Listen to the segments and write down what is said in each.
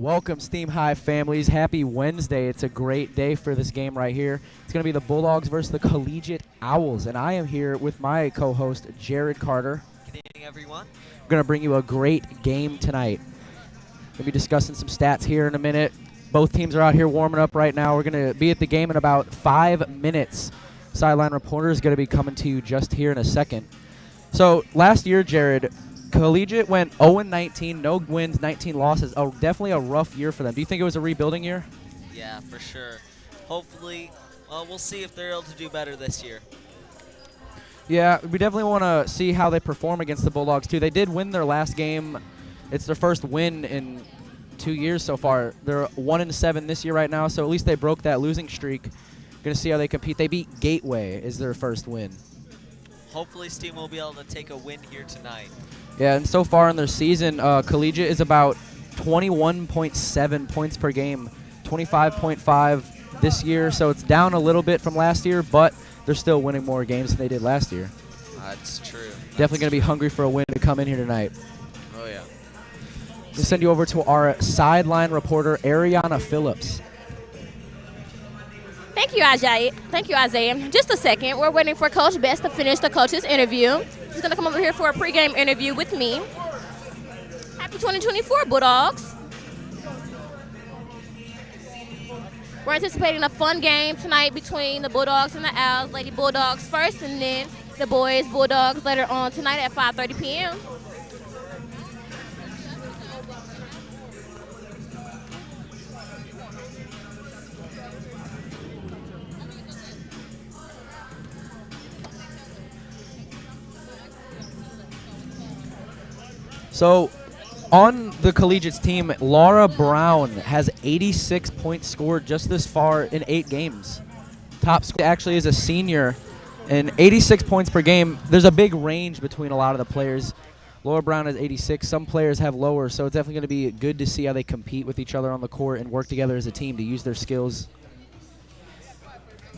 Welcome, Steam High families. Happy Wednesday. It's a great day for this game right here. It's going to be the Bulldogs versus the Collegiate Owls, and I am here with my co-host, Jared Carter. Good evening, everyone. We're going to bring you a great game tonight. We'll be discussing some stats here in a minute. Both teams are out here warming up right now. We're going to be at the game in about 5 minutes. Sideline reporter is going to be coming to you just here in a second. So last year, Jared, Collegiate went 0-19, no wins, 19 losses. Oh, definitely a rough year for them. Do you think it was a rebuilding year? Yeah, for sure. Hopefully, we'll see if they're able to do better this year. Yeah, we definitely want to see how they perform against the Bulldogs, too. They did win their last game. It's their first win in 2 years so far. They're 1-7 this year right now, so at least they broke that losing streak. Going to see how they compete. They beat Gateway is their first win. Hopefully, Steam will be able to take a win here tonight. Yeah, and so far in their season, Collegiate is about 21.7 points per game, 25.5 this year. So it's down a little bit from last year, but they're still winning more games than they did last year. That's true. Definitely going to be hungry for a win to come in here tonight. Oh, yeah. We'll send you over to our sideline reporter, Ariana Phillips. Thank you, Isaiah. Just a second. We're waiting for Coach Best to finish the coach's interview. He's going to come over here for a pregame interview with me. Happy 2024, Bulldogs. We're anticipating a fun game tonight between the Bulldogs and the Owls. Lady Bulldogs first, and then the boys Bulldogs later on tonight at 5:30 p.m. So on the Collegiate's team, Laura Brown has 86 points scored just this far in 8 games. Top score actually is a senior, and 86 points per game. There's a big range between a lot of the players. Laura Brown has 86. Some players have lower, so it's definitely going to be good to see how they compete with each other on the court and work together as a team to use their skills.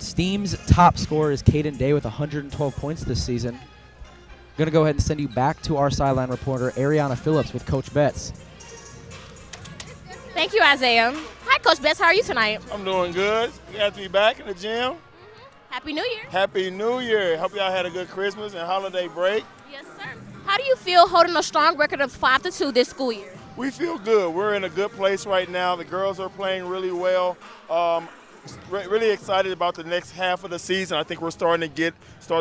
Steam's top scorer is Caden Day with 112 points this season. Going to go ahead and send you back to our sideline reporter, Ariana Phillips, with Coach Betts. Thank you, Isaiah. Hi, Coach Betts. How are you tonight? I'm doing good. Glad to be back in the gym. Happy New Year. Happy New Year. Hope y'all had a good Christmas and holiday break. Yes, sir. How do you feel holding a strong record of 5-2 this school year? We feel good. We're in a good place right now. The girls are playing really well. Really excited about the next half of the season. I think we're starting to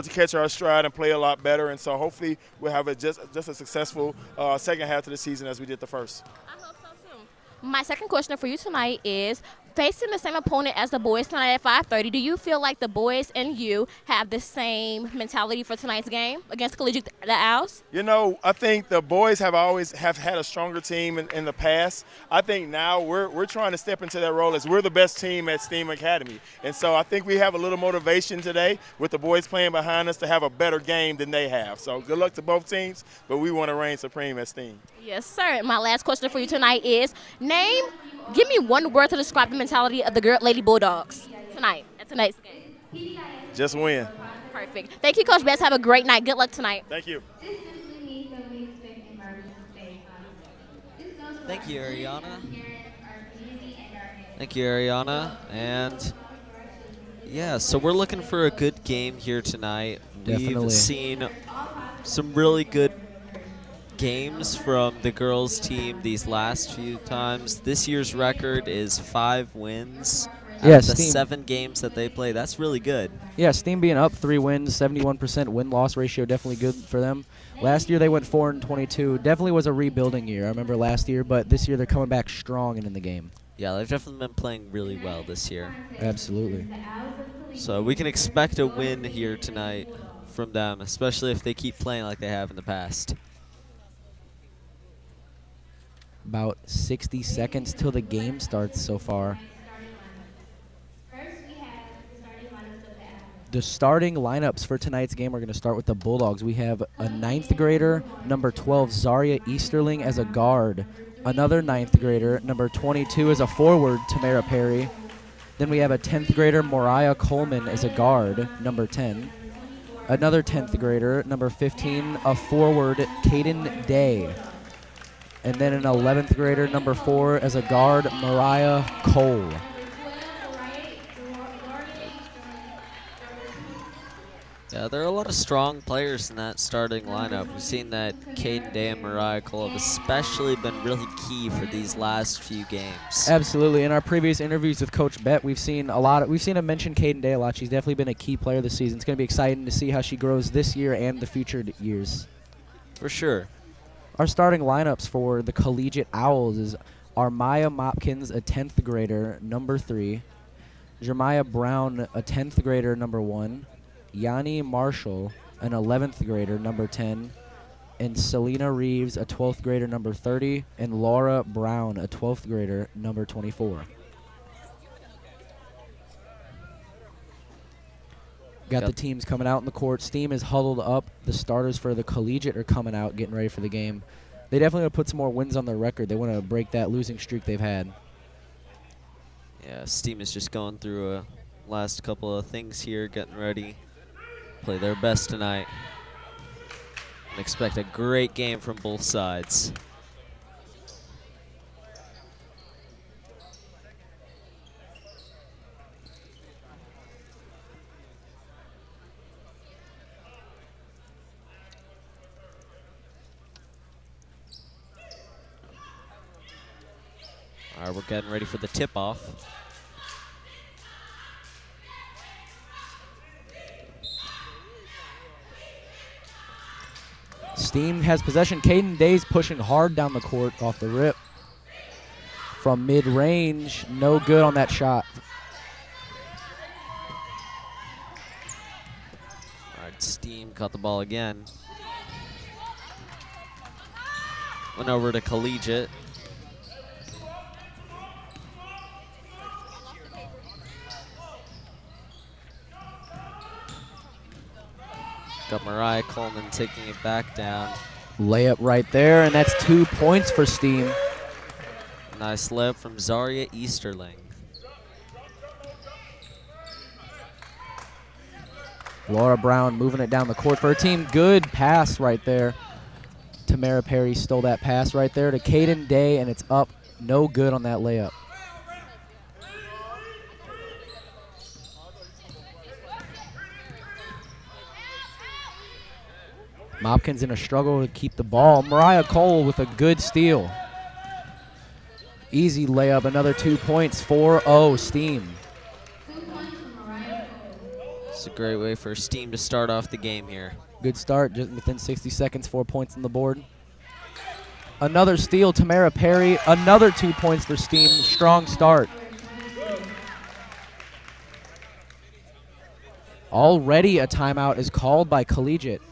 catch our stride and play a lot better, and so hopefully we'll have just a successful second half of the season as we did the first. I hope so too. My second question for you tonight is, facing the same opponent as the boys tonight at 5:30, do you feel like the boys and you have the same mentality for tonight's game against Collegiate the Owls? You know, I think the boys have always had a stronger team in the past. I think now we're trying to step into that role as we're the best team at STEAM Academy. And so I think we have a little motivation today with the boys playing behind us to have a better game than they have. So good luck to both teams, but we want to reign supreme at STEAM. Yes, sir. My last question for you tonight is, give me one word to describe the mentality of the Lady Bulldogs at tonight's game. Just win. Perfect. Thank you, Coach Best. Have a great night. Good luck tonight. Thank you. Thank you, Ariana. Thank you, Ariana. And, yeah, so we're looking for a good game here tonight. Definitely. We've seen some really good games from the girls team these last few times. This year's record is 5 wins out of the 7 games that they play. That's really good. Yeah, Steam being up 3 wins, 71% win-loss ratio, definitely good for them. Last year they went 4-22. Definitely was a rebuilding year. I remember last year, but this year they're coming back strong and in the game. Yeah, they've definitely been playing really well this year. Absolutely. So we can expect a win here tonight from them, especially if they keep playing like they have in the past. About 60 seconds till the game starts so far. The starting lineups for tonight's game are going to start with the Bulldogs. We have a 9th grader, number 12, Zaria Easterling, as a guard. Another 9th grader, number 22, as a forward, Tamara Perry. Then we have a 10th grader, Moriah Coleman, as a guard, number 10. Another 10th grader, number 15, a forward, Caden Day. And then an 11th grader, number 4, as a guard, Mariah Cole. Yeah, there are a lot of strong players in that starting lineup. We've seen that Caden Day and Mariah Cole have especially been really key for these last few games. Absolutely. In our previous interviews with Coach Bett, we've seen him mention Caden Day a lot. She's definitely been a key player this season. It's going to be exciting to see how she grows this year and the future years. For sure. Our starting lineups for the Collegiate Owls is Armaya Mopkins, a 10th grader, number 3. Jeremiah Brown, a 10th grader, number 1. Yanni Marshall, an 11th grader, number 10. And Selena Reeves, a 12th grader, number 30. And Laura Brown, a 12th grader, number 24. Got the teams coming out in the court. Steam is huddled up. The starters for the Collegiate are coming out, getting ready for the game. They definitely want to put some more wins on their record. They want to break that losing streak they've had. Yeah, Steam is just going through a last couple of things here, getting ready. Play their best tonight. And expect a great game from both sides. All right, we're getting ready for the tip-off. Steam has possession. Caden Day's pushing hard down the court off the rip. From mid-range, no good on that shot. All right, Steam caught the ball again. Went over to Collegiate. Got Mariah Coleman taking it back down. Layup right there, and that's 2 points for Steam. Nice layup from Zaria Easterling. Laura Brown moving it down the court for her team. Good pass right there. Tamara Perry stole that pass right there to Caden Day, and it's up. No good on that layup. Mopkins in a struggle to keep the ball. Mariah Cole with a good steal. Easy layup, another 2 points, 4-0 Steam. It's a great way for Steam to start off the game here. Good start, just within 60 seconds, 4 points on the board. Another steal, Tamara Perry. Another 2 points for Steam, strong start. Already a timeout is called by Collegiate.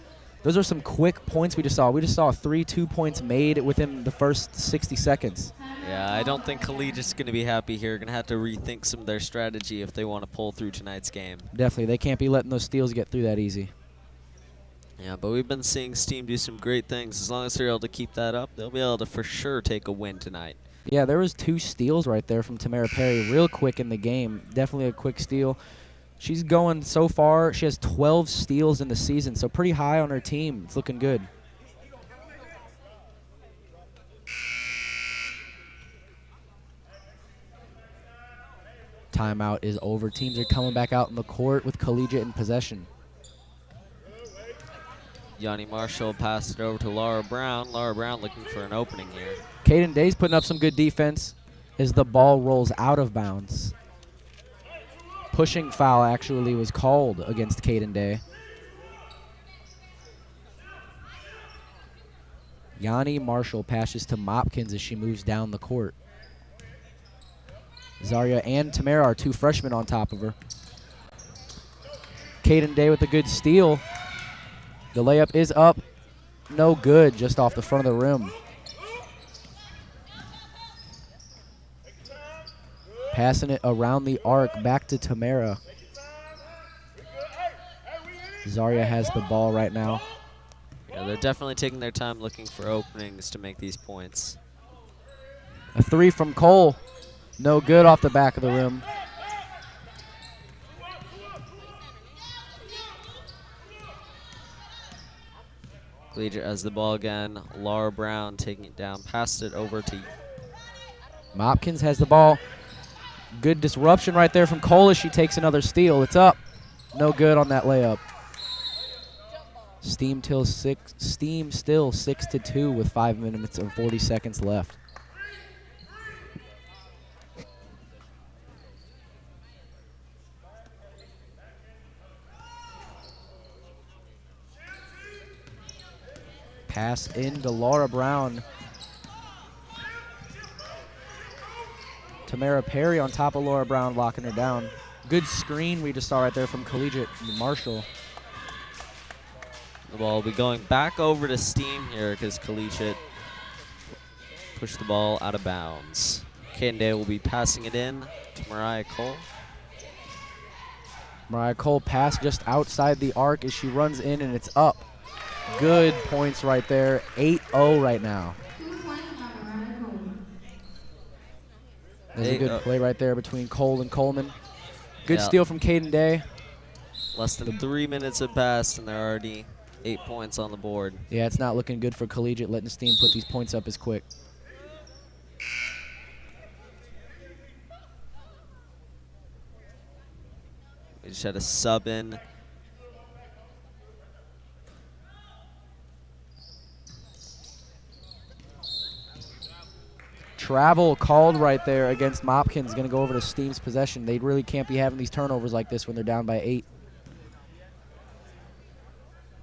Those are some quick points we just saw. We just saw 3 2-points made within the first 60 seconds. Yeah, I don't think Collegiate's going to be happy here. Going to have to rethink some of their strategy if they want to pull through tonight's game. Definitely. They can't be letting those steals get through that easy. Yeah, but we've been seeing Steam do some great things. As long as they're able to keep that up, they'll be able to for sure take a win tonight. Yeah, there was 2 steals right there from Tamara Perry real quick in the game. Definitely a quick steal. She's going so far. She has 12 steals in the season, so pretty high on her team. It's looking good. Timeout is over. Teams are coming back out in the court with Collegiate in possession. Yanni Marshall passed it over to Laura Brown. Laura Brown looking for an opening here. Caden Day's putting up some good defense as the ball rolls out of bounds. Pushing foul actually was called against Caden Day. Yanni Marshall passes to Mopkins as she moves down the court. Zaria and Tamara are 2 freshmen on top of her. Caden Day with a good steal. The layup is up. No good, just off the front of the rim. Passing it around the arc back to Tamara. Zaria has the ball right now. Yeah, they're definitely taking their time looking for openings to make these points. A 3 from Cole. No good off the back of the rim. Collegiate has the ball again. Laura Brown taking it down, passed it over to Mopkins has the ball. Good disruption right there from Cole as she takes another steal. It's up. No good on that layup. Steam still 6-2 with 5 minutes and 40 seconds left. Pass into Laura Brown. Tamara Perry on top of Laura Brown, locking her down. Good screen we just saw right there from Collegiate Marshall. the ball. Will be going back over to Steam here because Collegiate pushed the ball out of bounds. Kande will be passing it in to Mariah Cole. Mariah Cole pass just outside the arc as she runs in, and it's up. Good points right there. 8-0 right now. There's a good play right there between Cole and Coleman. Good steal from Caden Day. Less than 3 minutes have passed, and they're already 8 points on the board. Yeah, it's not looking good for Collegiate, letting Steam put these points up as quick. We just had a sub in. Travel called right there against Mopkins. Going to go over to Steam's possession. They really can't be having these turnovers like this when they're down by 8.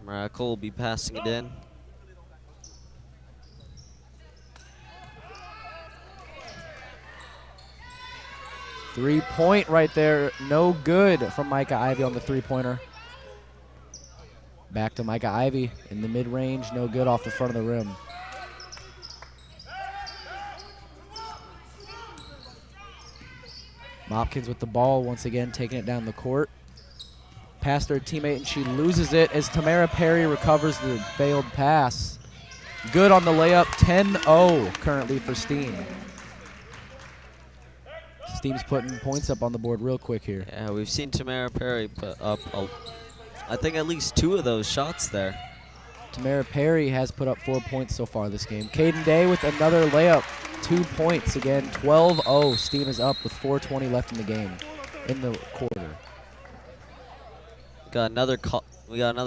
Mariah Cole will be passing it in. Three-point right there. No good from Micah Ivy on the three-pointer. Back to Micah Ivy in the mid-range. No good off the front of the rim. Mopkins with the ball once again, taking it down the court. Past her teammate, and she loses it as Tamara Perry recovers the failed pass. Good on the layup. 10-0 currently for Steam. Steam's putting points up on the board real quick here. Yeah, we've seen Tamara Perry put up, I think, at least 2 of those shots there. Tamara Perry has put up 4 points so far this game. Caden Day with another layup. 2 points again. 12-0. Steam is up with 4:20 left in the game, in the quarter. We got another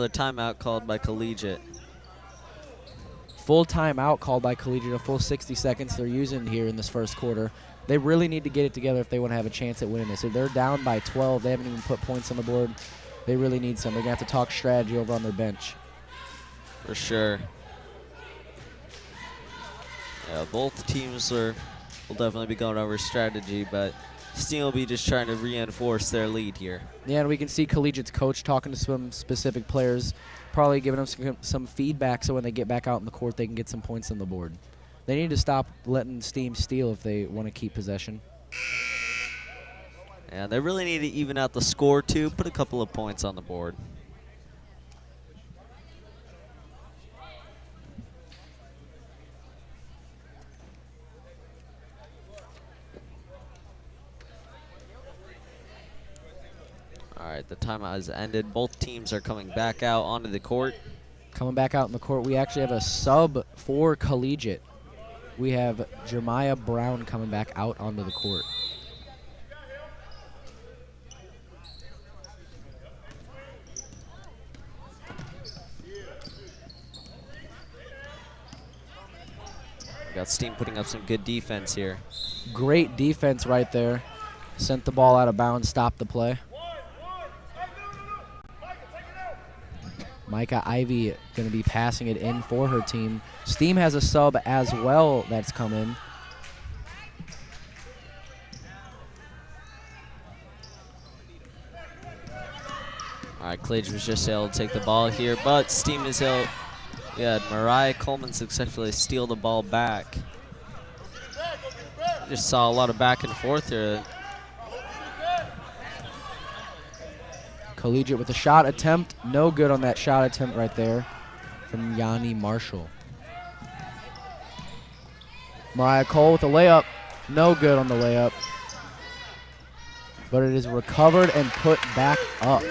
timeout called by Collegiate. Full timeout called by Collegiate. A full 60 seconds they're using here in this first quarter. They really need to get it together if they want to have a chance at winning this. If they're down by 12, they haven't even put points on the board. They really need some. They're going to have to talk strategy over on their bench. For sure. Yeah, both teams will definitely be going over strategy, but Steam will be just trying to reinforce their lead here. Yeah, and we can see Collegiate's coach talking to some specific players, probably giving them some feedback so when they get back out in the court, they can get some points on the board. They need to stop letting Steam steal if they want to keep possession. And they really need to even out the score, too. Put a couple of points on the board. All right, the timeout has ended. Both teams are coming back out onto the court. Coming back out in the court, we actually have a sub for Collegiate. We have Jeremiah Brown coming back out onto the court. We got Steam putting up some good defense here. Great defense right there. Sent the ball out of bounds, stopped the play. Micah Ivy going to be passing it in for her team. Steam has a sub as well that's come in. All right, Collegiate was just able to take the ball here, but Steam is able. We had Mariah Coleman successfully steal the ball back. Just saw a lot of back and forth here. Collegiate with a shot attempt. No good on that shot attempt right there from Yanni Marshall. Mariah Cole with a layup. No good on the layup. But it is recovered and put back up.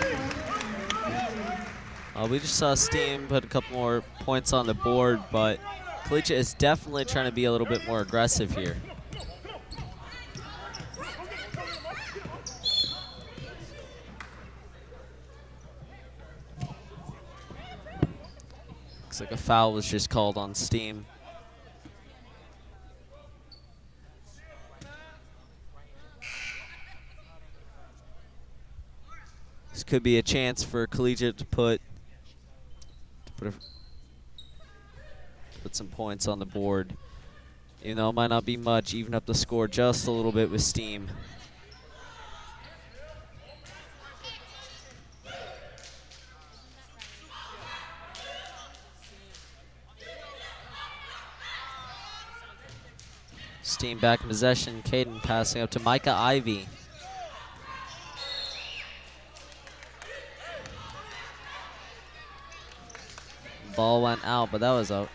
We just saw Steam put a couple more points on the board, but Collegiate is definitely trying to be a little bit more aggressive here. Looks like a foul was just called on Steam. This could be a chance for Collegiate to put some points on the board. Even though it might not be much, even up the score just a little bit with Steam. Steam back in possession. Caden passing up to Micah Ivy. Ball went out, but that was a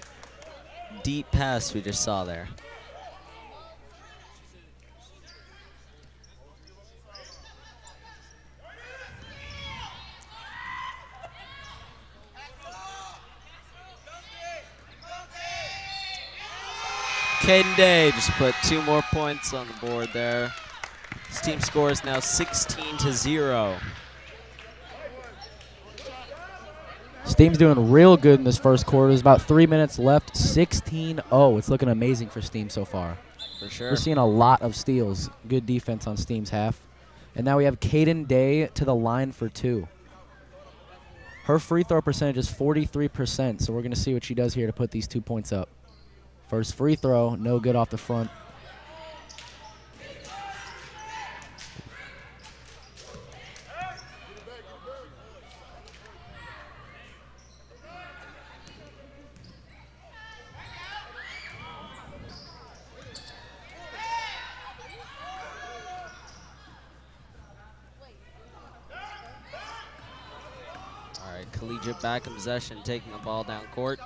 deep pass we just saw there. Caden Day just put 2 more points on the board there. His team score is now 16-0. Steam's doing real good in this first quarter. There's about 3 minutes left. 16-0. It's looking amazing for Steam so far. For sure. We're seeing a lot of steals. Good defense on Steam's half. And now we have Caden Day to the line for 2. Her free throw percentage is 43%, so we're going to see what she does here to put these 2 points up. First free throw, no good off the front. All right, Collegiate back in possession, taking the ball down court.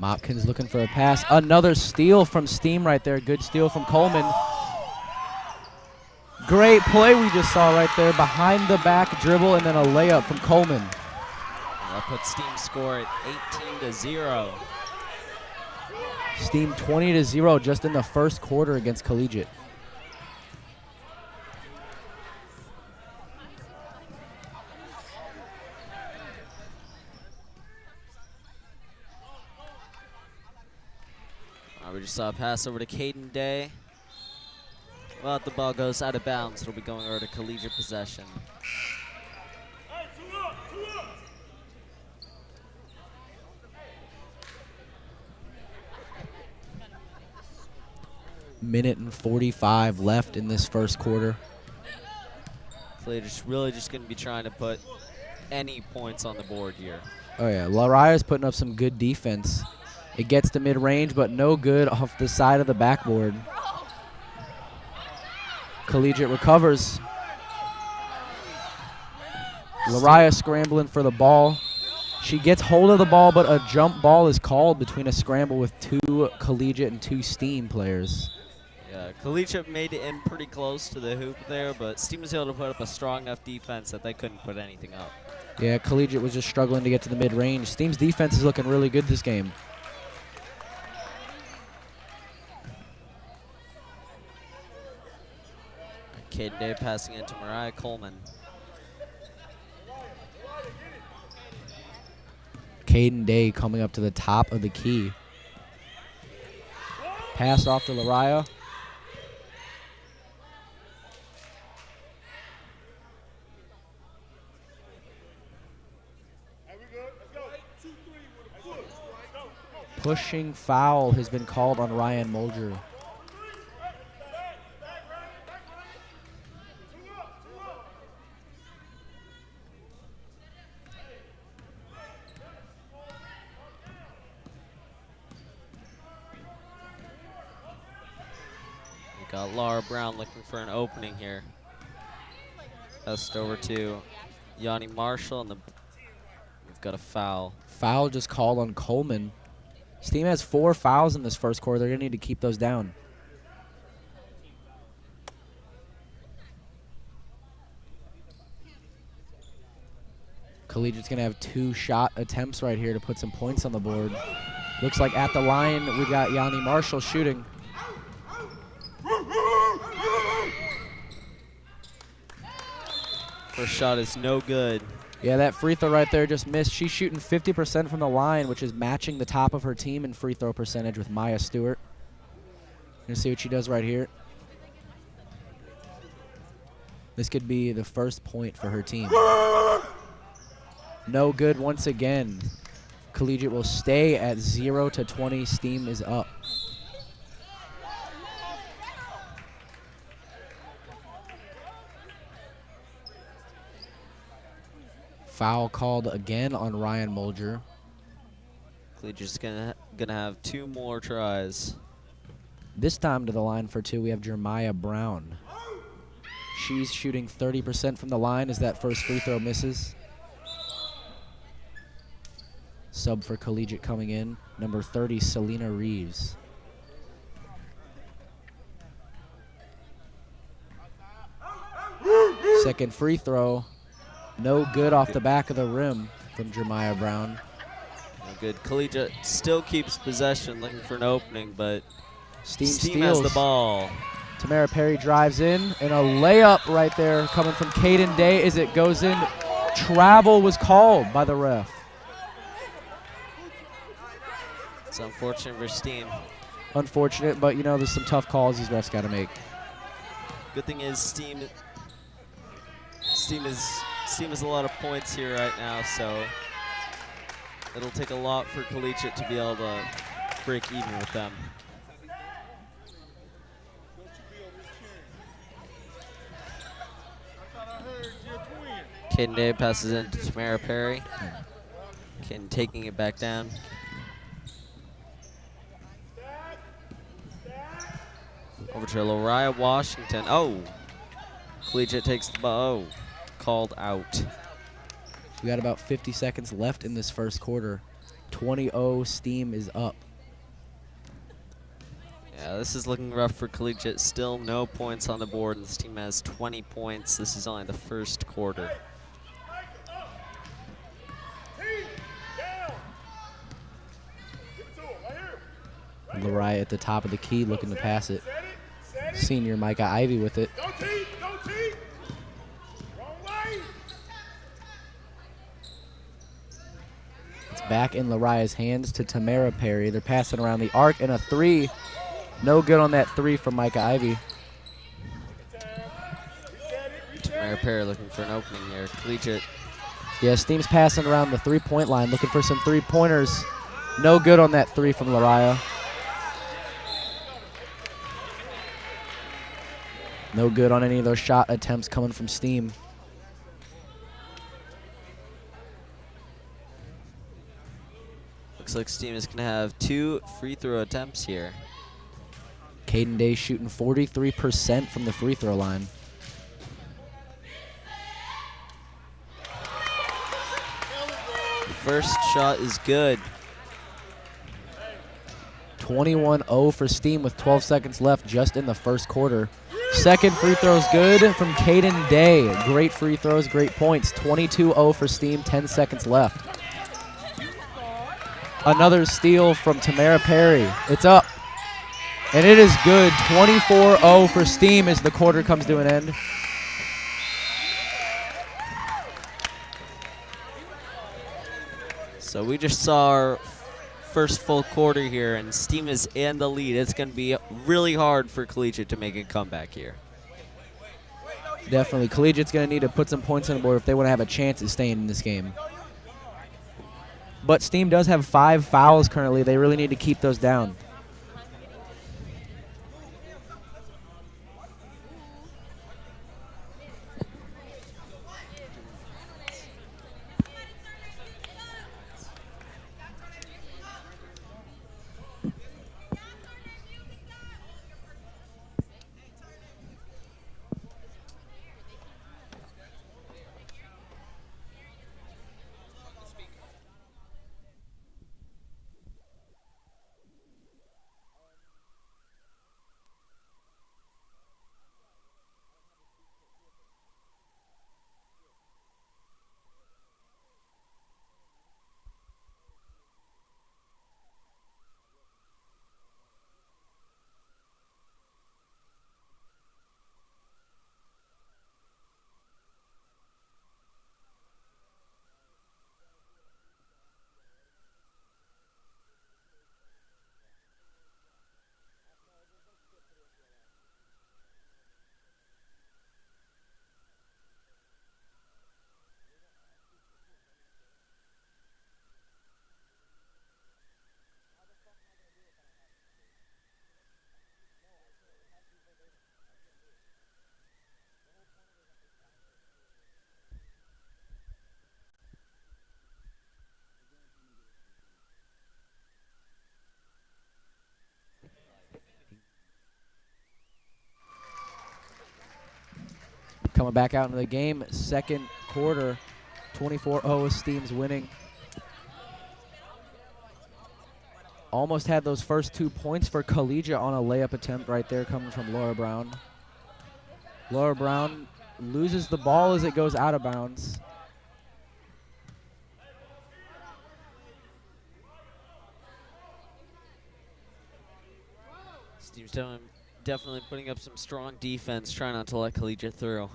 Mopkins looking for a pass. Another steal from Steam right there. Good steal from Coleman. Great play we just saw right there. Behind the back dribble and then a layup from Coleman. That puts Steam score at 18-0. Steam 20-0 just in the first quarter against Collegiate. We just saw a pass over to Caden Day. Well, the ball goes out of bounds. It'll be going over to Collegiate possession. Minute and 45 left in this first quarter. Collegiate's really just going to be trying to put any points on the board here. Oh, yeah. Laria's putting up some good defense. It gets to mid-range, but no good off the side of the backboard. Collegiate recovers. Laria scrambling for the ball. She gets hold of the ball, but a jump ball is called between a scramble with 2 Collegiate and 2 Steam players. Yeah, Collegiate made it in pretty close to the hoop there, but Steam was able to put up a strong enough defense that they couldn't put anything up. Yeah, Collegiate was just struggling to get to the mid-range. Steam's defense is looking really good this game. Caden Day passing into Mariah Coleman. Caden Day coming up to the top of the key. Pass off to Laria. Pushing foul has been called on Ryan Mulger. Got Laura Brown looking for an opening here. Passed over to Yanni Marshall, and we've got a foul. Foul just called on Coleman. Steam has 4 fouls in this first quarter. They're going to need to keep those down. Collegiate's going to have 2 shot attempts right here to put some points on the board. Looks like at the line, we got Yanni Marshall shooting. First shot is no good. Yeah, that free throw right there just missed. She's shooting 50% from the line, which is matching the top of her team in free throw percentage with Maya Stewart. Gonna see what she does right here. This could be the first point for her team. No good once again. Collegiate will stay at 0-20. Steam is up. Foul called again on Ryan Mulger. Collegiate's gonna have 2 more tries. This time to the line for 2, we have Jeremiah Brown. She's shooting 30% from the line as that first free throw misses. Sub for Collegiate coming in, number 30, Selena Reeves. Second free throw, no good off the back of the rim from Jeremiah Brown. No good. Collegiate still keeps possession, looking for an opening, but Steam has steals. the ball. Tamara Perry drives in, and a layup right there coming from Caden Day as it goes in. Travel was called by the ref. It's unfortunate for Steam. Unfortunate, but you know, there's some tough calls these refs got to make. Good thing is Steam has a lot of points here right now, so it'll take a lot for Collegiate to be able to break even with them. Caden Day passes in to Tamara Perry. Caden taking it back down. Over to Lariah Washington. Oh! Collegiate takes the ball. Oh, called out. We got about 50 seconds left in this first quarter. 20-0, Steam is up. Yeah, this is looking rough for Collegiate. Still no points on the board, and this team has 20 points. This is only the first quarter. Lariah at the top of the key looking to pass it. Senior Micah Ivy with it. It's back in Lariah's hands to Tamara Perry. They're passing around the arc, and a 3. No good on that 3 from Micah Ivy. Tamara Perry looking for an opening here. Collegiate. Yeah, Steam's passing around the 3-point line, looking for some 3-pointers. No good on that 3 from Lariah. No good on any of those shot attempts coming from Steam. Looks like Steam is going to have 2 free throw attempts here. Caden Day shooting 43% from the free throw line. First shot is good. 21-0 for Steam with 12 seconds left just in the first quarter. Second free throw's good from Caden Day. Great free throws, great points. 22-0 for Steam, 10 seconds left. Another steal from Tamara Perry. It's up. And it is good. 24-0 for Steam as the quarter comes to an end. So we just saw our first full quarter here, and Steam is in the lead. It's going to be really hard for Collegiate to make a comeback here. Definitely. Collegiate's going to need to put some points on the board if they want to have a chance at staying in this game. But Steam does have 5 fouls currently. They really need to keep those down. Coming back out into the game, second quarter, 24-0, Steam's winning. Almost had those first 2 points for Collegiate on a layup attempt right there coming from Laura Brown. Laura Brown loses the ball as it goes out of bounds. Steam's definitely putting up some strong defense, trying not to let Collegiate through.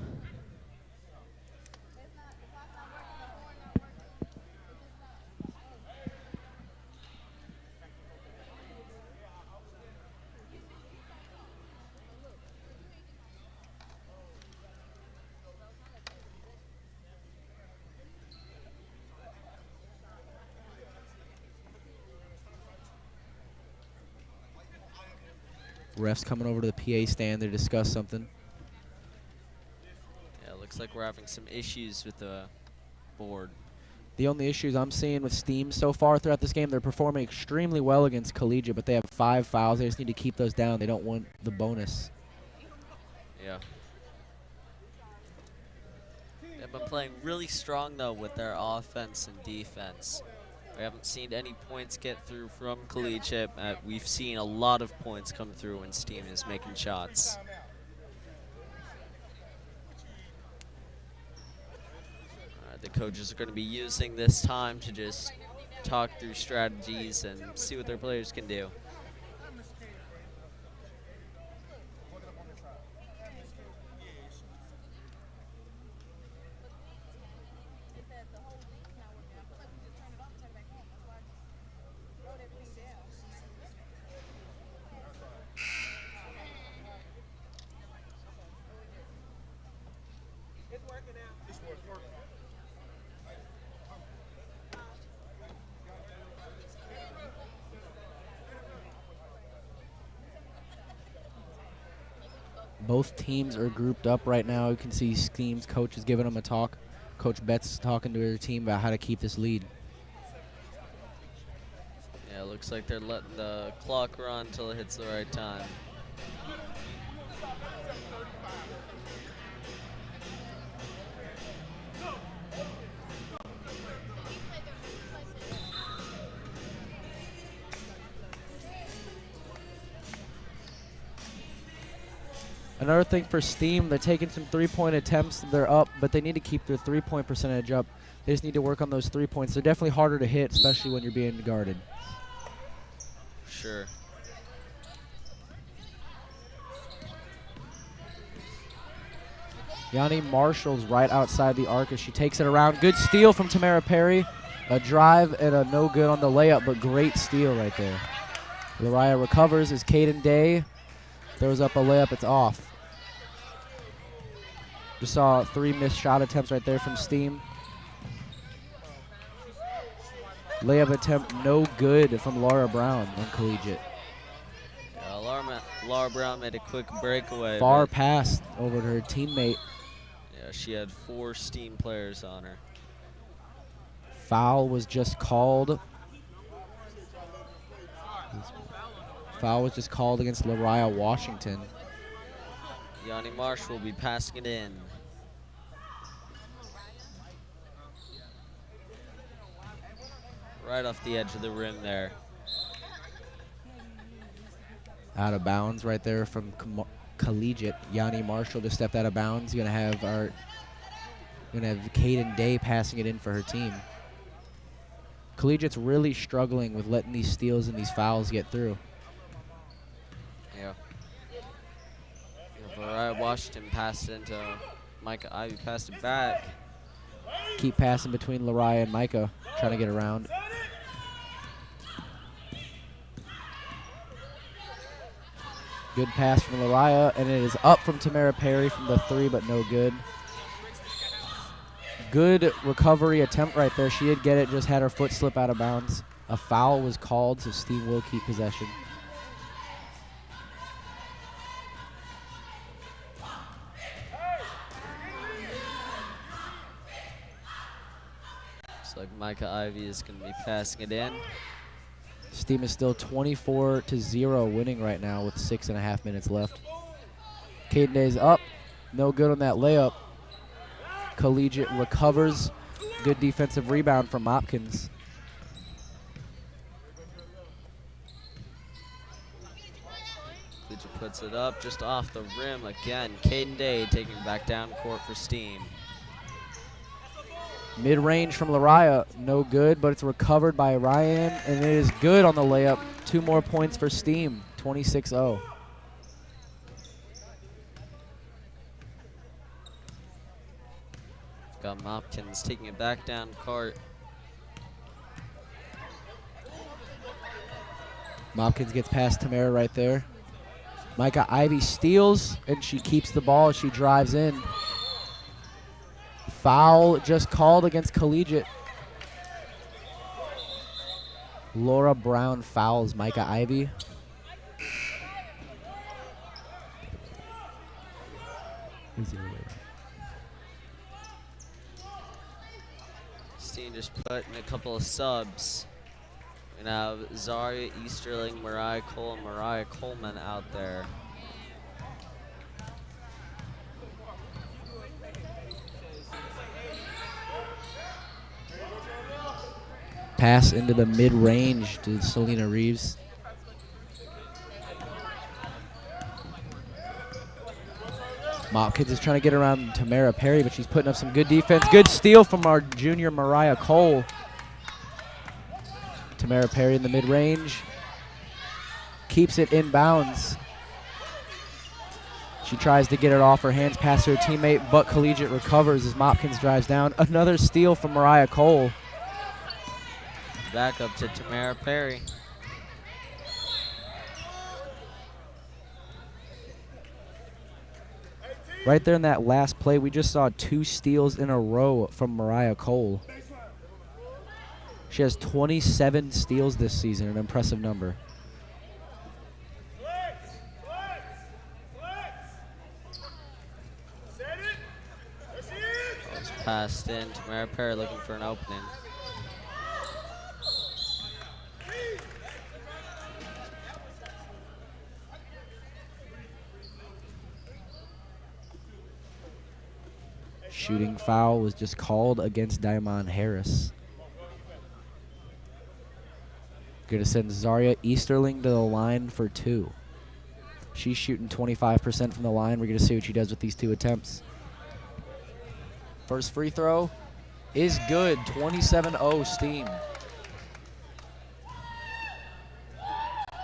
Refs coming over to the PA stand to discuss something. Yeah, it looks like we're having some issues with the board. The only issues I'm seeing with Steam so far throughout this game, they're performing extremely well against Collegiate, but they have 5 fouls. They just need to keep those down. They don't want the bonus. Yeah. They've been playing really strong, though, with their offense and defense. We haven't seen any points get through from Collegiate. We've seen a lot of points come through when Steam is making shots. The coaches are going to be using this time to just talk through strategies and see what their players can do. Both teams are grouped up right now. You can see Steam's coach is giving them a talk. Coach Betts talking to their team about how to keep this lead. Yeah, it looks like they're letting the clock run until it hits the right time. Another thing for Steam, they're taking some three-point attempts. They're up, but they need to keep their three-point percentage up. They just need to work on those 3 points. They're definitely harder to hit, especially when you're being guarded. Sure. Yanni Marshall's right outside the arc as she takes it around. Good steal from Tamara Perry. A drive and a no good on the layup, but great steal right there. Lariah recovers as Caden Day throws up a layup. It's off. Just saw 3 missed shot attempts right there from Steam. Layup attempt no good from Laura Brown on Collegiate. Yeah, Laura Brown made a quick breakaway. Far pass over to her teammate. Yeah, she had 4 Steam players on her. Foul was just called. Foul was just called against Lariah Washington. Yanni Marsh will be passing it in. Right off the edge of the rim there. Out of bounds right there from Collegiate. Yanni Marshall just stepped out of bounds. Gonna have Caden Day passing it in for her team. Collegiate's really struggling with letting these steals and these fouls get through. Yeah. Lariah Washington passed it into Micah Ivy, passed it back. Keep passing between Lariah and Micah, trying to get around. Good pass from Lariah, and it is up from Tamara Perry from the 3, but no good. Good recovery attempt right there. She did get it, just had her foot slip out of bounds. A foul was called, so Steam will keep possession. Looks like Micah Ivy is going to be passing it in. Steam is still 24-0 winning right now with 6.5 minutes left. Caden Day's up. No good on that layup. Collegiate recovers. Good defensive rebound from Hopkins. Collegiate puts it up just off the rim again. Caden Day taking it back down court for Steam. Mid-range from Lariah, no good, but it's recovered by Ryan, and it is good on the layup. 2 more points for Steam, 26-0. Got Hopkins taking it back down court. Hopkins gets past Tamara right there. Micah Ivy steals, and she keeps the ball as she drives in. Foul just called against Collegiate. Laura Brown fouls Micah Ivy. Steam just put in a couple of subs. We have Zaria Easterling, Mariah Cole, and Mariah Coleman out there. Pass into the mid-range to Selena Reeves. Hopkins is trying to get around Tamara Perry, but she's putting up some good defense. Good steal from our junior Mariah Cole. Tamara Perry in the mid-range. Keeps it in bounds. She tries to get it off her hands past her teammate, but Collegiate recovers as Hopkins drives down. Another steal from Mariah Cole. Back up to Tamara Perry. Right there in that last play, we just saw 2 steals in a row from Mariah Cole. She has 27 steals this season, an impressive number. Ball's passed in. Tamara Perry looking for an opening. Shooting foul was just called against Diamond Harris. Gonna send Zaria Easterling to the line for 2. She's shooting 25% from the line. We're gonna see what she does with these 2 attempts. First free throw is good, 27-0 Steam.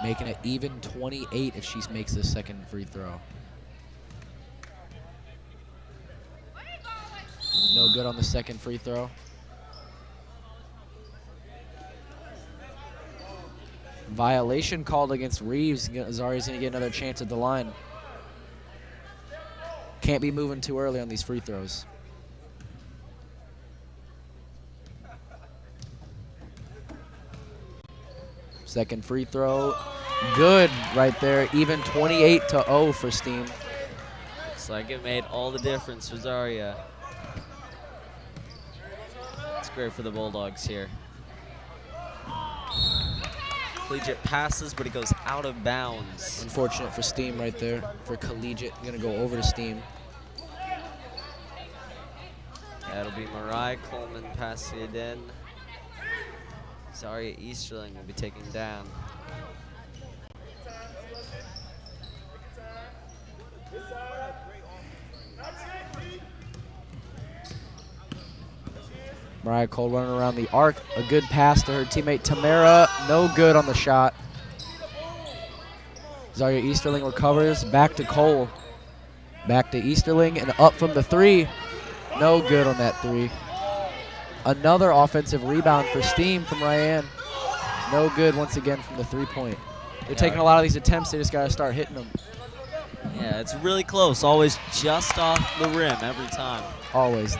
Making it even 28 if she makes this second free throw. No good on the second free throw. Violation called against Reeves. Zaria's going to get another chance at the line. Can't be moving too early on these free throws. Second free throw. Good right there. Even 28-0 for Steam. Looks like it made all the difference for Zaria. It's great for the Bulldogs here. Collegiate passes, but it goes out of bounds. Unfortunate for Steam right there. For Collegiate, going to go over to Steam. That'll be Mariah Coleman passing it in. Zaria Easterling will be taken down. Mariah Cole running around the arc. A good pass to her teammate Tamara. No good on the shot. Zaria Easterling recovers. Back to Cole. Back to Easterling and up from the 3. No good on that 3. Another offensive rebound for Steam from Ryan. No good once again from the 3-point. They're taking a lot of these attempts. They just got to start hitting them. Yeah, it's really close. Always just off the rim every time. Always.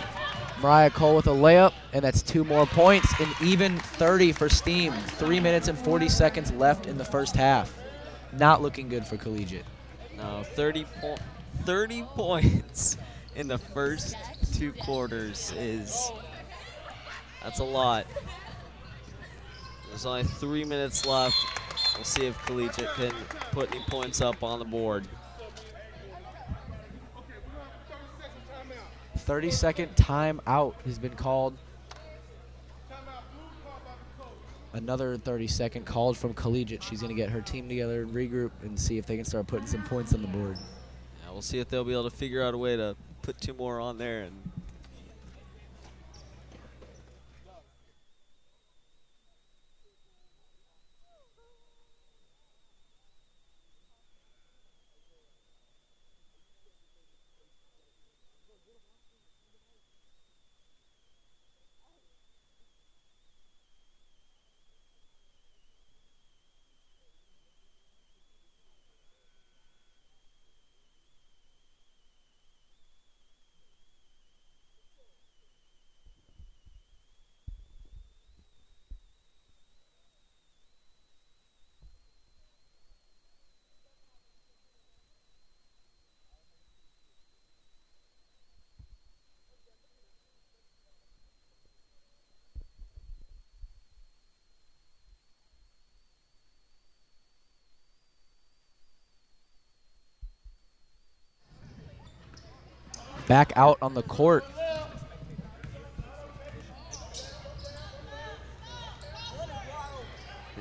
Mariah Cole with a layup, and that's 2 more points, and even 30 for Steam. 3 minutes and 40 seconds left in the first half. Not looking good for Collegiate. No, 30 points in the first 2 quarters that's a lot. There's only 3 minutes left. We'll see if Collegiate can put any points up on the board. 30-second timeout has been called. Another 30-second called from Collegiate. She's going to get her team together and regroup and see if they can start putting some points on the board. Yeah, we'll see if they'll be able to figure out a way to put 2 more on there. And Back out on the court.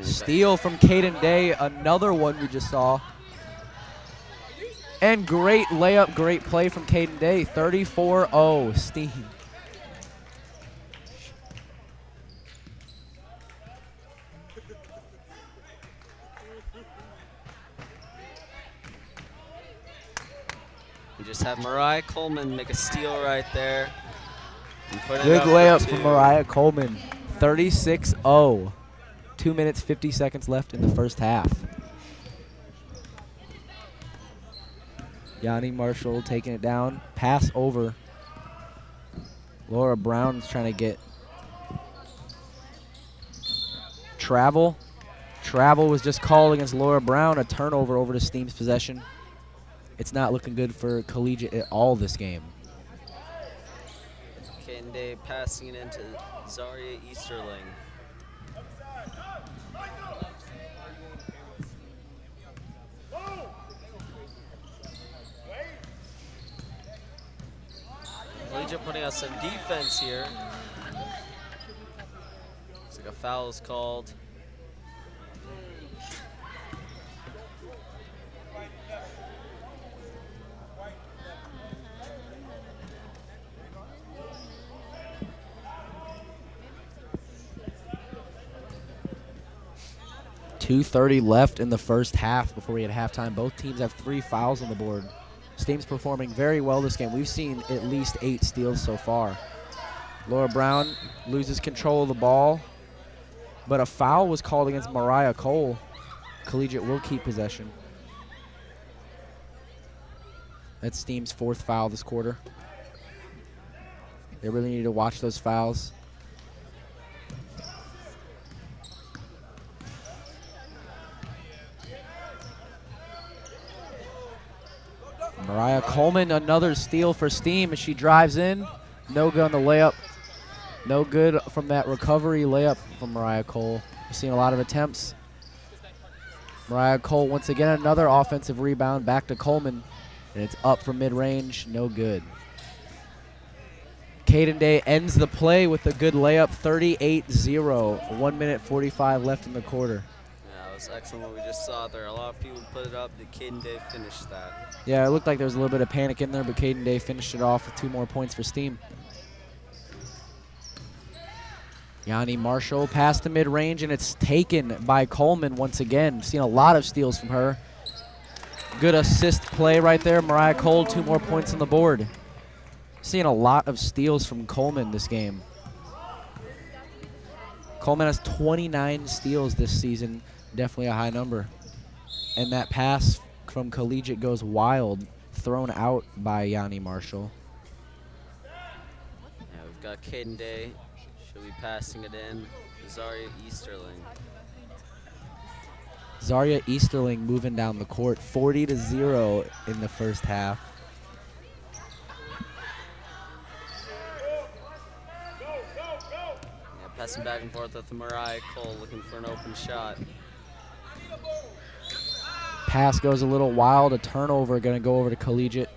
Steal from Caden Day, another one we just saw. And great layup, great play from Caden Day, 34-0, Steam. we just have Mariah Coleman make a steal right there. Good layup from Mariah Coleman, 36-0. 2 minutes, 50 seconds left in the first half. Yanni Marshall taking it down. Pass over. Laura Brown's trying to get travel. Travel was just called against Laura Brown. A turnover over to Steam's possession. It's not looking good for Collegiate at all this game. Kende passing it into Zaria Easterling. Collegiate putting out some defense here. Looks like a foul is called. .230 left in the first half before we had halftime. Both teams have 3 fouls on the board. Steam's performing very well this game. We've seen at least 8 steals so far. Laura Brown loses control of the ball, but a foul was called against Mariah Cole. Collegiate will keep possession. That's Steam's 4th foul this quarter. They really need to watch those fouls. Mariah Coleman, another steal for Steam as she drives in. No good on the layup. No good from that recovery layup from Mariah Cole. We've seen a lot of attempts. Mariah Cole, once again, another offensive rebound back to Coleman. And it's up from mid-range, no good. Caden Day ends the play with a good layup, 38-0. 1 minute 45 left in the quarter. Yeah, it was excellent what we just saw there. A lot of people put it up. The Caden Day finished that. Yeah, it looked like there was a little bit of panic in there, but Caden Day finished it off with 2 more points for Steam. Yanni Marshall passed to mid-range, and it's taken by Coleman once again. Seen a lot of steals from her. Good assist play right there. Mariah Cole, 2 more points on the board. Seeing a lot of steals from Coleman this game. Coleman has 29 steals this season. Definitely a high number. And that pass from Collegiate goes wild, thrown out by Yanni Marshall. Yeah, we've got Caden Day. She'll be passing it in. Zaria Easterling. Zaria Easterling moving down the court, 40-0 in the first half. Yeah, passing back and forth with Mariah Cole, looking for an open shot. Pass goes a little wild, a turnover going to go over to Collegiate.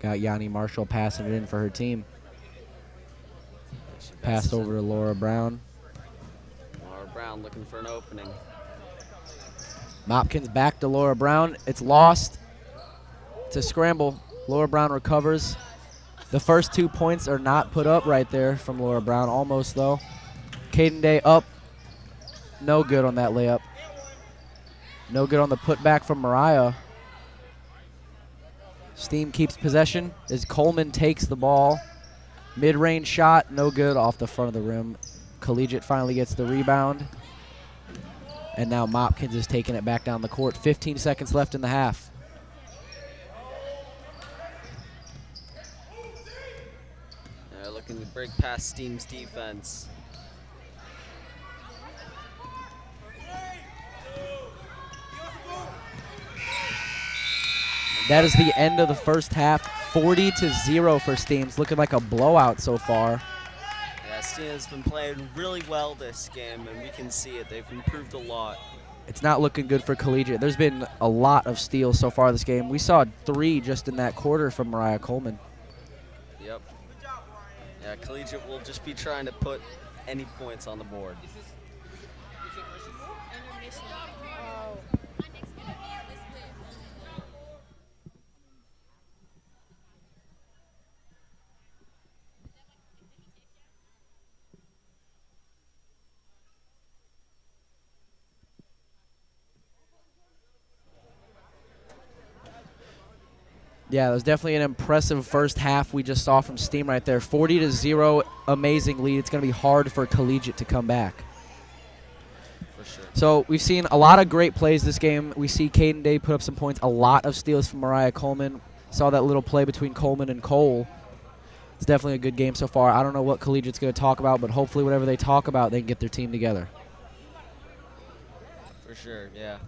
Got Yanni Marshall passing it in for her team. Passed over to Laura Brown. Laura Brown looking for an opening. Mopkins back to Laura Brown. It's lost. It's a scramble. Laura Brown recovers. The first 2 points are not put up right there from Laura Brown. Almost, though. Caden Day up. No good on that layup. No good on the putback from Mariah. Steam keeps possession as Coleman takes the ball. Mid-range shot, no good off the front of the rim. Collegiate finally gets the rebound. And now Mopkins is taking it back down the court. 15 seconds left in the half. They're looking to break past Steam's defense. That is the end of the first half. 40-0 for Steams. Looking like a blowout so far. Yeah, Steam has been playing really well this game, and we can see it. They've improved a lot. It's not looking good for Collegiate. There's been a lot of steals so far this game. We saw 3 just in that quarter from Mariah Coleman. Yep. Yeah, Collegiate will just be trying to put any points on the board. Yeah, it was definitely an impressive first half we just saw from Steam right there. 40-0, amazing lead. It's going to be hard for Collegiate to come back. For sure. So we've seen a lot of great plays this game. We see Caden Day put up some points. A lot of steals from Mariah Coleman. Saw that little play between Coleman and Cole. It's definitely a good game so far. I don't know what Collegiate's going to talk about, but hopefully whatever they talk about, they can get their team together. For sure, yeah.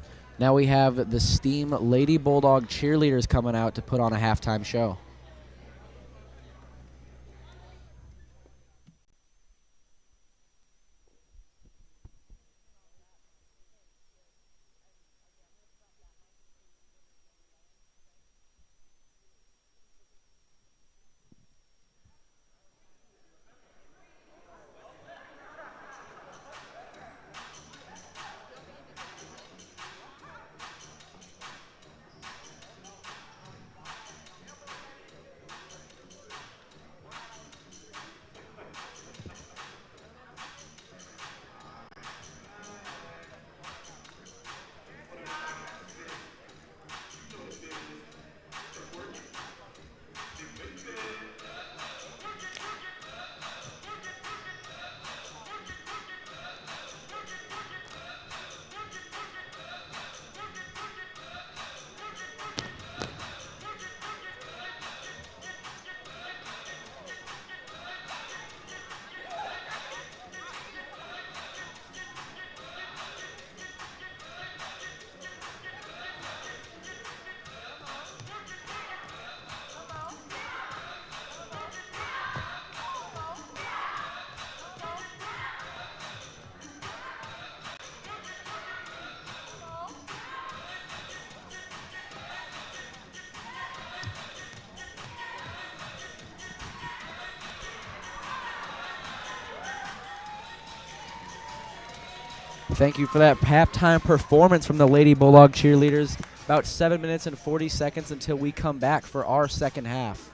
Now we have the Steam Lady Bulldog cheerleaders coming out to put on a halftime show. Thank you for that halftime performance from the Lady Bulldog cheerleaders. About 7 minutes and 40 seconds until we come back for our second half.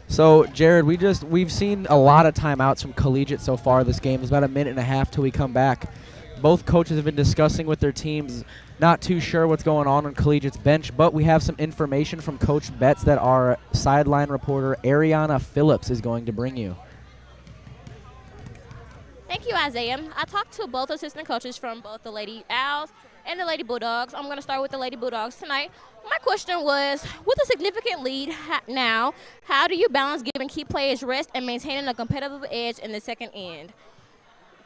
So, Jared, we've seen a lot of timeouts from Collegiate so far this game. It's about a minute and a half till we come back. Both coaches have been discussing with their teams. Not too sure what's going on Collegiate's bench, but we have some information from Coach Betts that our sideline reporter Ariana Phillips is going to bring you. Thank you, Isaiah. I talked to both assistant coaches from both the Lady Owls and the Lady Bulldogs. I'm going to start with the Lady Bulldogs tonight. My question was, with a significant lead now, how do you balance giving key players rest and maintaining a competitive edge in the second end?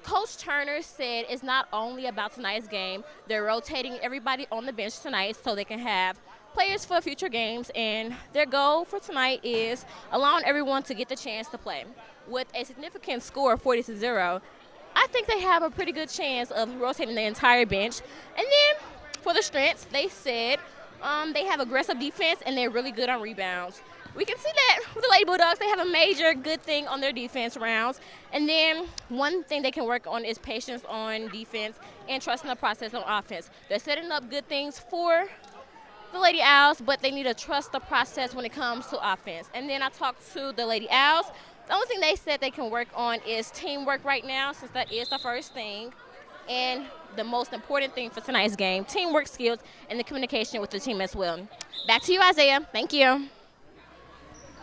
Coach Turner said it's not only about tonight's game. They're rotating everybody on the bench tonight so they can have players for future games, and their goal for tonight is allowing everyone to get the chance to play. With a significant score of 40-0, I think they have a pretty good chance of rotating the entire bench. And then for the strengths, they said they have aggressive defense and they're really good on rebounds. We can see that with the Lady Bulldogs. They have a major good thing on their defense rounds. And then one thing they can work on is patience on defense and trusting the process on offense. They're setting up good things for the Lady Owls, but they need to trust the process when it comes to offense. And then I talked to the Lady Owls. The only thing they said they can work on is teamwork right now, since that is the first thing. And the most important thing for tonight's game, teamwork skills and the communication with the team as well. Back to you, Isaiah. Thank you.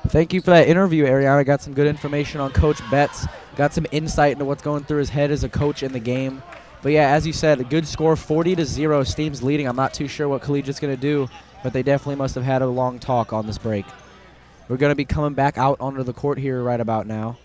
Thank you for that interview, Ariana. Got some good information on Coach Betts. Got some insight into what's going through his head as a coach in the game. But yeah, as you said, a good score, 40-0. Steam's leading. I'm not too sure what Collegiate's going to do, but they definitely must have had a long talk on this break. We're going to be coming back out onto the court here right about now.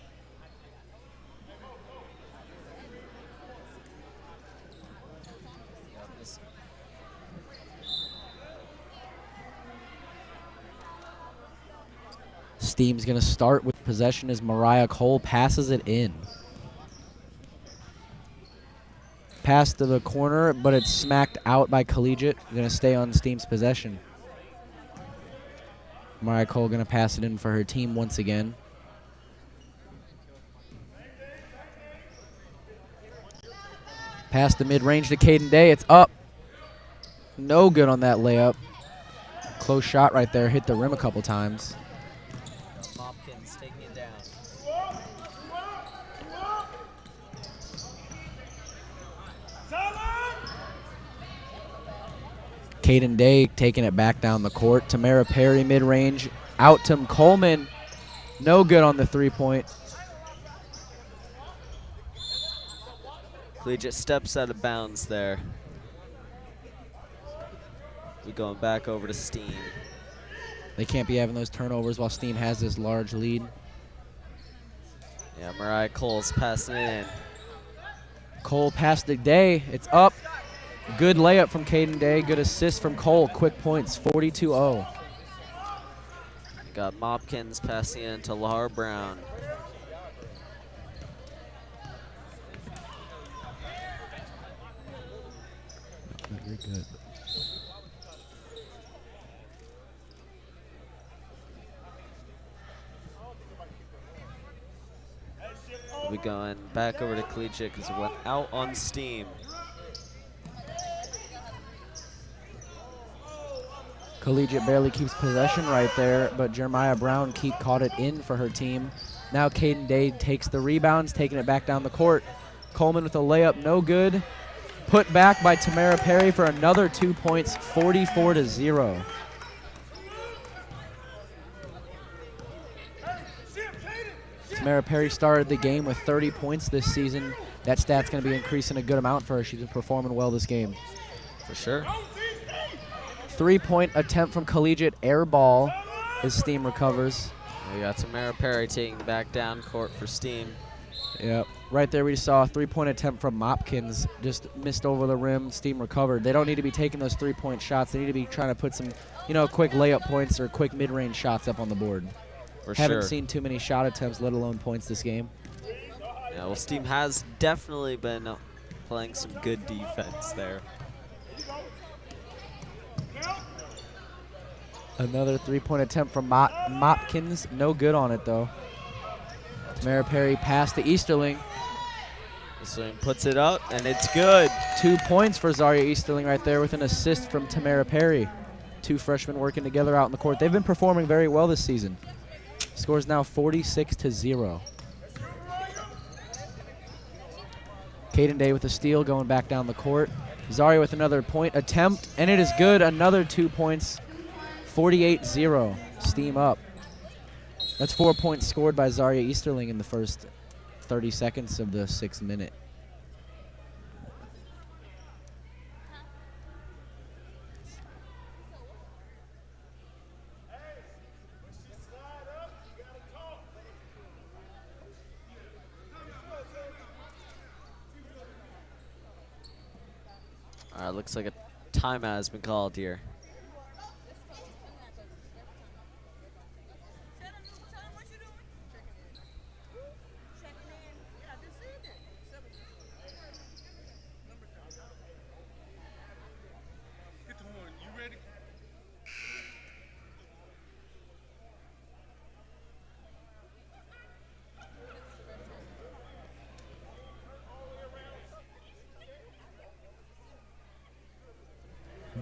Steam's going to start with possession as Mariah Cole passes it in. Pass to the corner, but it's smacked out by Collegiate. Going to stay on Steam's possession. Mariah Cole going to pass it in for her team once again. Pass the mid-range to Caden Day. It's up. No good on that layup. Close shot right there. Hit the rim a couple times. Hopkins taking it down. Caden Day taking it back down the court. Tamara Perry mid-range. Out to Coleman. No good on the three-point. Collegiate steps out of bounds there. We're going back over to Steam. They can't be having those turnovers while Steam has this large lead. Yeah, Mariah Cole's passing it in. Cole passed to Day. It's up. Good layup from Caden Day. Good assist from Cole. Quick points, 42-0. Got Mopkins passing in to Laura Brown. Very good. We're going back over to Collegiate because it went out on Steam. Collegiate barely keeps possession right there, but Jeremiah Brown caught it in for her team. Now Caden Day takes the rebounds, taking it back down the court. Coleman with a layup, no good. Put back by Tamara Perry for another 2 points, 44-0. Tamara Perry started the game with 30 points this season. That stat's going to be increasing a good amount for her. She's been performing well this game. For sure. 3-point attempt from Collegiate, air ball as Steam recovers. We got Tamara Perry taking back down court for Steam. Yep. Right there we saw a 3-point attempt from Mopkins. Just missed over the rim. Steam recovered. They don't need to be taking those 3-point shots. They need to be trying to put some, quick layup points or quick mid-range shots up on the board. Haven't seen too many shot attempts, let alone points this game. Yeah, well, Steam has definitely been playing some good defense there. Another 3-point attempt from Mopkins. No good on it, though. Tamara Perry pass to Easterling. Easterling puts it up, and it's good. 2 points for Zaria Easterling right there with an assist from Tamara Perry. Two freshmen working together out in the court. They've been performing very well this season. Score is now 46-0. Caden Day with a steal going back down the court. Zaria with another point attempt, and it is good. Another 2 points. 48-0. Steam up. That's 4 points scored by Zaria Easterling in the first 30 seconds of the 6th minute. All right, looks like a timeout has been called here.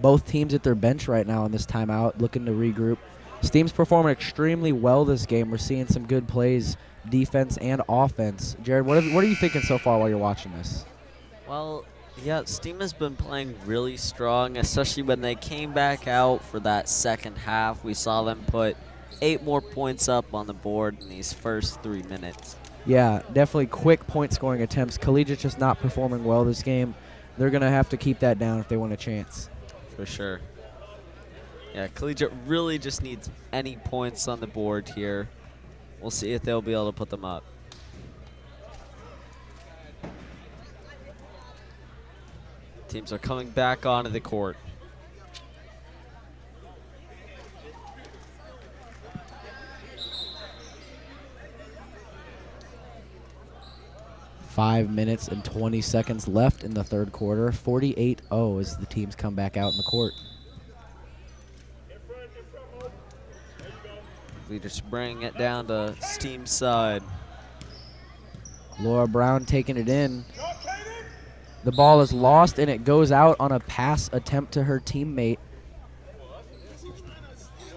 Both teams at their bench right now in this timeout, looking to regroup. Steam's performing extremely well this game. We're seeing some good plays, defense and offense. Jared, what are you thinking so far while you're watching this? Well, yeah, Steam has been playing really strong, especially when they came back out for that second half. We saw them put 8 more points up on the board in these first 3 minutes. Yeah, definitely quick point scoring attempts. Collegiate just not performing well this game. They're going to have to keep that down if they want a chance. For sure. Yeah, Collegiate really just needs any points on the board here. We'll see if they'll be able to put them up. Teams are coming back onto the court. Five minutes and 20 seconds left in the third quarter. 48-0 as the teams come back out in the court. We just bring it down to Steam's side. Laura Brown taking it in. The ball is lost and it goes out on a pass attempt to her teammate.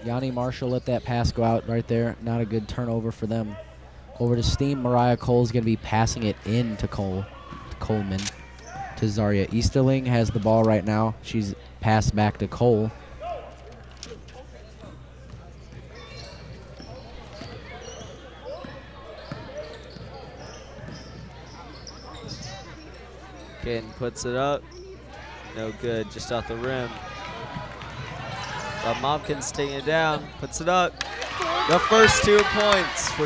Yanni Marshall let that pass go out right there. Not a good turnover for them. Over to Steam. Mariah Cole's going to be passing it in to Coleman. To Zaria Easterling has the ball right now. She's passed back to Cole. Caden puts it up. No good, just off the rim. But Mopkins taking it down, puts it up. The first 2 points for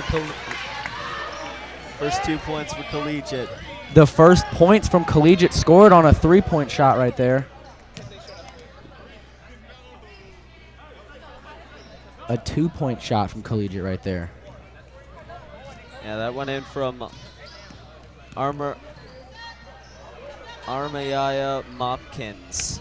Collegiate. The first points from Collegiate scored on a 3-point shot right there. A 2-point shot from Collegiate right there. Yeah, that went in from Armayaya Mopkins.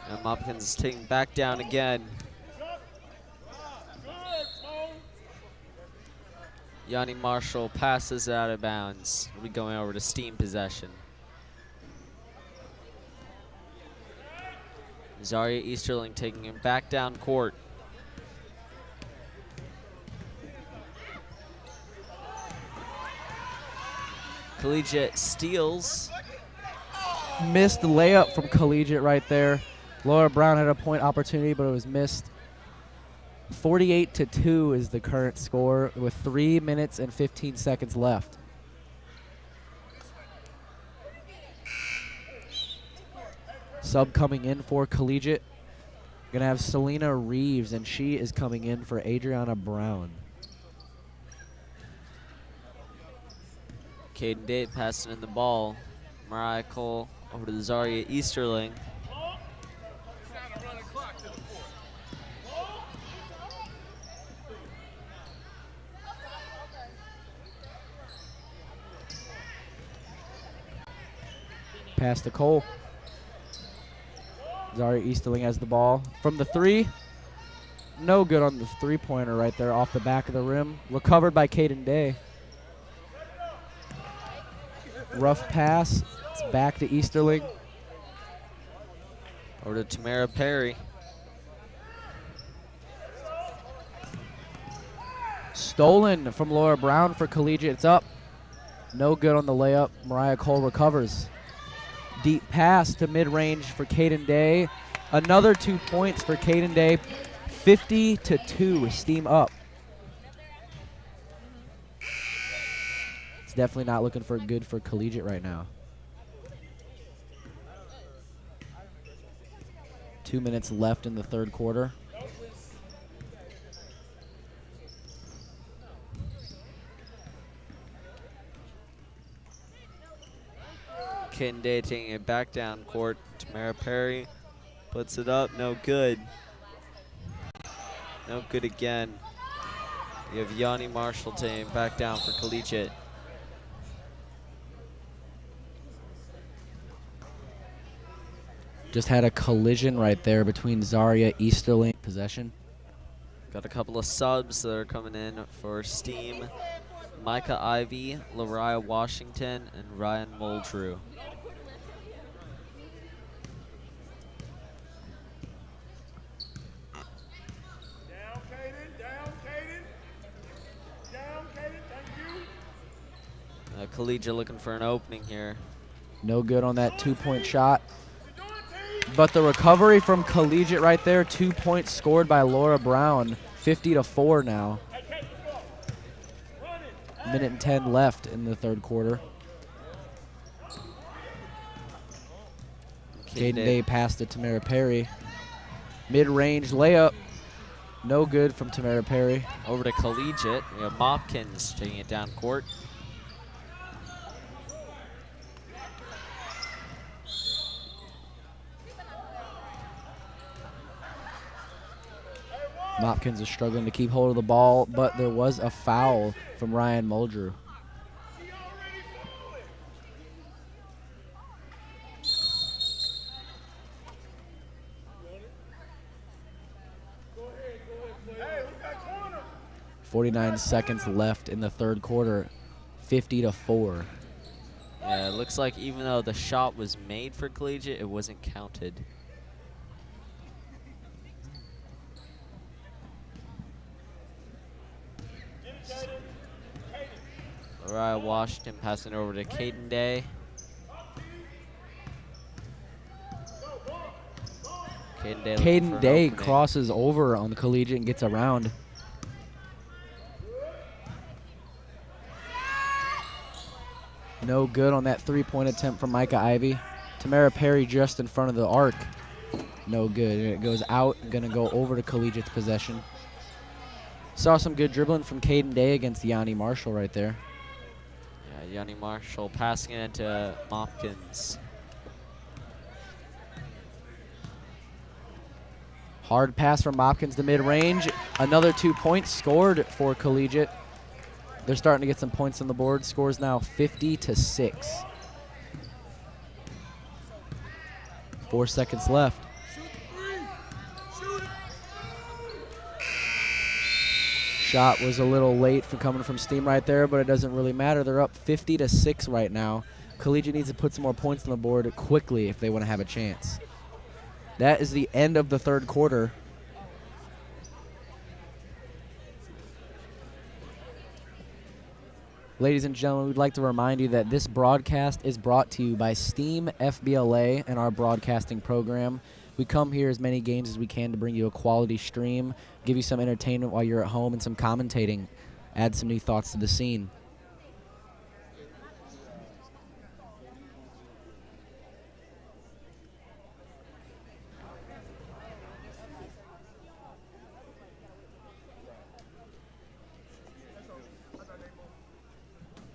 And Mopkins is taking back down again. Yanni Marshall passes it out of bounds. We'll be going over to Steam possession. Zaria Easterling taking him back down court. Collegiate steals. Missed the layup from Collegiate right there. Laura Brown had a point opportunity, but it was missed. 48-2 is the current score with 3 minutes and 15 seconds left. Sub coming in for Collegiate. Gonna have Selena Reeves, and she is coming in for Adriana Brown. Caden Date passing in the ball. Mariah Cole over to Zaria Easterling. Pass to Cole. Zaria Easterling has the ball. From the 3, no good on the 3-pointer right there off the back of the rim. Recovered by Caden Day. Rough pass. It's back to Easterling. Over to Tamara Perry. Stolen from Laura Brown for Collegiate. It's up. No good on the layup. Mariah Cole recovers. Deep pass to mid-range for Caden Day. Another 2 points for Caden Day. 50-2, Steam up. It's definitely not looking for good for Collegiate right now. 2 minutes left in the third quarter. Caden Day taking it back down court. Tamara Perry puts it up. No good. No good again. We have Yanni Marshall taking it back down for Collegiate. Just had a collision right there between Zaria Easterling. Possession. Got a couple of subs that are coming in for Steam. Micah Ivy, Lariah Washington, and Ryan Muldrew. Collegiate looking for an opening here. No good on that 2-point shot. But the recovery from Collegiate right there, 2 points scored by Laura Brown. 50-4 now. Minute and 10 left in the third quarter. Caden Day passed to Tamara Perry. Mid-range layup. No good from Tamara Perry. Over to Collegiate. We have Mopkins taking it down court. Mopkins is struggling to keep hold of the ball, but there was a foul from Ryan Muldrew. .49 seconds left in the third quarter, 50-4. Yeah, it looks like even though the shot was made for Collegiate, it wasn't counted. Lariah Washington passing over to Caden Day. Caden Day crosses over on the Collegiate and gets around. No good on that 3-point attempt from Micah Ivy. Tamara Perry just in front of the arc. No good. It goes out, going to go over to Collegiate's possession. Saw some good dribbling from Caden Day against Yanni Marshall right there. Yeah, Yanni Marshall passing it into Mopkins. Hard pass from Mopkins to mid-range. Another 2 points scored for Collegiate. They're starting to get some points on the board. Scores now 50-6. 4 seconds left. Shot was a little late for coming from Steam right there, but it doesn't really matter. They're up 50-6 right now. Collegiate needs to put some more points on the board quickly if they want to have a chance. That is the end of the third quarter. Ladies and gentlemen, we'd like to remind you that this broadcast is brought to you by Steam FBLA and our broadcasting program. We come here as many games as we can to bring you a quality stream, give you some entertainment while you're at home and some commentating, add some new thoughts to the scene.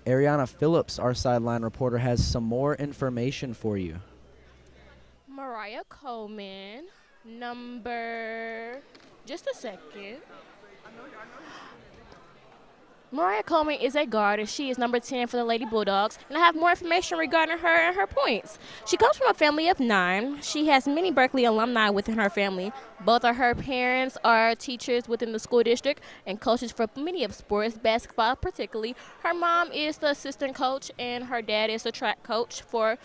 Ariana Phillips, our sideline reporter, has some more information for you. Mariah Coleman, number, just a second. Mariah Coleman is a guard, and she is number 10 for the Lady Bulldogs. And I have more information regarding her and her points. She comes from a family of 9. She has many Berkeley alumni within her family. Both of her parents are teachers within the school district and coaches for many of sports, basketball particularly. Her mom is the assistant coach, and her dad is the track coach for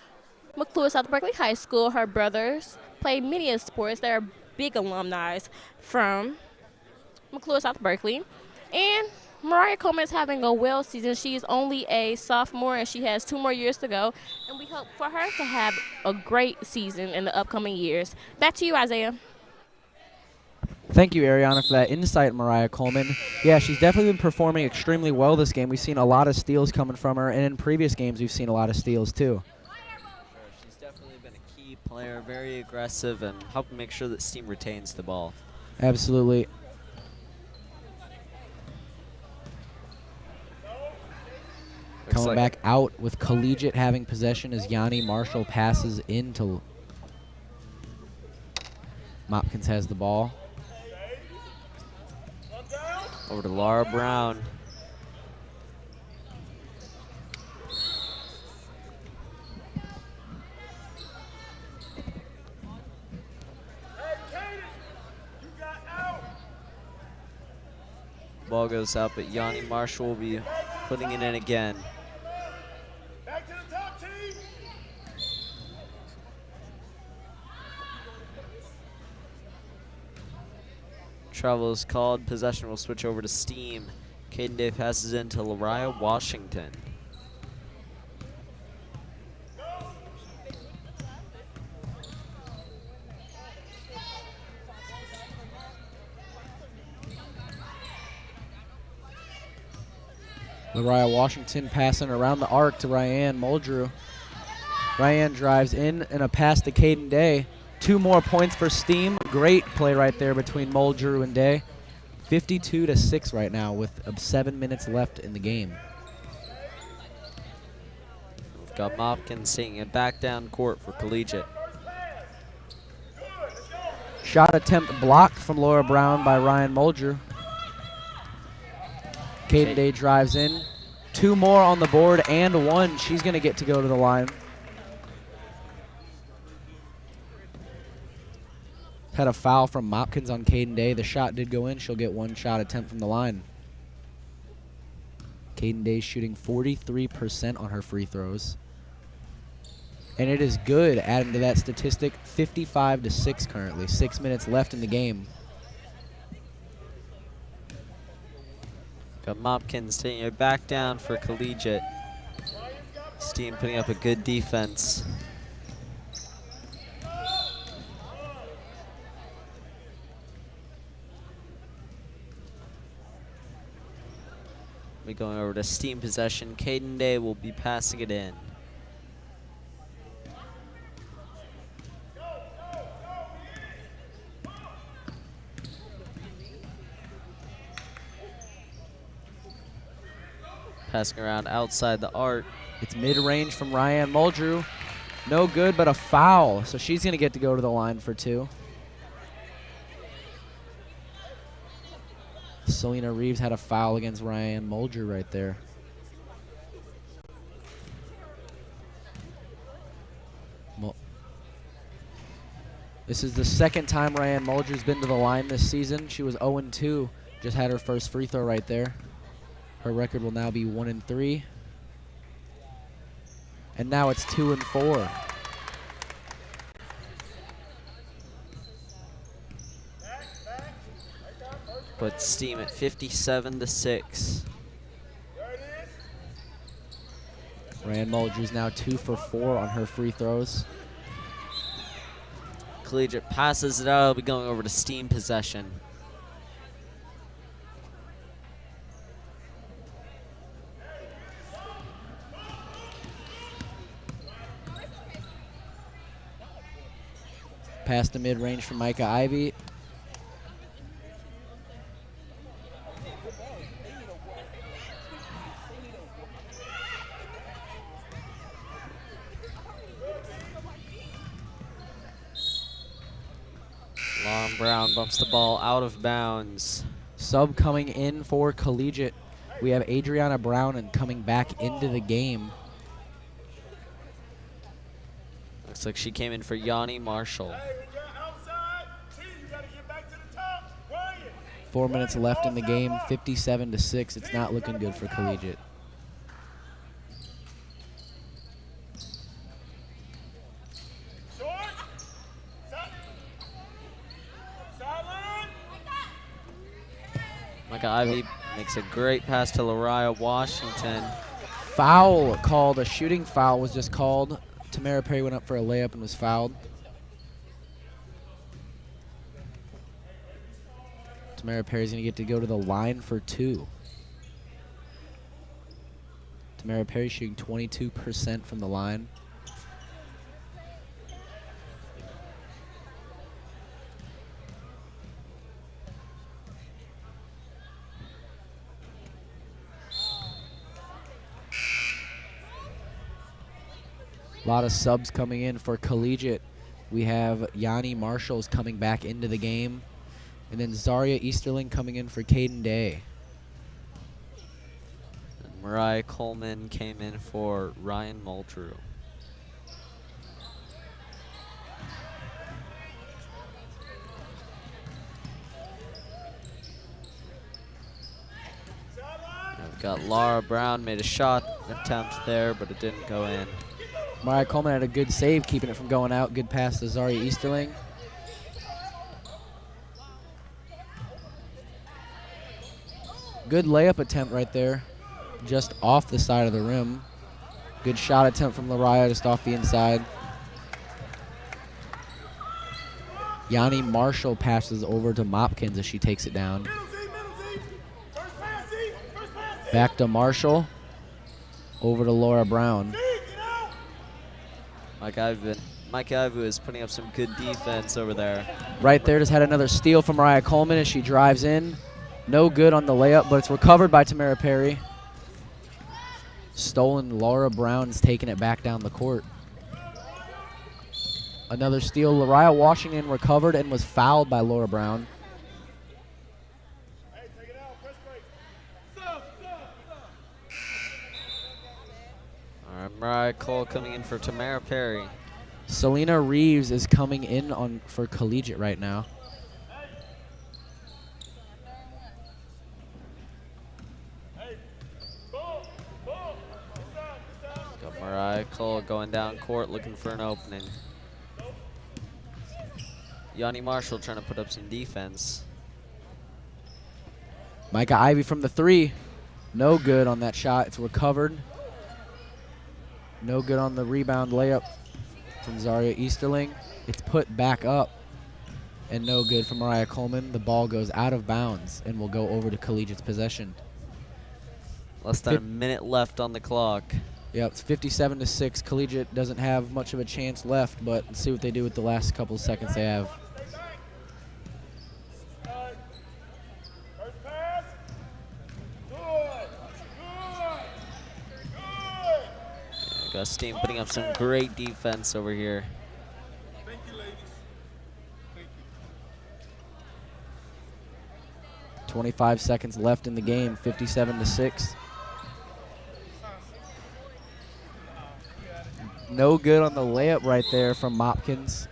McClure South Berkeley High School. Her brothers play many of sports. They're big alumni from McClure South Berkeley. And Mariah Coleman is having a well season. She's only a sophomore and she has 2 more years to go. And we hope for her to have a great season in the upcoming years. Back to you, Isaiah. Thank you, Ariana, for that insight, Mariah Coleman. Yeah, she's definitely been performing extremely well this game. We've seen a lot of steals coming from her, and in previous games we've seen a lot of steals too. She's definitely been a key player, very aggressive, and helping make sure that Steam retains the ball. Absolutely. Coming back out with Collegiate having possession as Yanni Marshall passes into. Mopkins has the ball. Over to Laura Brown. Ball goes out, but Yanni Marshall will be putting it in again. Back to the top team. Travel is called. Possession will switch over to Steam. Caden Day passes into Lariah Washington. Lariah Washington passing around the arc to Ryan Muldrew. Ryan drives in and a pass to Caden Day. 2 more points for Steam. Great play right there between Muldrew and Day. 52-6 right now with 7 minutes left in the game. We've got Mopkins taking it back down court for Collegiate. Shot attempt blocked from Laura Brown by Ryan Muldrew. Caden Day drives in. 2 more on the board and 1. She's going to get to go to the line. Had a foul from Mopkins on Caden Day. The shot did go in. She'll get 1 shot attempt from the line. Caden Day shooting 43% on her free throws. And it is good, adding to that statistic, 55-6 currently. 6 minutes left in the game. Got Mopkins taking it back down for Collegiate. Steam putting up a good defense. We're going over to Steam possession. Caden Day will be passing it in. Passing around outside the arc. It's mid-range from Ryan Muldrew. No good, but a foul. So she's going to get to go to the line for 2. Selena Reeves had a foul against Ryan Muldrew right there. This is the 2nd time Ryan Muldrew's been to the line this season. She was 0-2. Just had her first free throw right there. Her record will now be 1-3. And now it's 2-4. But Steam at 57-6. Ryan Muldrew's now 2 for 4 on her free throws. Collegiate passes it out. It'll be going over to Steam possession. Past the mid-range from Micah Ivy. Long Brown bumps the ball out of bounds. Sub coming in for Collegiate. we have Adriana Brown and coming back into the game. Looks like she came in for Yanni Marshall. 4 minutes left in the game, 57-6. It's not looking good for Collegiate. Micah Ivy makes a great pass to Lariah Washington. Foul called. A shooting foul was just called. Tamara Perry went up for a layup and was fouled. Tamara Perry's going to get to go to the line for 2. Tamara Perry shooting 22% from the line. A lot of subs coming in for Collegiate. We have Yanni Marshall's coming back into the game. And then Zaria Easterling coming in for Caden Day. And Mariah Coleman came in for Ryan Muldrew. I've got Laura Brown made a shot attempt there, but it didn't go in. Mariah Coleman had a good save, keeping it from going out. Good pass to Zaria Easterling. Good layup attempt right there, just off the side of the rim. Good shot attempt from Lariah, just off the inside. Yanni Marshall passes over to Mopkins as she takes it down. Back to Marshall. Over to Laura Brown. Mike Ivu is putting up some good defense over there. Right there, just had another steal from Mariah Coleman as she drives in. No good on the layup, but it's recovered by Tamara Perry. Stolen. Laura Brown's taking it back down the court. Another steal. Lariah Washington recovered and was fouled by Laura Brown. All right, Mariah Cole coming in for Tamara Perry. Selena Reeves is coming in for Collegiate right now. Got Mariah Cole going down court looking for an opening. Yanni Marshall trying to put up some defense. Micah Ivy from the 3. No good on that shot. It's recovered. No good on the rebound layup from Zaria Easterling. It's put back up. And no good from Mariah Coleman. The ball goes out of bounds and will go over to Collegiate's possession. Less than a minute left on the clock. Yeah, it's 57-6. Collegiate doesn't have much of a chance left, but let's see what they do with the last couple of seconds they have. Gus team putting up some great defense over here. Thank you, ladies. Thank you. 25 seconds left in the game, 57-6. No good on the layup right there from Mopkins.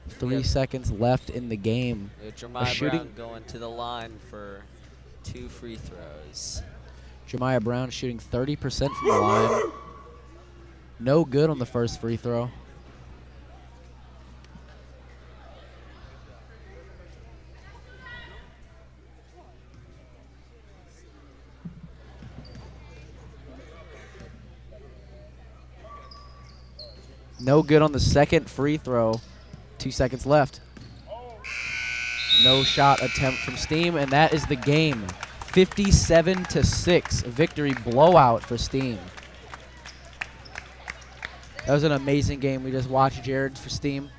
Three seconds left in the game. Jeremiah Brown going to the line for 2 free throws. Jeremiah Brown shooting 30% from the line. No good on the first free throw. No good on the second free throw. 2 seconds left. No shot attempt from Steam, and that is the game. 57-6, victory blowout for Steam. That was an amazing game we just watched, Jared, for Steam.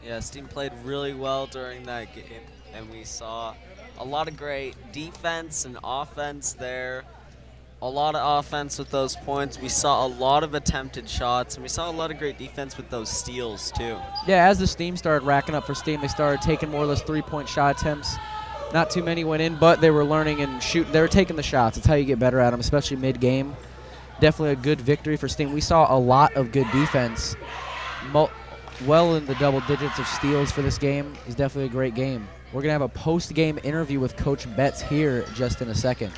Yeah, Steam played really well during that game, and we saw a lot of great defense and offense there. a lot of offense with those points. We saw a lot of attempted shots, and we saw a lot of great defense with those steals, too. Yeah, as the Steam started racking up for Steam, they started taking more or less three-point shot attempts. Not too many went in, but they were learning and shooting. They were taking the shots. It's how you get better at them, especially mid-game. Definitely a good victory for Steam. We saw a lot of good defense. Well in the double digits of steals for this game. It's definitely a great game. We're going to have a post-game interview with Coach Betts here just in a second.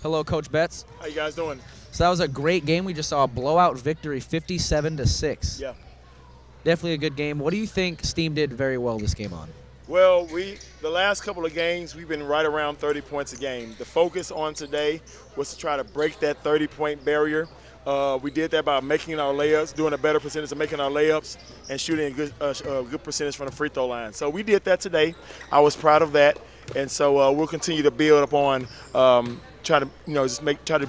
Hello, Coach Betts. How you guys doing? So that was a great game. We just saw a blowout victory, 57-6. Yeah. Definitely a good game. What do you think Steam did very well this game on? Well, the last couple of games, we've been right around 30 points a game. The focus on today was to try to break that 30-point barrier. We did that by making our layups, doing a better percentage of making our layups, and shooting a good percentage from the free throw line. So we did that today. I was proud of that, and so we'll continue to build upon, try to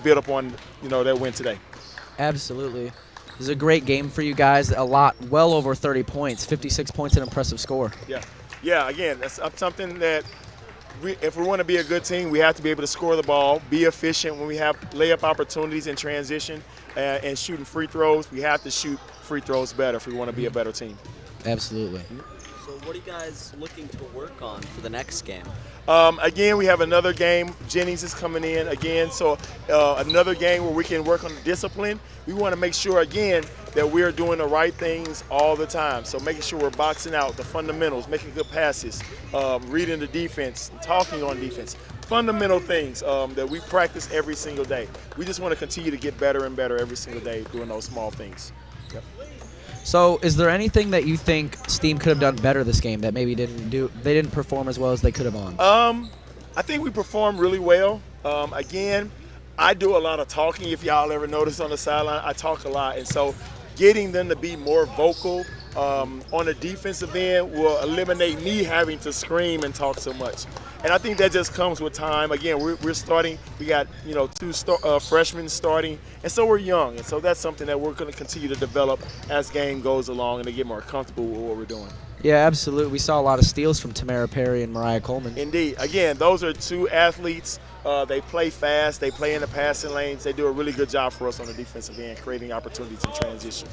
build upon, that win today. Absolutely. This is a great game for you guys. Well over 30 points, 56 points, an impressive score. Yeah. Again, that's something that if we want to be a good team, we have to be able to score the ball, be efficient when we have layup opportunities in transition, and shooting free throws. We have to shoot free throws better if we want to be a better team. Absolutely. So what are you guys looking to work on for the next game? Again, we have another game. Jennings is coming in again, so another game where we can work on the discipline. We want to make sure, again, that we're doing the right things all the time. So making sure we're boxing out the fundamentals, making good passes, reading the defense, talking on defense. Fundamental things that we practice every single day. We just want to continue to get better and better every single day doing those small things. Yep. So is there anything that you think Steam could have done better this game that maybe they didn't perform as well as they could have on? I think we performed really well. Again, I do a lot of talking. If y'all ever notice on the sideline, I talk a lot. And so getting them to be more vocal on the defensive end will eliminate me having to scream and talk so much. And I think that just comes with time. Again, we're starting. We got two freshmen starting, and so we're young. And so that's something that we're going to continue to develop as game goes along and to get more comfortable with what we're doing. Yeah, absolutely. We saw a lot of steals from Tamara Perry and Mariah Coleman. Indeed. Again, those are two athletes. They play fast. They play in the passing lanes. They do a really good job for us on the defensive end, creating opportunities in transition.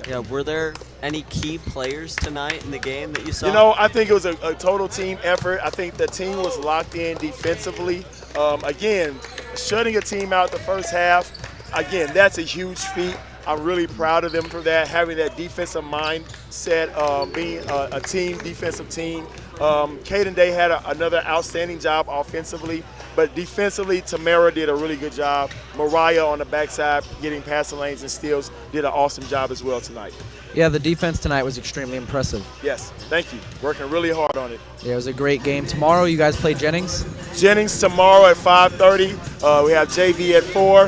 Yeah, were there any key players tonight in the game that you saw? I think it was a total team effort. I think the team was locked in defensively. Again, shutting a team out the first half, again, that's a huge feat. I'm really proud of them for that, having that defensive mindset, being a team, defensive team. Caden Day had another outstanding job offensively, but defensively, Tamara did a really good job. Mariah on the backside, getting passing lanes and steals, did an awesome job as well tonight. Yeah, the defense tonight was extremely impressive. Yes, thank you. Working really hard on it. Yeah, it was a great game. Tomorrow, you guys play Jennings? Jennings tomorrow at 5:30. We have JV at 4.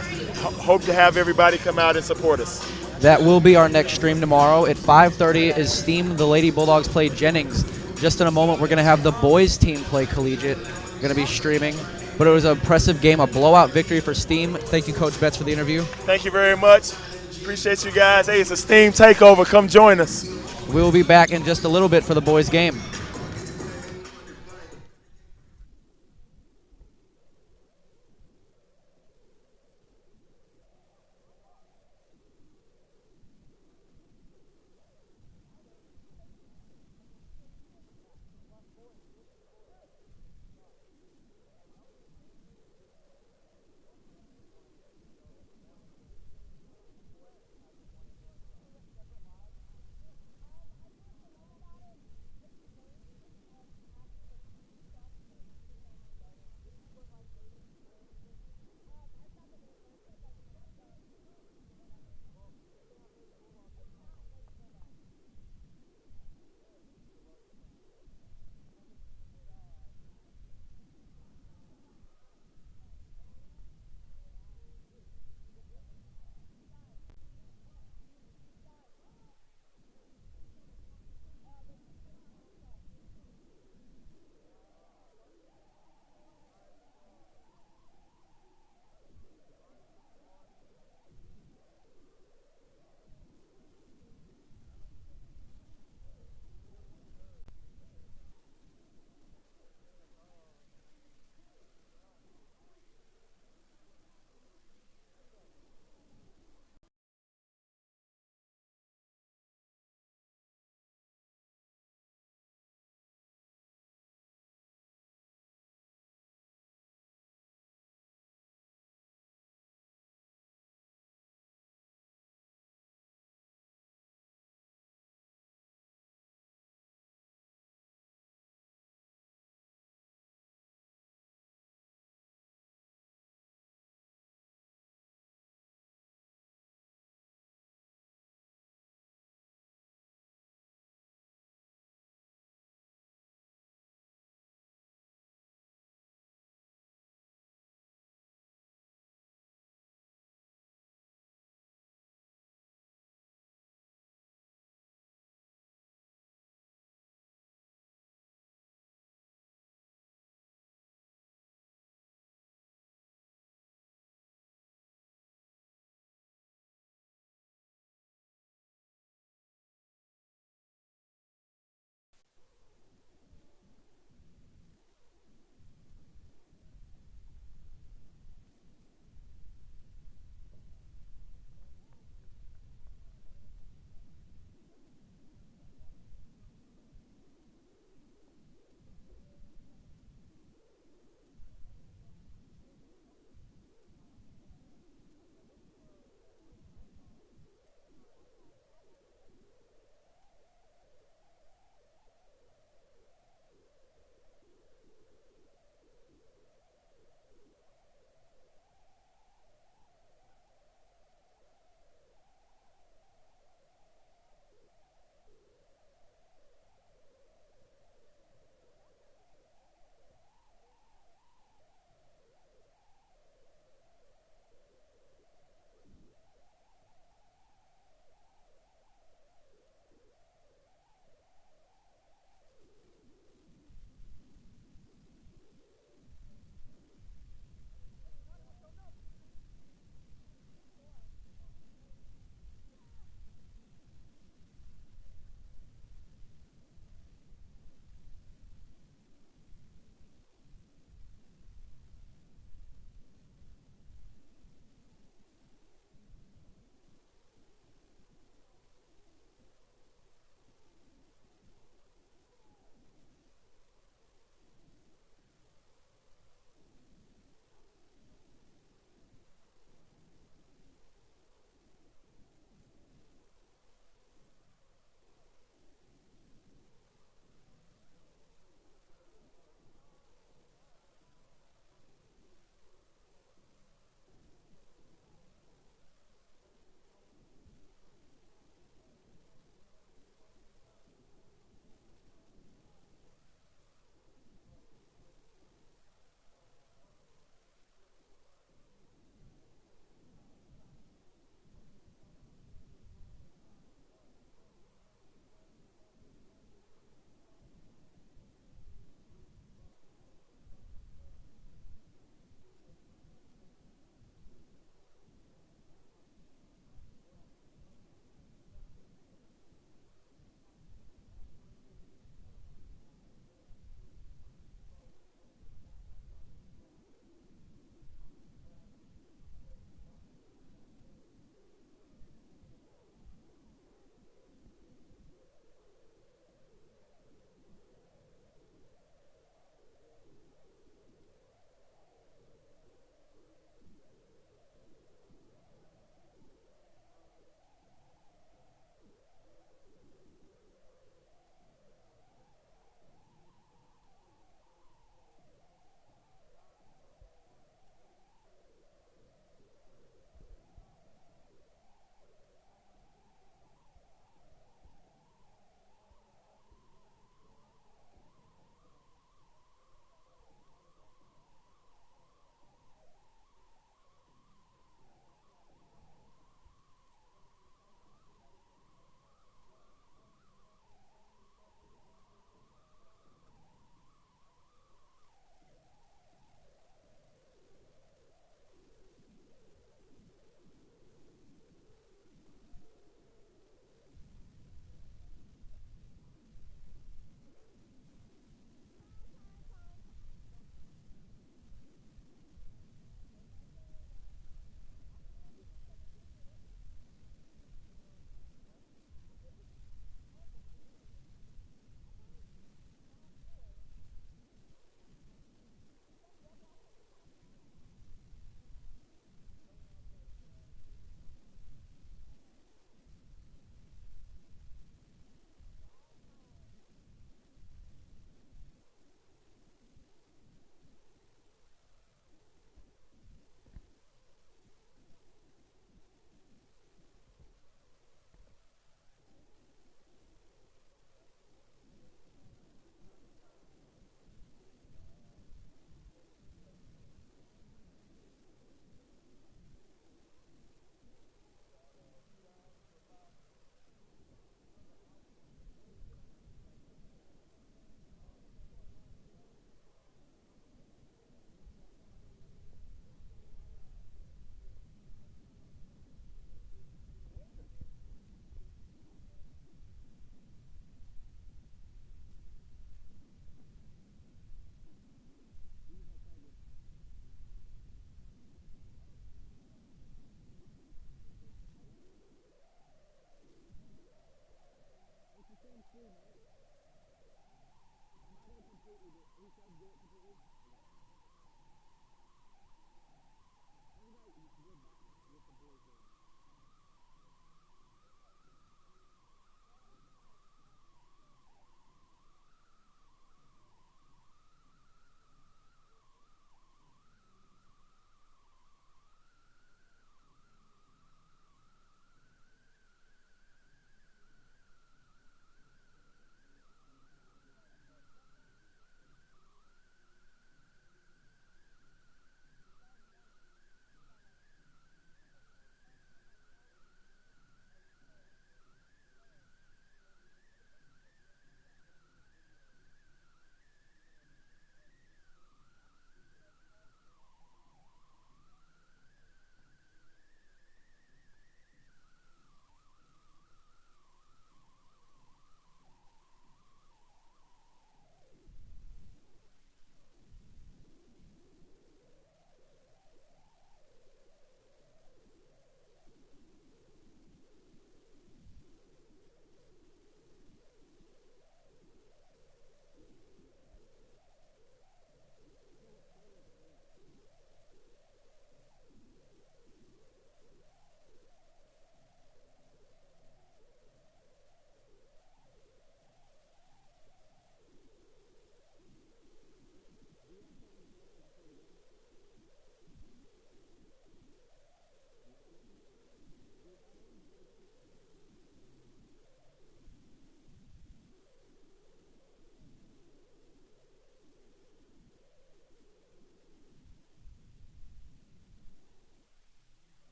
Hope to have everybody come out and support us. That will be our next stream tomorrow. At 5:30 is Steam. The Lady Bulldogs play Jennings. Just in a moment, we're going to have the boys team play collegiate. We're going to be streaming. but it was an impressive game, a blowout victory for Steam. Thank you, Coach Betts, for the interview. Thank you very much. Appreciate you guys. Hey, it's a Steam takeover. Come join us. We will be back in just a little bit for the boys' game.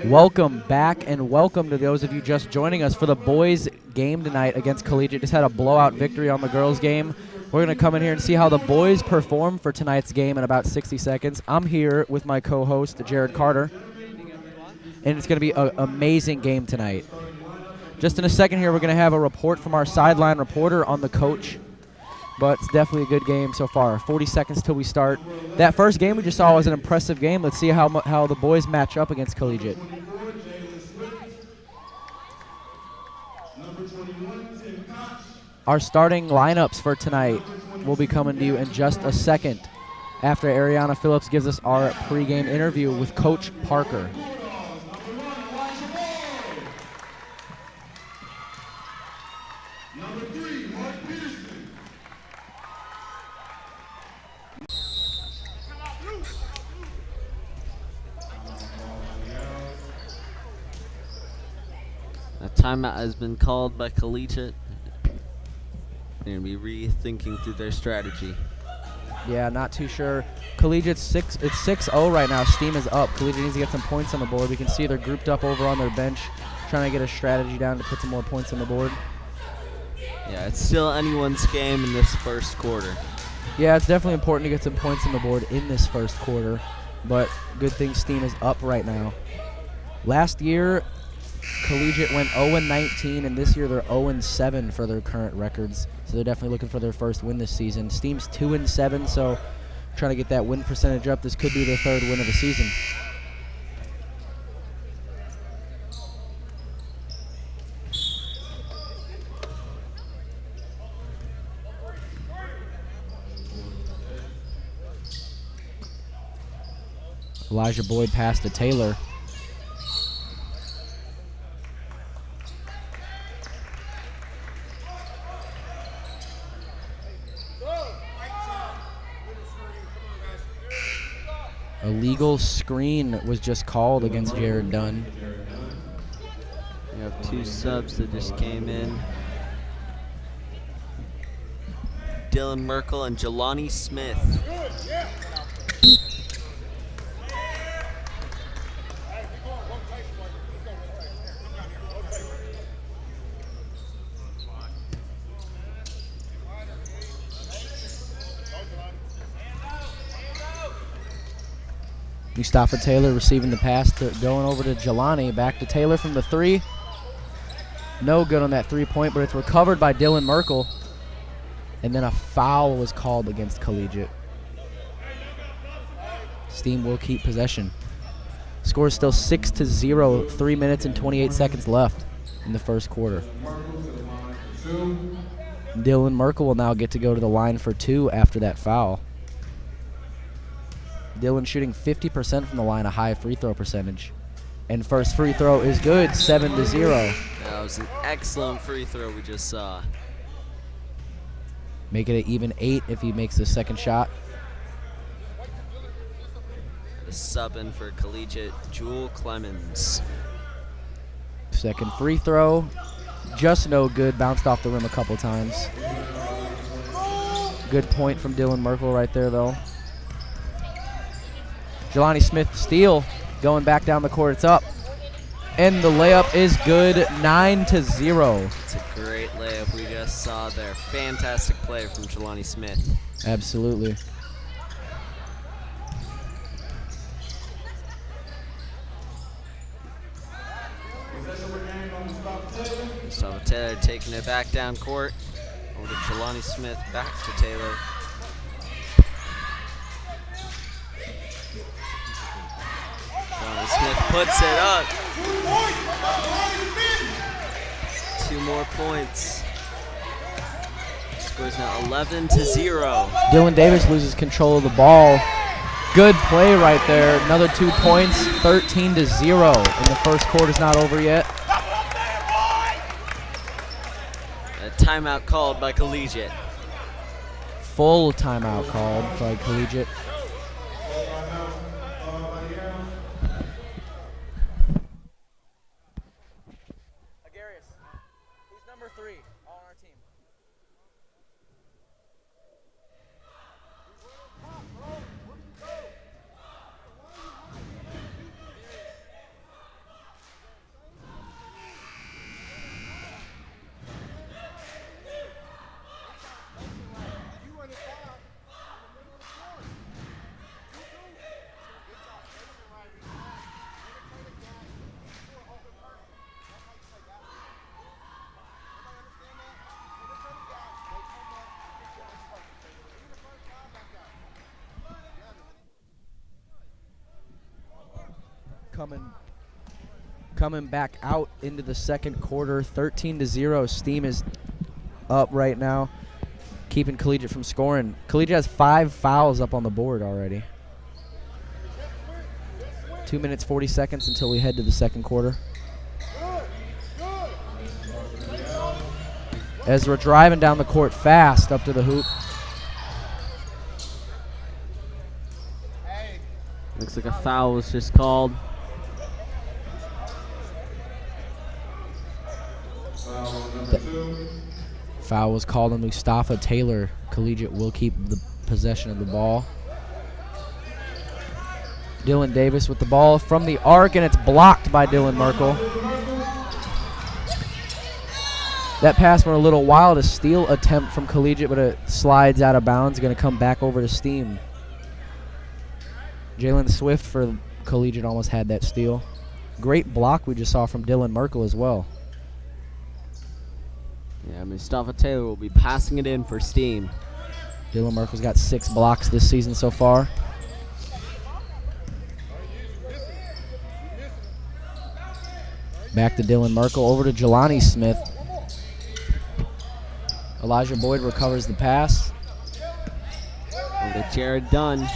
Welcome back, and welcome to those of you just joining us for the boys' game tonight against Collegiate. Just had a blowout victory on the girls' game. We're going to come in here and see how the boys perform for tonight's game in about 60 seconds. I'm here with my co-host, Jared Carter, and it's going to be an amazing game tonight. Just in a second here, we're going to have a report from our sideline reporter on the coach, but it's definitely a good game so far. 40 seconds till we start. That first game we just saw was an impressive game. Let's see how the boys match up against Collegiate. Our starting lineups for tonight will be coming to you in just a second after Ariana Phillips gives us our pregame interview with Coach Parker. A timeout has been called by Collegiate. They're going to be rethinking through their strategy. Yeah, not too sure. Collegiate's it's 6-0 right now. Steam is up. Collegiate needs to get some points on the board. We can see they're grouped up over on their bench, trying to get a strategy down to put some more points on the board. Yeah, it's still anyone's game in this first quarter. Yeah, it's definitely important to get some points on the board in this first quarter, but good thing Steam is up right now. Last year, Collegiate went 0-19, and this year they're 0-7 for their current records. So they're definitely looking for their first win this season. Steam's 2-7, so trying to get that win percentage up. This could be their third win of the season. Elijah Boyd passed to Taylor. A legal screen was just called against Jared Dunn. We have two subs that just came in. Dylan Merkel and Jelani Smith. Mustafa Taylor receiving the pass, going over to Jelani. Back to Taylor from the three. No good on that three-point, but it's recovered by Dylan Merkel. And then a foul was called against Collegiate. Steam will keep possession. Score is still 6-0, 3 minutes and 28 seconds left in the first quarter. Dylan Merkel will now get to go to the line for 2 after that foul. Dylan shooting 50% from the line, a high free throw percentage. And first free throw is good, 7-0. That was an excellent free throw we just saw. Make it an even 8 if he makes the second shot. The sub in for Collegiate, Jewel Clemens. Second free throw, just no good, bounced off the rim a couple times. Good point from Dylan Merkel right there, though. Jelani Smith steal, going back down the court, it's up. And the layup is good, 9-0. It's a great layup we just saw there. Fantastic play from Jelani Smith. Absolutely. Gustavo Taylor taking it back down court. Over to Jelani Smith, back to Taylor. Jelani Smith puts it up. 2 more points. Score's now 11-0. Dylan Davis loses control of the ball. Good play right there. Another 2 points, 13-0. And the first quarter's not over yet. A timeout called by Collegiate. Full timeout called by Collegiate. He's number 3 on our team. Coming back out into the second quarter, 13-0. Steam is up right now, keeping Collegiate from scoring. Collegiate has 5 fouls up on the board already. 2 minutes, 40 seconds until we head to the second quarter. Ezra driving down the court fast up to the hoop. Looks like a foul was just called. Foul was called on Mustafa Taylor. Collegiate will keep the possession of the ball. Dylan Davis with the ball from the arc, and it's blocked by Dylan Merkel. That pass went a little wild, a steal attempt from Collegiate, but it slides out of bounds. Going to come back over to Steam. Jalen Swift for Collegiate almost had that steal. Great block we just saw from Dylan Merkel as well. Yeah, Mustafa Taylor will be passing it in for Steam. Dylan Merkel's got 6 blocks this season so far. Back to Dylan Merkel, over to Jelani Smith. Elijah Boyd recovers the pass. Over to Jared Dunn.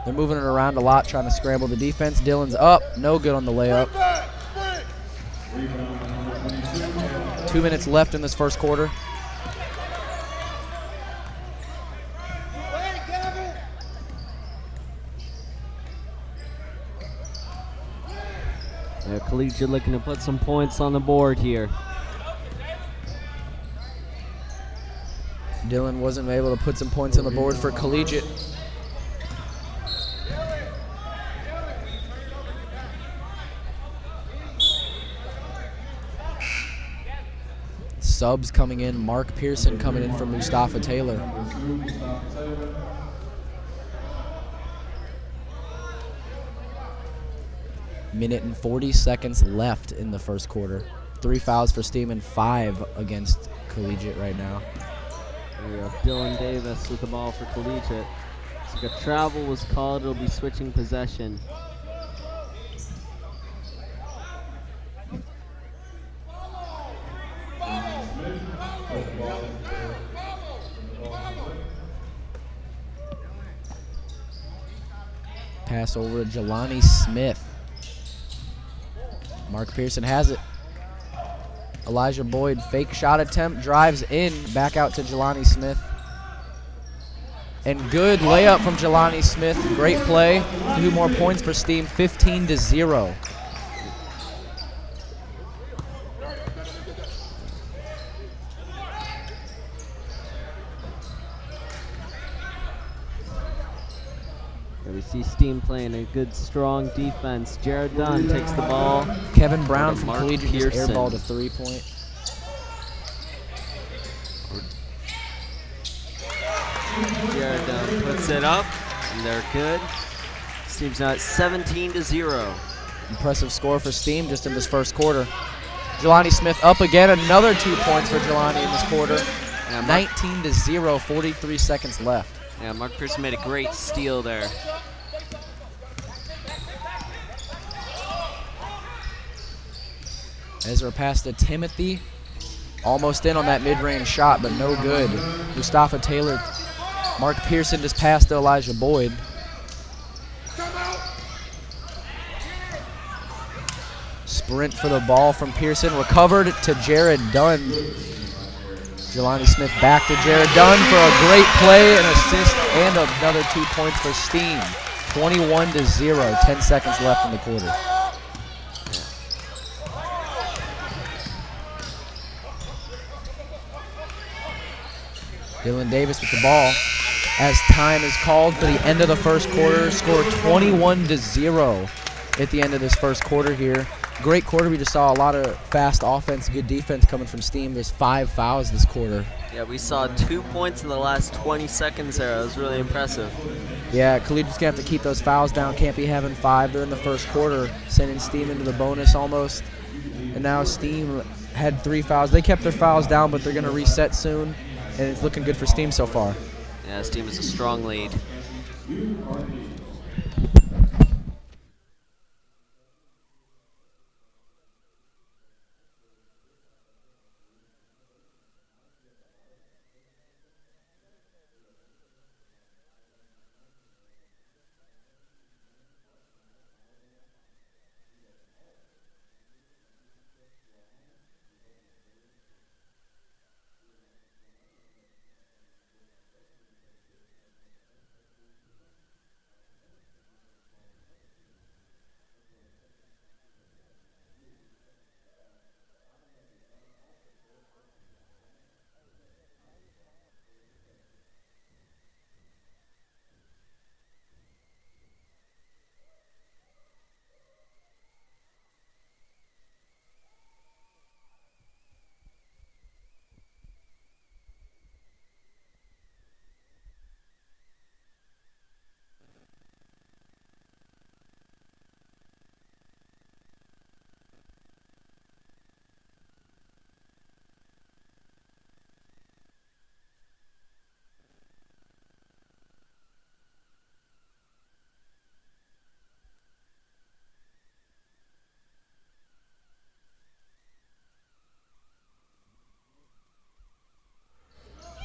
They're moving it around a lot, trying to scramble the defense. Dylan's up, no good on the layup. 2 minutes left in this first quarter. Yeah, Collegiate looking to put some points on the board here. Dylan wasn't able to put some points on the board for Collegiate. Subs coming in, Mark Pearson coming in for Mustafa Taylor. Minute and 40 seconds left in the first quarter. 3 fouls for Steam and 5 against Collegiate right now. There we go. Dylan Davis with the ball for Collegiate. Looks like a travel was called. It'll be switching possession. Pass over to Jelani Smith. Mark Pearson has it. Elijah Boyd, fake shot attempt, drives in, back out to Jelani Smith. And good layup from Jelani Smith. Great play. 2 more points for Steam, 15-0. We see Steam playing a good, strong defense. Jared Dunn takes the ball. Kevin Brown from Mark Collegiate just Pearson. airballed a 3-point. Jared Dunn puts it up, and they're good. Steam's now at 17-0. Impressive score for Steam just in this first quarter. Jelani Smith up again, another 2 points for Jelani in this quarter. 19-0, 43 seconds left. Yeah, Mark Pearson made a great steal there. Ezra pass to Timothy. Almost in on that mid-range shot, but no good. Mustafa Taylor. Mark Pearson just passed to Elijah Boyd. Sprint for the ball from Pearson. Recovered to Jared Dunn. Jelani Smith back to Jared Dunn for a great play, an assist, and another 2 points for Steam. 21-0, 10 seconds left in the quarter. Dylan Davis with the ball as time is called for the end of the first quarter. Scored 21-0 at the end of this first quarter here. Great quarter. We just saw a lot of fast offense, good defense coming from Steam. There's 5 fouls this quarter. Yeah, we saw 2 points in the last 20 seconds there. That was really impressive. Yeah, Collegiate's going to have to keep those fouls down. Can't be having 5 during the first quarter, sending Steam into the bonus almost. And now Steam had 3 fouls. They kept their fouls down, but they're going to reset soon. And it's looking good for Steam so far. Yeah, Steam is a strong lead.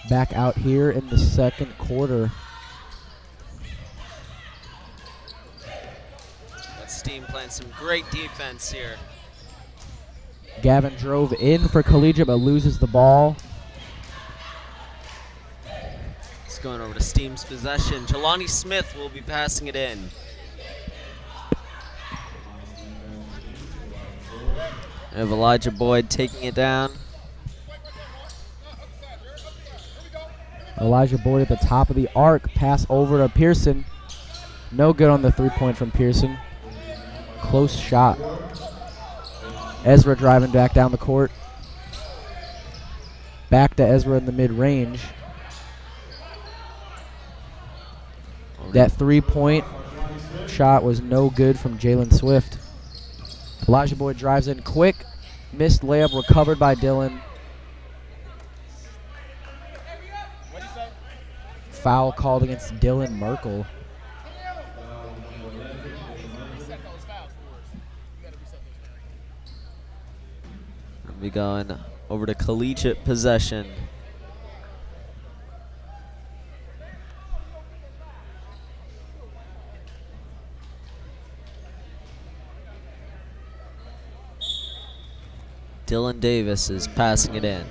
Back out here in the second quarter. That's Steam playing some great defense here. Gavin drove in for Collegiate but loses the ball. It's going over to Steam's possession. Jelani Smith will be passing it in. We have Elijah Boyd taking it down. Elijah Boyd at the top of the arc. Pass over to Pearson. No good on the 3-point from Pearson. Close shot. Ezra driving back down the court. Back to Ezra in the mid-range. That 3-point shot was no good from Jalen Swift. Elijah Boyd drives in quick. Missed layup recovered by Dylan. foul called against Dylan Merkel. We'll be going over to collegiate possession. Dylan Davis is passing it in.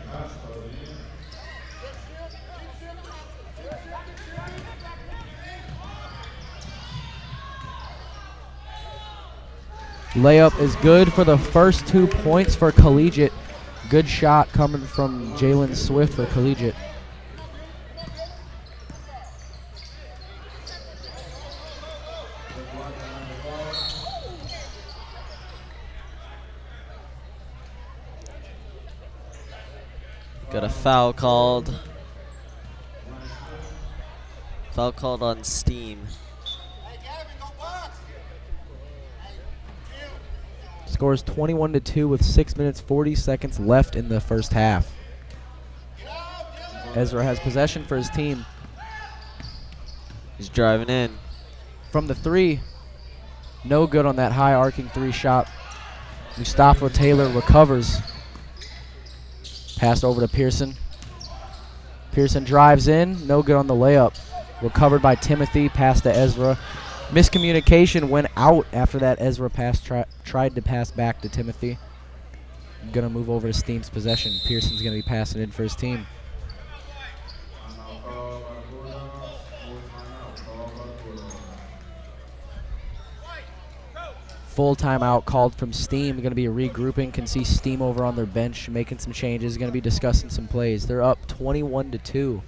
Layup is good for the first 2 points for Collegiate. Good shot coming from Jalen Swift for Collegiate. Got a foul called. Foul called on Steam. Scores 21-2 with 6 minutes 40 seconds left in the first half. Ezra has possession for his team. He's driving in. From the three, no good on that high arcing three shot. Mustafa Taylor recovers. Pass over to Pearson. Pearson drives in, no good on the layup. Recovered by Timothy, pass to Ezra. Miscommunication went out after that Ezra pass tried to pass back to Timothy. Gonna move over to Steam's possession. Pearson's gonna be passing in for his team. Full timeout called from Steam. Going to be regrouping. Can see Steam over on their bench making some changes. Going to be discussing some plays. They're up 21-2.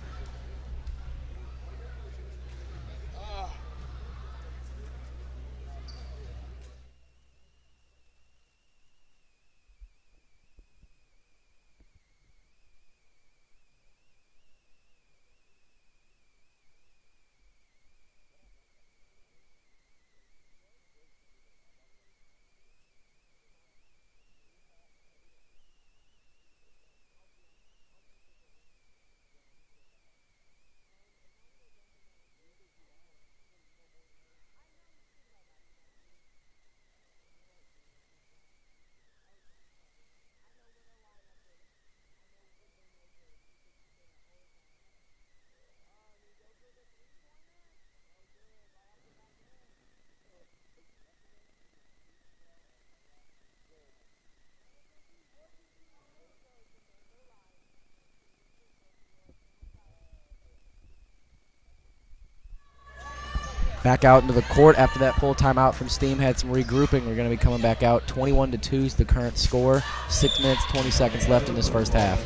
Back out into the court after that full timeout from Steam. Had some regrouping. We're going to be coming back out. 21-2 is the current score. 6 minutes, 20 seconds left in this first half.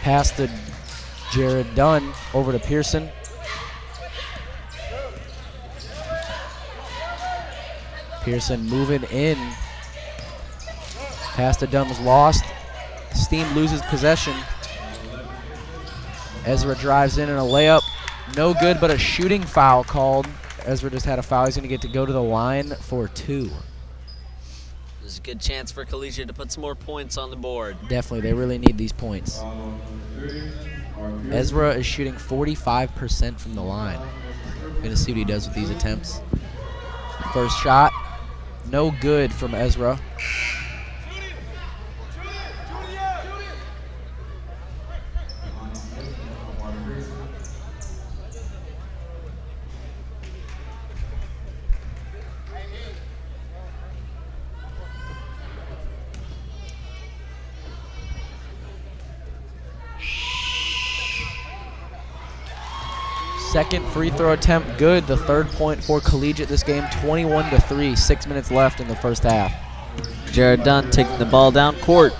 Pass to Jared Dunn over to Pearson. Pearson moving in. Pass to Dunn was lost. Steam loses possession. Ezra drives in and a layup. No good, but a shooting foul called. Ezra just had a foul. He's going to get to go to the line for 2. There's a good chance for Collegiate to put some more points on the board. Definitely. They really need these points. Ezra is shooting 45% from the line. Going to see what he does with these attempts. First shot, no good from Ezra. Second free throw attempt good. The third point for Collegiate this game, 21-3. 6 minutes left in the first half. Jared Dunn taking the ball down court.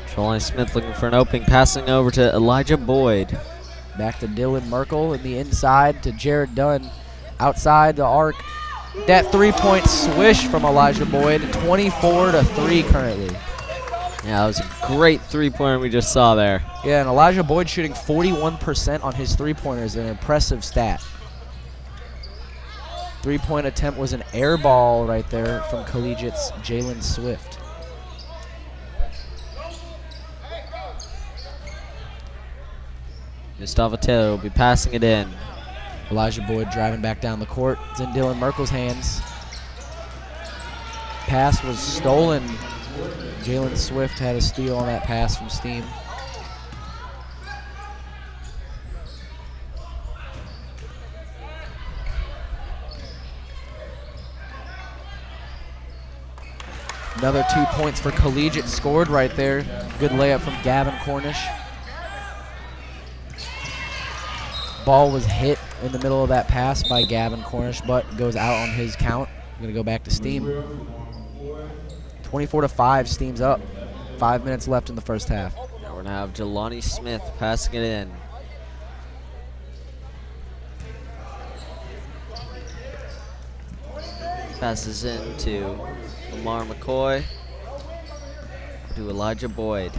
Trelawney Smith looking for an opening, passing over to Elijah Boyd. Back to Dylan Merkel in the inside to Jared Dunn. Outside the arc. That three-point swish from Elijah Boyd, 24-3 currently. Yeah, that was a great three-pointer we just saw there. Yeah, and Elijah Boyd shooting 41% on his three-pointers, an impressive stat. Three-point attempt was an air ball right there from Collegiate's Jalen Swift. Mustafa Taylor will be passing it in. Elijah Boyd driving back down the court. It's in Dylan Merkel's hands. Pass was stolen. Jalen Swift had a steal on that pass from Steam. Another 2 points for Collegiate scored right there. Good layup from Gavin Cornish. Ball was hit in the middle of that pass by Gavin Cornish, but goes out on his count. Going to go back to Steam. 24-5, Steam's up. 5 minutes left in the first half. Now we're going to have Jelani Smith passing it in. Passes in to Lamar McCoy, to Elijah Boyd.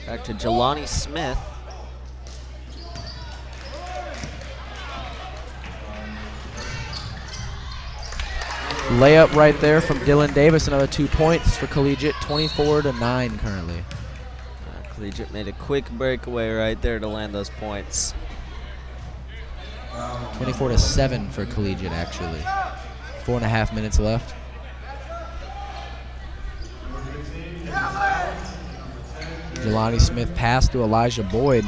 Back to Jelani Smith. Layup right there from Dylan Davis. Another 2 points for Collegiate. 24-9 currently. Collegiate made a quick breakaway right there to land those points. 24-7 for Collegiate, actually. 4.5 minutes left. Jelani Smith pass to Elijah Boyd.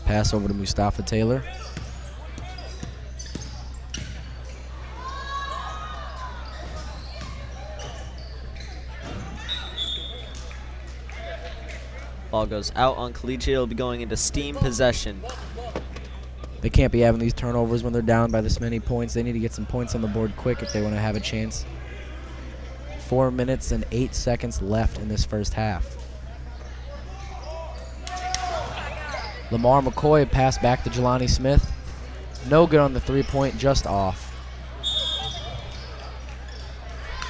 Pass over to Mustafa Taylor. Ball goes out on Collegiate. It'll be going into Steam possession. They can't be having these turnovers when they're down by this many points. They need to get some points on the board quick if they want to have a chance. 4 minutes and 8 seconds left in this first half. Lamar McCoy pass back to Jelani Smith. No good on the 3-point, just off.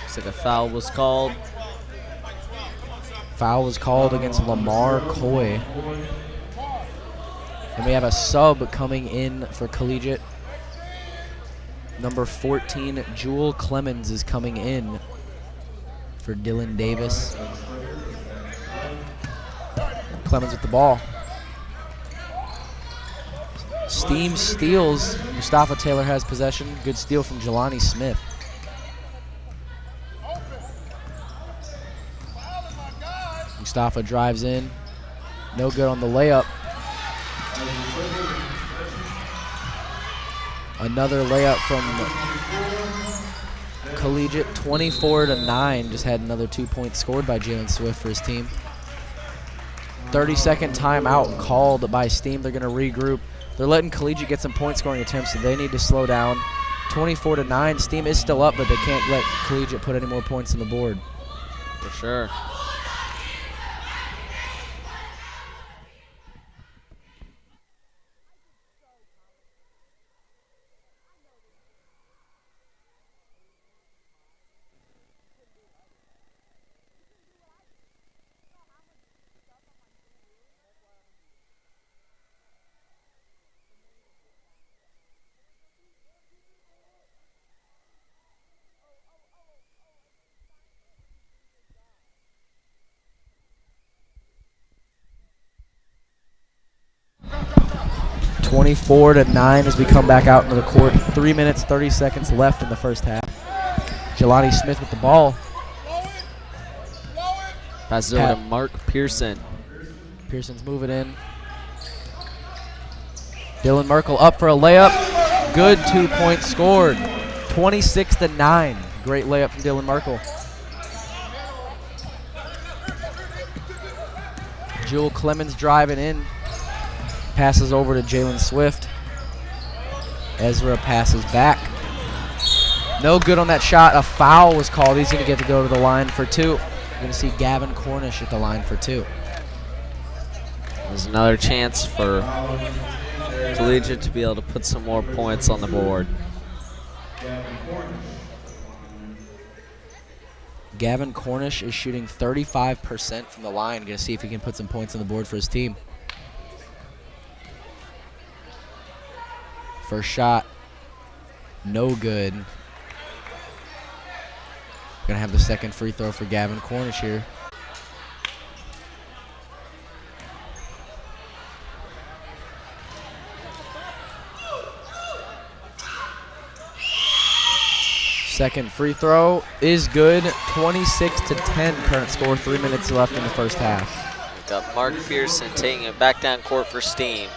Looks like a foul was called. Foul was called against Lamar Coy. And we have a sub coming in for Collegiate. Number 14, Jewel Clemens is coming in for Dylan Davis. Clemens with the ball. Steam steals. Mustafa Taylor has possession. Good steal from Jelani Smith. Mustafa drives in. No good on the layup. Another layup from Collegiate. 24-9. Just had another 2 points scored by Jalen Swift for his team. 30-second timeout called by Steam. They're going to regroup. They're letting Collegiate get some point scoring attempts, so they need to slow down. 24-9. Steam is still up, but they can't let Collegiate put any more points on the board. For sure. (24-9) as we come back out into the court. 3 minutes, 30 seconds left in the first half. Jelani Smith with the ball. Passes over to Mark Pearson. Pearson's moving in. Dylan Merkel up for a layup. Good 2 points scored. 26-9. Great layup from Dylan Merkel. Jewel Clemens driving in. Passes over to Jalen Swift. Ezra passes back. No good on that shot. A foul was called. He's going to get to go to the line for two. We're going to see Gavin Cornish at the line for two. There's another chance for Collegiate to be able to put some more points on the board. Gavin Cornish is shooting 35% from the line. Going to see if he can put some points on the board for his team. First shot, no good. Gonna have the second free throw for Gavin Cornish here. Second free throw is good. 26-10 current score. 3 minutes left in the first half. We've got Mark Pearson taking it back down court for Steam.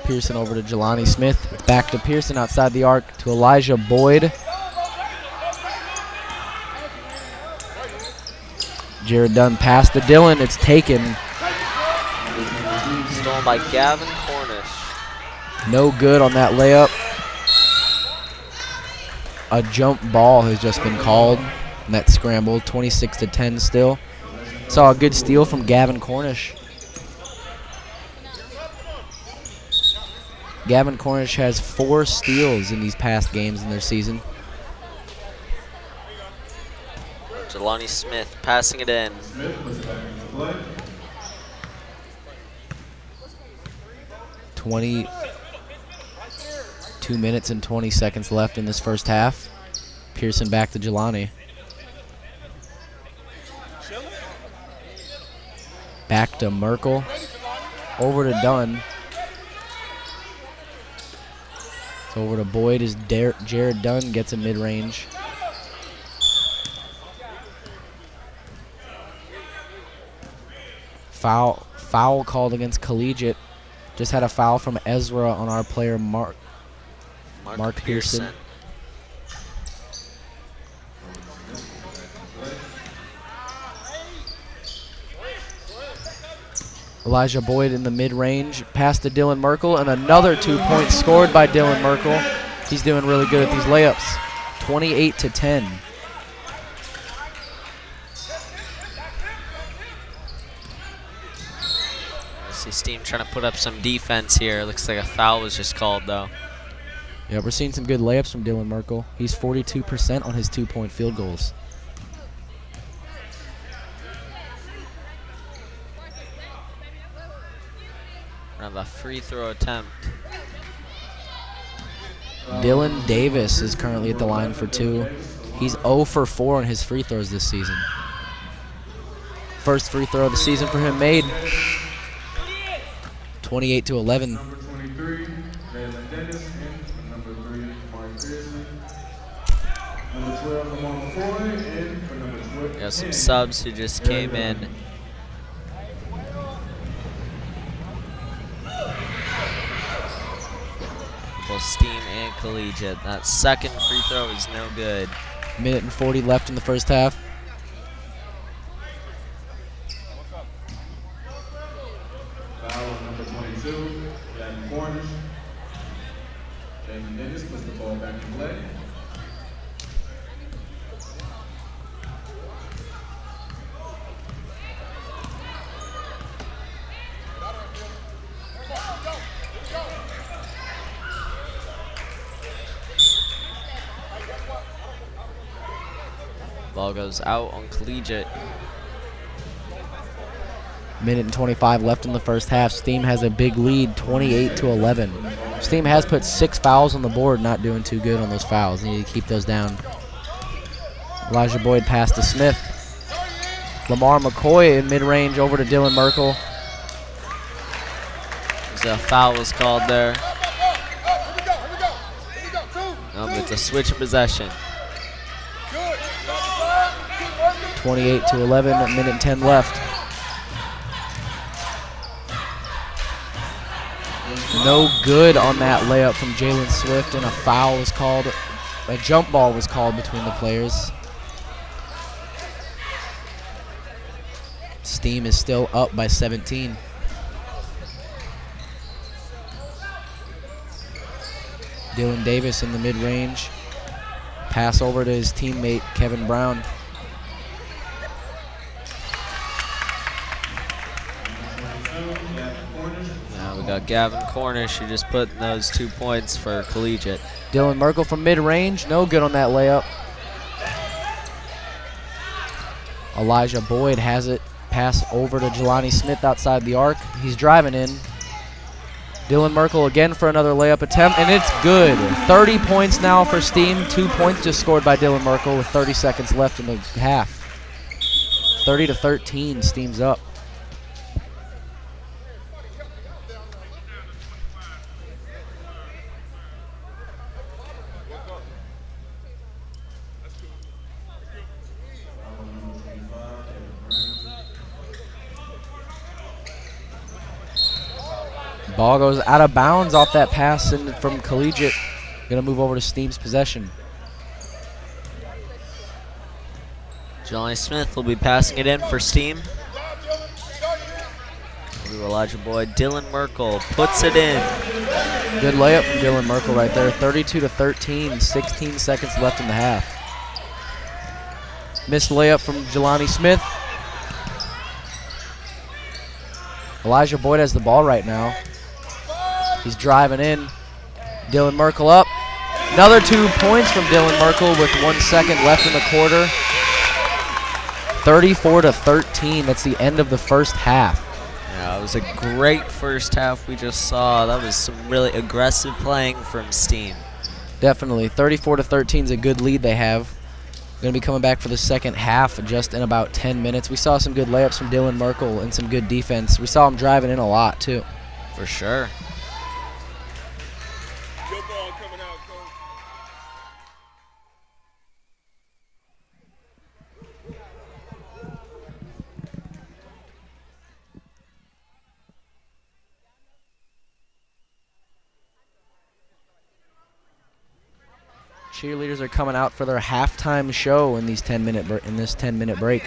Pearson over to Jelani Smith. Back to Pearson outside the arc to Elijah Boyd. Jared Dunn pass to Dylan. It's taken. Stolen by Gavin Cornish. No good on that layup. A jump ball has just been called. And that scramble, 26-10 still. Saw a good steal from Gavin Cornish. Gavin Cornish has 4 steals in these past games in their season. Jelani Smith passing it in. 2 minutes and 20 seconds left in this first half. Pearson back to Jelani. Back to Merkel. Over to Dunn. It's over to Boyd as Jared Dunn gets a mid-range. Foul called against Collegiate. Just had a foul from Ezra on our player Mark Pearson. Elijah Boyd in the mid-range. Pass to Dylan Merkel, and another 2 points scored by Dylan Merkel. He's doing really good at these layups. 28-10. See Steam trying to put up some defense here. Looks like a foul was just called, though. Yeah, we're seeing some good layups from Dylan Merkel. He's 42% on his 2-point field goals. Another free throw attempt. Dylan Davis is currently at the line for 2. He's 0 for 4 on his free throws this season. First free throw of the season for him made. 28-11. Got some subs who just came in. Both Steam and Collegiate. That second free throw is no good. Minute and 40 left in the first half. Foul on number 22, Gavin Cornish. James Dennis puts the ball back in play. Ball goes out on Collegiate. Minute and 25 left in the first half. Steam has a big lead, 28-11. Steam has put 6 fouls on the board, not doing too good on those fouls. They need to keep those down. Elijah Boyd pass to Smith. Lamar McCoy in mid-range over to Dylan Merkel. A foul was called there. It's a switch in possession. 28-11, a minute and 10 left. No good on that layup from Jalen Swift, and a foul was called. A jump ball was called between the players. Steam is still up by 17. Dylan Davis in the mid-range. Pass over to his teammate, Kevin Brown. Now we got Gavin Cornish who just put in those 2 points for Collegiate. Dylan Merkel from mid-range, no good on that layup. Elijah Boyd has it, pass over to Jelani Smith outside the arc. He's driving in. Dylan Merkel again for another layup attempt, and it's good. 30 points now for Steam. 2 points just scored by Dylan Merkel with 30 seconds left in the half. 30-13, Steam's up. Ball goes out of bounds off that pass from Collegiate. Going to move over to Steam's possession. Johnny Smith will be passing it in for Steam. Elijah Boyd. Dylan Merkel puts it in. Good layup from Dylan Merkel right there. 32-13, 16 seconds left in the half. Missed layup from Jelani Smith. Elijah Boyd has the ball right now. He's driving in. Dylan Merkel up. Another 2 points from Dylan Merkel with 1 second left in the quarter. 34-13. That's the end of the first half. Yeah, it was a great first half we just saw. That was some really aggressive playing from Steam. Definitely. 34-13 is a good lead they have. Going to be coming back for the second half just in about 10 minutes. We saw some good layups from Dylan Merkel and some good defense. We saw him driving in a lot, too. For sure. Good ball coming out, coach. Cheerleaders are coming out for their halftime show in this 10-minute break.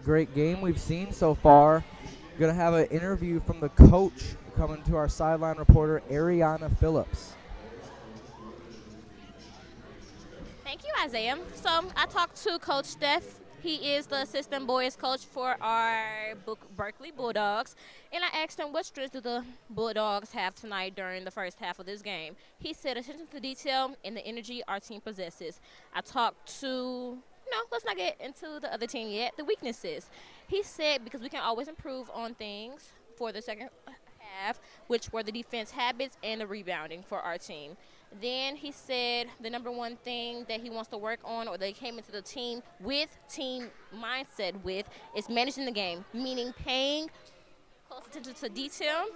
great game we've seen so far. Going to have an interview from the coach coming to our sideline reporter, Ariana Phillips. Thank you, Isaiah. So I talked to Coach Steph. He is the assistant boys coach for our Berkeley Bulldogs. And I asked him what strengths do the Bulldogs have tonight during the first half of this game. He said attention to detail and the energy our team possesses. I talked to, let's not get into the other team yet, the weaknesses. He said because we can always improve on things for the second half, which were the defense habits and the rebounding for our team. Then he said the number one thing that he wants to work on, or they came into the team mindset with, is managing the game, meaning paying close attention to detail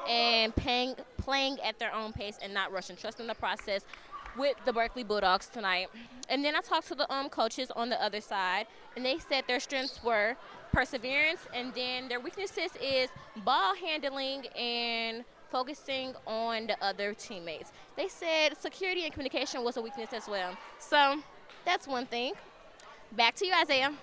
and playing at their own pace and not rushing, trusting the process with the Berkeley Bulldogs tonight. And then I talked to the coaches on the other side, and they said their strengths were perseverance, and then their weaknesses is ball handling and focusing on the other teammates. They said security and communication was a weakness as well. So that's one thing. Back to you, Isaiah.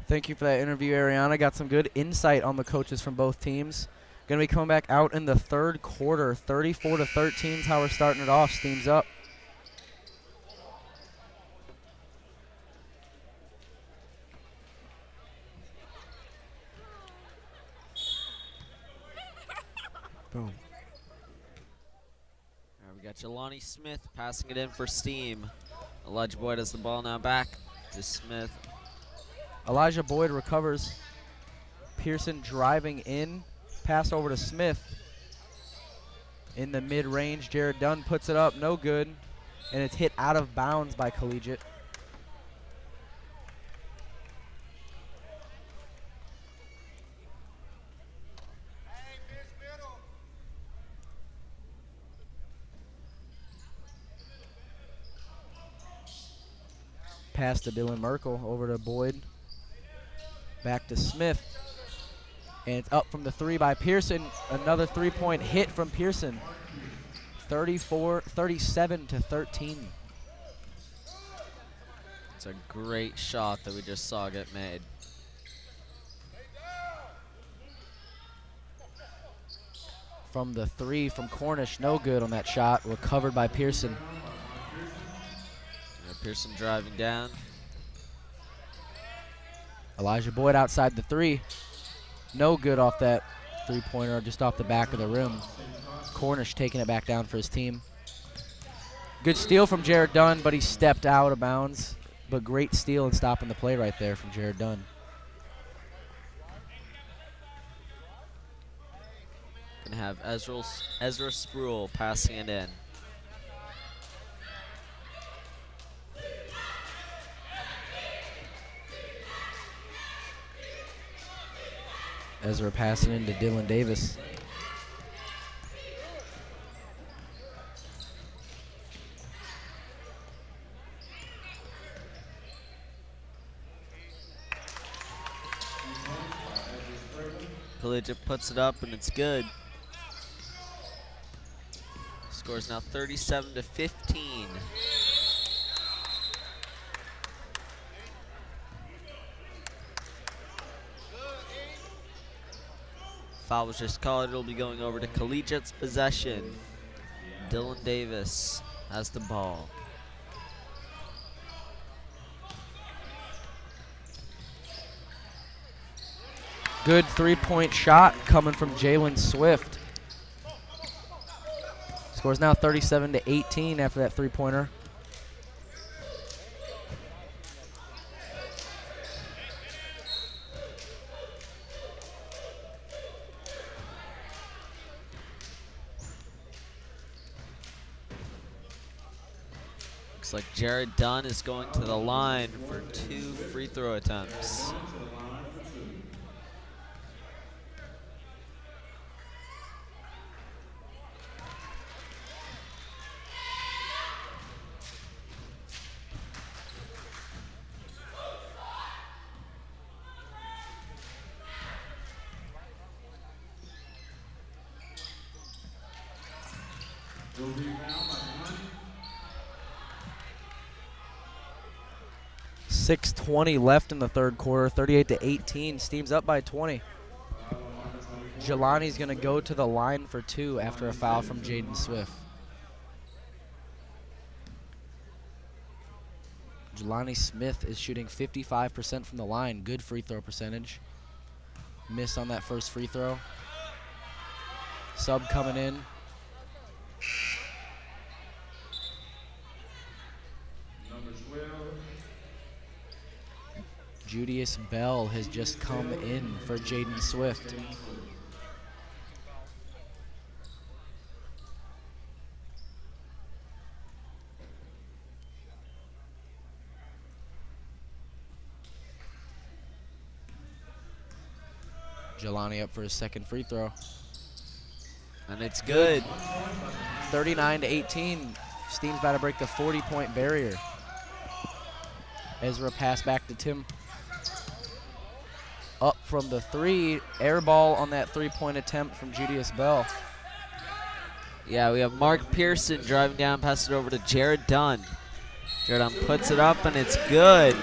Thank you for that interview, Ariana. Got some good insight on the coaches from both teams. Going to be coming back out in the third quarter. 34-13 is how we're starting it off. Steam's up. Boom. All right, we got Jelani Smith passing it in for Steam. Elijah Boyd has the ball now back to Smith. Elijah Boyd recovers. Pearson driving in. Pass over to Smith. In the mid-range, Jared Dunn puts it up. No good. And it's hit out of bounds by Collegiate. Pass to Dylan Merkel, over to Boyd. Back to Smith. And it's up from the three by Pearson. Another three-point hit from Pearson. 37-13. It's a great shot that we just saw get made. From the three from Cornish, no good on that shot. Recovered by Pearson. Pearson driving down. Elijah Boyd outside the three. No good off that three-pointer, just off the back of the rim. Cornish taking it back down for his team. Good steal from Jared Dunn, but he stepped out of bounds. But great steal and stopping the play right there from Jared Dunn. Gonna have Ezra Spruill passing it in. Ezra passing into Dylan Davis. Collegiate puts it up and it's good. Score's now 37-15. Foul was just called. It'll be going over to Collegiate's possession. Dylan Davis has the ball. Good three-point shot coming from Jalen Swift. Score's now 37-18 after that three-pointer. Looks like Jared Dunn is going to the line for 2 free throw attempts. 6:20 left in the third quarter, 38-18. Steam's up by 20. Jelani's going to go to the line for 2 after a foul from Jaden Swift. Jelani Smith is shooting 55% from the line. Good free throw percentage. Miss on that first free throw. Sub coming in. Number 12. Julius Bell has just come in for Jaden Swift. Jelani up for his second free throw. And it's good. 39-18. Steam's about to break the 40-point barrier. Ezra pass back to Tim. Up from the 3. Air ball on that 3-point attempt from Julius Bell. Yeah, we have Mark Pearson driving down, pass it over to Jared Dunn. Jared Dunn puts it up, and it's good.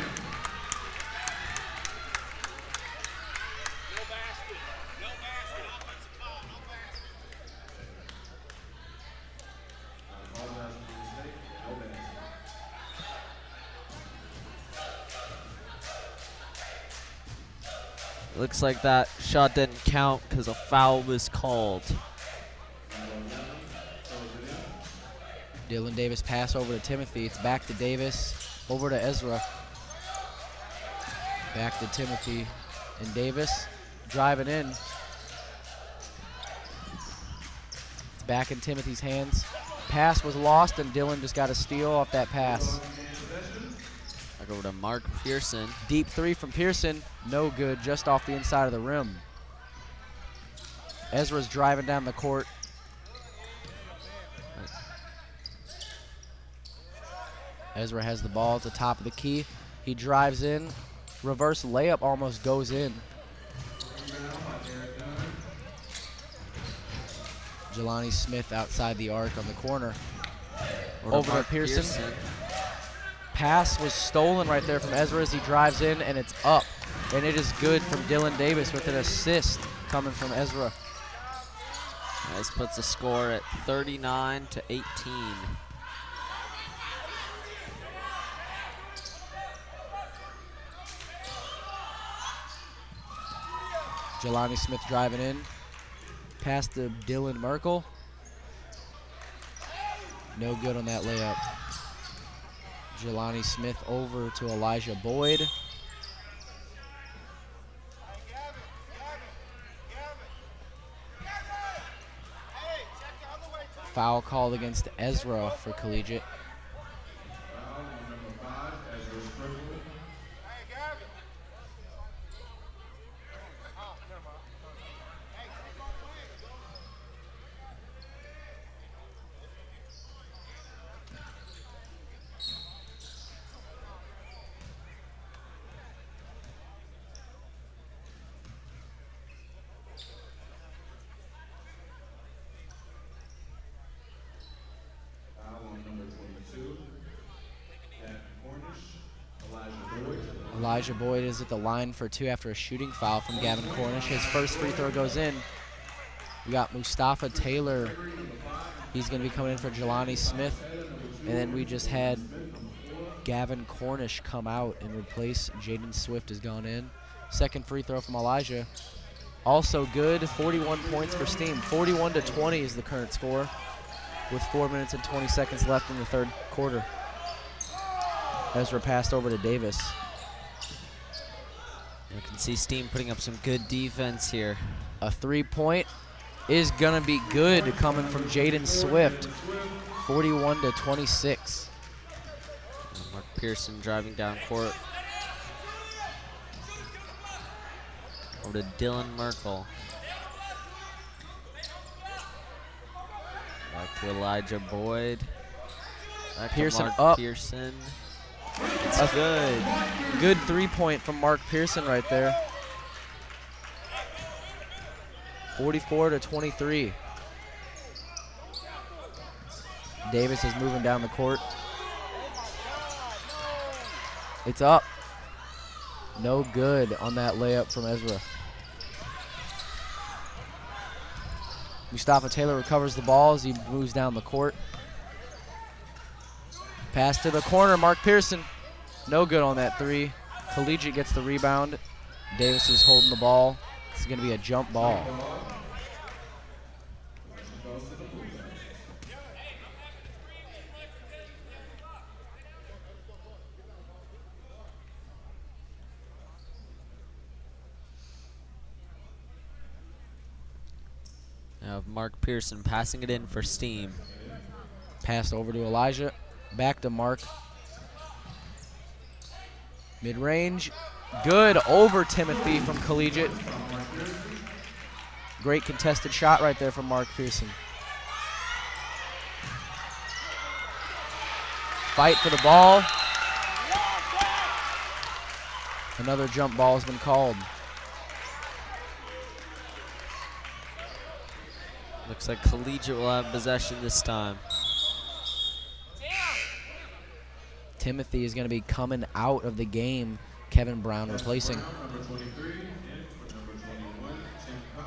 Looks like that shot didn't count because a foul was called. Dylan Davis pass over to Timothy. It's back to Davis. Over to Ezra. Back to Timothy and Davis. Driving in. It's back in Timothy's hands. Pass was lost, and Dylan just got a steal off that pass. Back over to Mark Pearson. Deep 3 from Pearson. No good, just off the inside of the rim. Ezra's driving down the court. Ezra has the ball at the top of the key. He drives in. Reverse layup almost goes in. Jelani Smith outside the arc on the corner. Over to Pearson. Pass was stolen right there from Ezra as he drives in, and it's up. And it is good from Dylan Davis with an assist coming from Ezra. This puts the score at 39-18. Jelani Smith driving in. Pass to Dylan Merkel. No good on that layup. Jelani Smith over to Elijah Boyd. Foul called against Ezra for Collegiate. Foul on number 5, Ezra Sprinkle. Foul on number 22, Gavin Cornish. Elijah Boyd. Elijah Boyd is at the line for 2 after a shooting foul from Gavin Cornish. His first free throw goes in. We got Mustafa Taylor. He's going to be coming in for Jelani Smith. And then we just had Gavin Cornish come out and replace Jaden Swift has gone in. Second free throw from Elijah. Also good, 41 points for Steam. 41-20 is the current score with 4 minutes and 20 seconds left in the third quarter. Ezra passed over to Davis. You can see Steam putting up some good defense here. A 3-point is going to be good coming from Jaden Swift. 41-26. Mark Pearson driving down court. Over to Dylan Merkel. Back to Elijah Boyd. Back Pearson to Mark up. Pearson. It's good. Good 3-point from Mark Pearson right there. 44-23. Davis is moving down the court. It's up. No good on that layup from Ezra. Mustafa Taylor recovers the ball as he moves down the court. Pass to the corner, Mark Pearson. No good on that three. Collegiate gets the rebound. Davis is holding the ball. It's going to be a jump ball. Now Mark Pearson passing it in for Steam. Passed over to Elijah. Back to Mark. Mid-range. Good over Timothy from Collegiate. Great contested shot right there from Mark Pearson. Fight for the ball. Another jump ball has been called. Looks like Collegiate will have possession this time. Timothy is going to be coming out of the game. Kevin Brown replacing. Number 23 and for number 21, Tim Koch.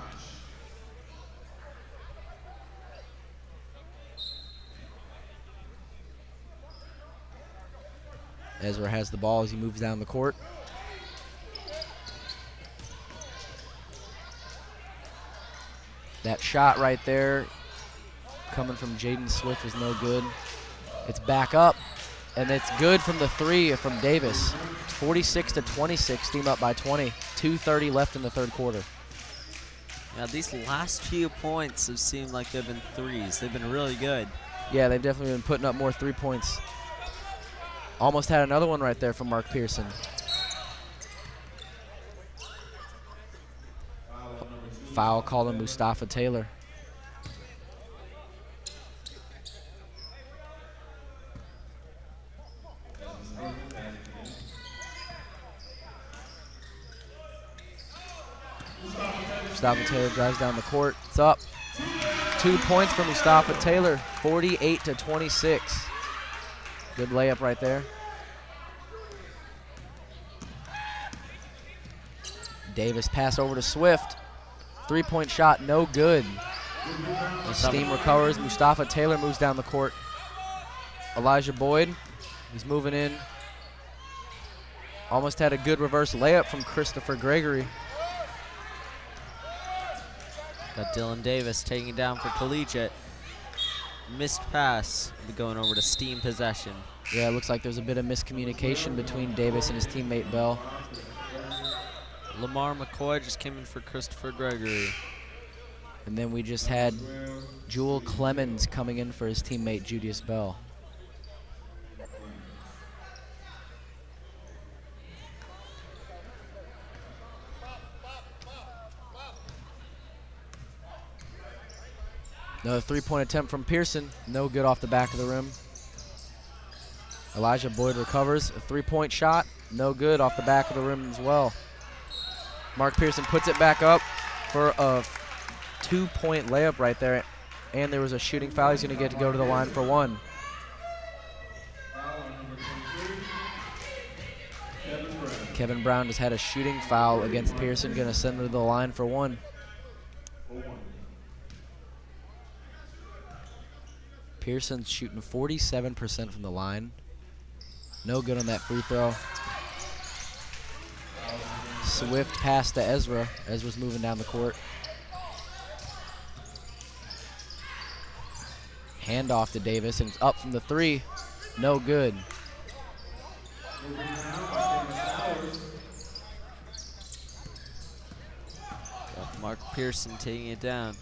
Ezra has the ball as he moves down the court. That shot right there coming from Jaden Swift was no good. It's back up, and it's good from the three from Davis. 46-26, Steam up by 20. 2:30 left in the third quarter. Yeah, these last few points have seemed like they've been threes. They've been really good. Yeah, they've definitely been putting up more 3 points. Almost had another one right there from Mark Pearson. Foul called on Mustafa Taylor. Mustafa Taylor drives down the court. It's up. 2 points for Mustafa Taylor, 48-26. Good layup right there. Davis pass over to Swift. 3-point shot, no good. Steam recovers. Mustafa Taylor moves down the court. Elijah Boyd, he's moving in. Almost had a good reverse layup from Christopher Gregory. Got Dylan Davis taking it down for Collegiate. Missed pass, going over to Steam possession. Yeah, it looks like there's a bit of miscommunication between Davis and his teammate Bell. Lamar McCoy just came in for Christopher Gregory. And then we just had Jewel Clemens coming in for his teammate Julius Bell. Another 3-point attempt from Pearson. No good off the back of the rim. Elijah Boyd recovers. A 3-point shot. No good off the back of the rim as well. Mark Pearson puts it back up for a 2-point layup right there. And there was a shooting foul. He's going to get to go to the line for one. Kevin Brown just had a shooting foul against Pearson. Going to send him to the line for one. Pearson's shooting 47% from the line. No good on that free throw. Swift pass to Ezra. Ezra's moving down the court. Handoff to Davis, and it's up from the three. No good. Got Mark Pearson taking it down.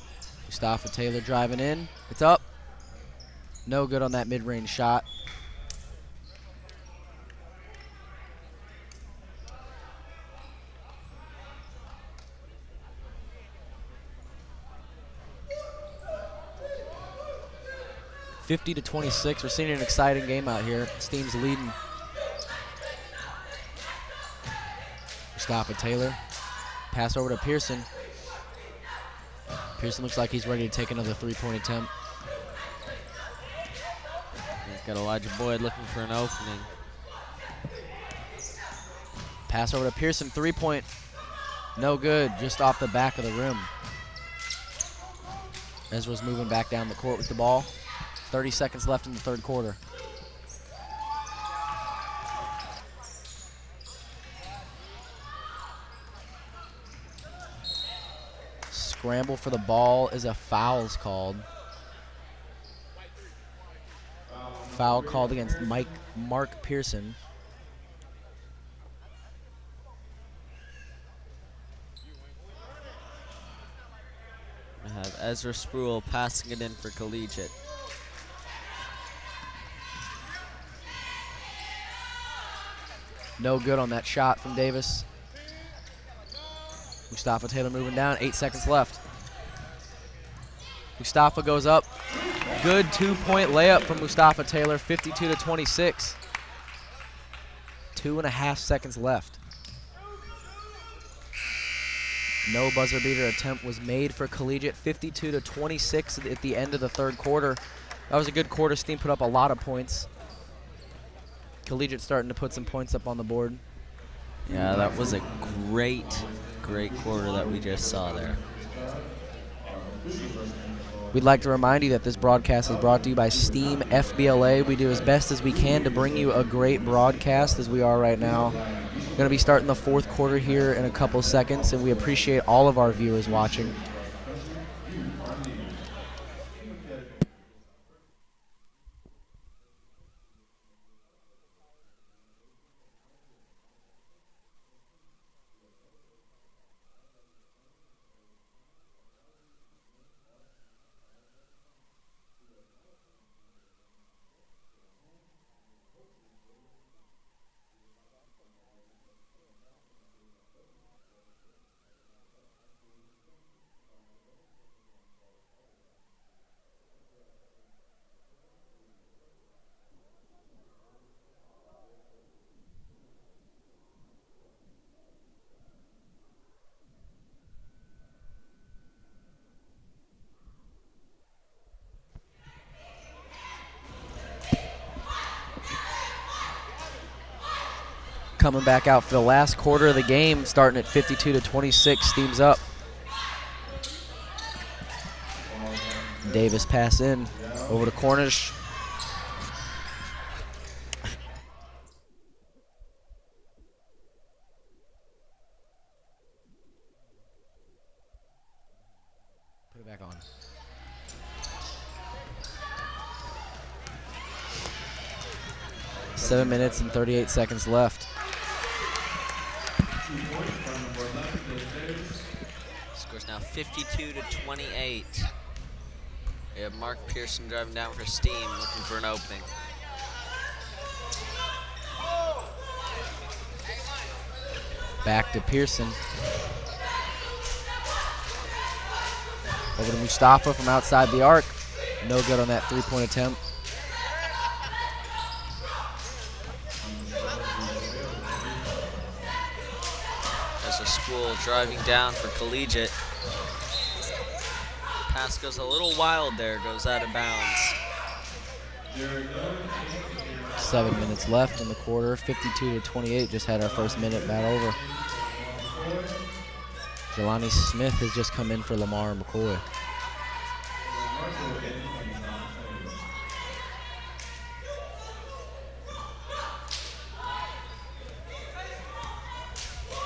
Mustafa Taylor driving in. It's up. No good on that mid-range shot. (50-26). We're seeing an exciting game out here. Steam's leading. Mustafa Taylor. Pass over to Pearson. Pearson looks like he's ready to take another 3-point attempt. Got Elijah Boyd looking for an opening. Pass over to Pearson, 3-point. No good, just off the back of the rim. Ezra's moving back down the court with the ball. 30 seconds left in the third quarter. Scramble for the ball is a foul's called. Foul called against Mark Pearson. We have Ezra Spruill passing it in for Collegiate. No good on that shot from Davis. Mustafa Taylor moving down, 8 seconds left. Mustafa goes up. Good 2-point layup from Mustafa Taylor, 52-26. 2.5 seconds left. No buzzer beater attempt was made for Collegiate, 52-26 at the end of the third quarter. That was a good quarter. Steam put up a lot of points. Collegiate starting to put some points up on the board. Yeah, that was a great quarter that we just saw there. We'd like to remind you that this broadcast is brought to you by Steam FBLA. We do as best as we can to bring you a great broadcast as we are right now. We're going to be starting the fourth quarter here in a couple seconds, and we appreciate all of our viewers watching. Coming back out for the last quarter of the game, starting at 52-26, Steam's up. Davis pass in, over to Cornish. Put it back on. Seven minutes and 38 seconds left. Score's now 52-28. We have Mark Pearson driving down for Steam, looking for an opening. Back to Pearson. Over to Mustafa from outside the arc. No good on that three-point attempt. There's a spool driving down for Collegiate. Pass goes a little wild there, goes out of bounds. 7 minutes left in the quarter, 52-28. Just had our first minute bat over. Jelani Smith has just come in for Lamar McCoy.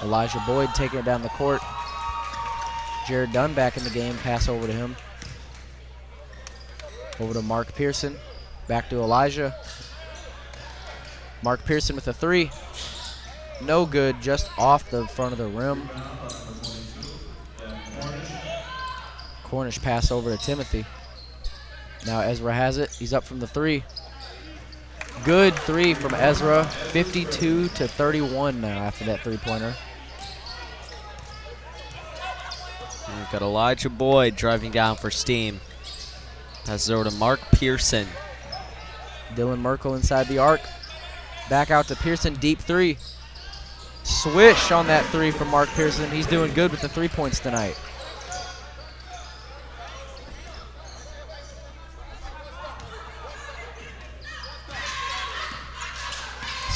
Elijah Boyd taking it down the court. Jared Dunn back in the game, pass over to him. Over to Mark Pearson, back to Elijah. Mark Pearson with a three. No good, just off the front of the rim. Cornish pass over to Timothy. Now Ezra has it, he's up from the three. Good three from Ezra, 52-31 now after that three-pointer. We've got Elijah Boyd driving down for Steam. Passes over to Mark Pearson. Dylan Merkel inside the arc. Back out to Pearson, deep three. Swish on that three from Mark Pearson. He's doing good with the 3 points tonight.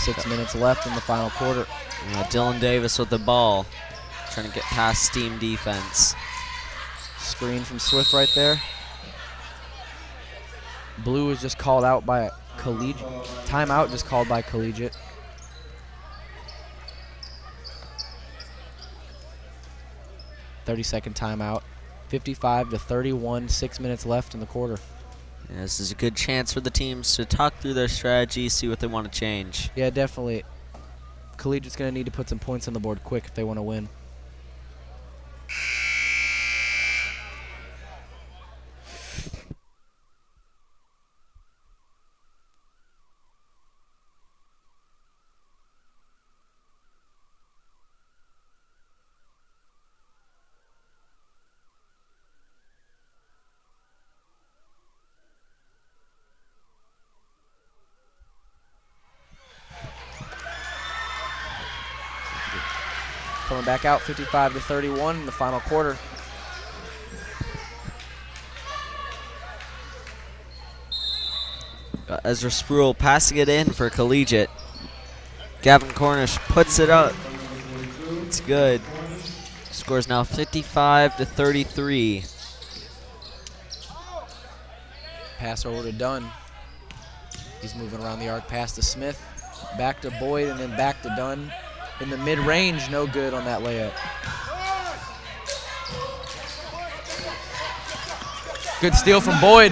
6 minutes left in the final quarter. Dylan Davis with the ball, trying to get past Steam defense. Screen from Swift right there. Blue is just called out by Collegiate. Timeout just called by Collegiate. .30-second timeout. 55-31, 6 minutes left in the quarter. Yeah, this is a good chance for the teams to talk through their strategy, see what they want to change. Yeah, definitely. Collegiate's going to need to put some points on the board quick if they want to win. Coming back out, 55-31 in the final quarter. Ezra Spruill passing it in for Collegiate. Gavin Cornish puts it up. It's good. Scores now 55-33. Pass over to Dunn. He's moving around the arc, pass to Smith, back to Boyd, and then back to Dunn. In the mid-range, no good on that layup. Good steal from Boyd.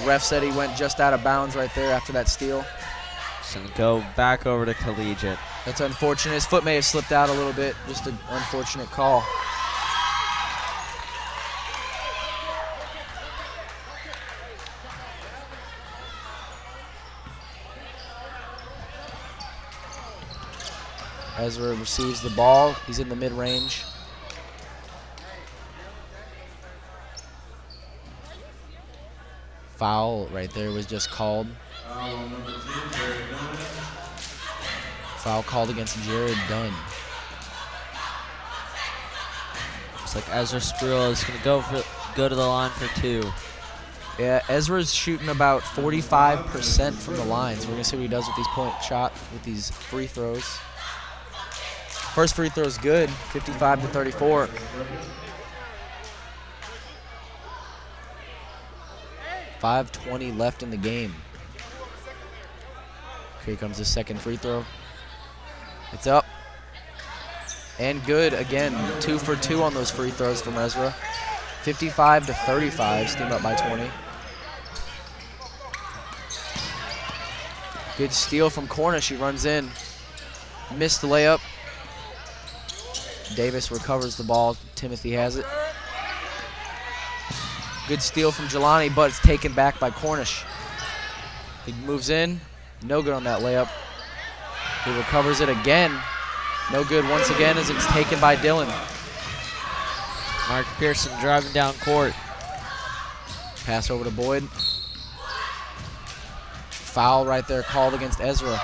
Ref said he went just out of bounds right there after that steal. So go back over to Collegiate. That's unfortunate. His foot may have slipped out a little bit. Just an unfortunate call. Ezra receives the ball. He's in the mid-range. Foul right there was just called. Foul called against Jared Dunn. Looks like Ezra Spruill is going to go to the line for 2. Yeah, Ezra's shooting about 45% from the line. So we're going to see what he does with these free throws. First free throw is good, 55-34. .520 left in the game. Here comes the second free throw. It's up. And good again. 2 for 2 on those free throws from Ezra. 55-35, Steam up by 20. Good steal from Cornish. He runs in. Missed the layup. Davis recovers the ball. Timothy has it. Good steal from Jelani, but it's taken back by Cornish. He moves in. No good on that layup. He recovers it again. No good once again as it's taken by Dylan. Mark Pearson driving down court. Pass over to Boyd. Foul right there called against Ezra.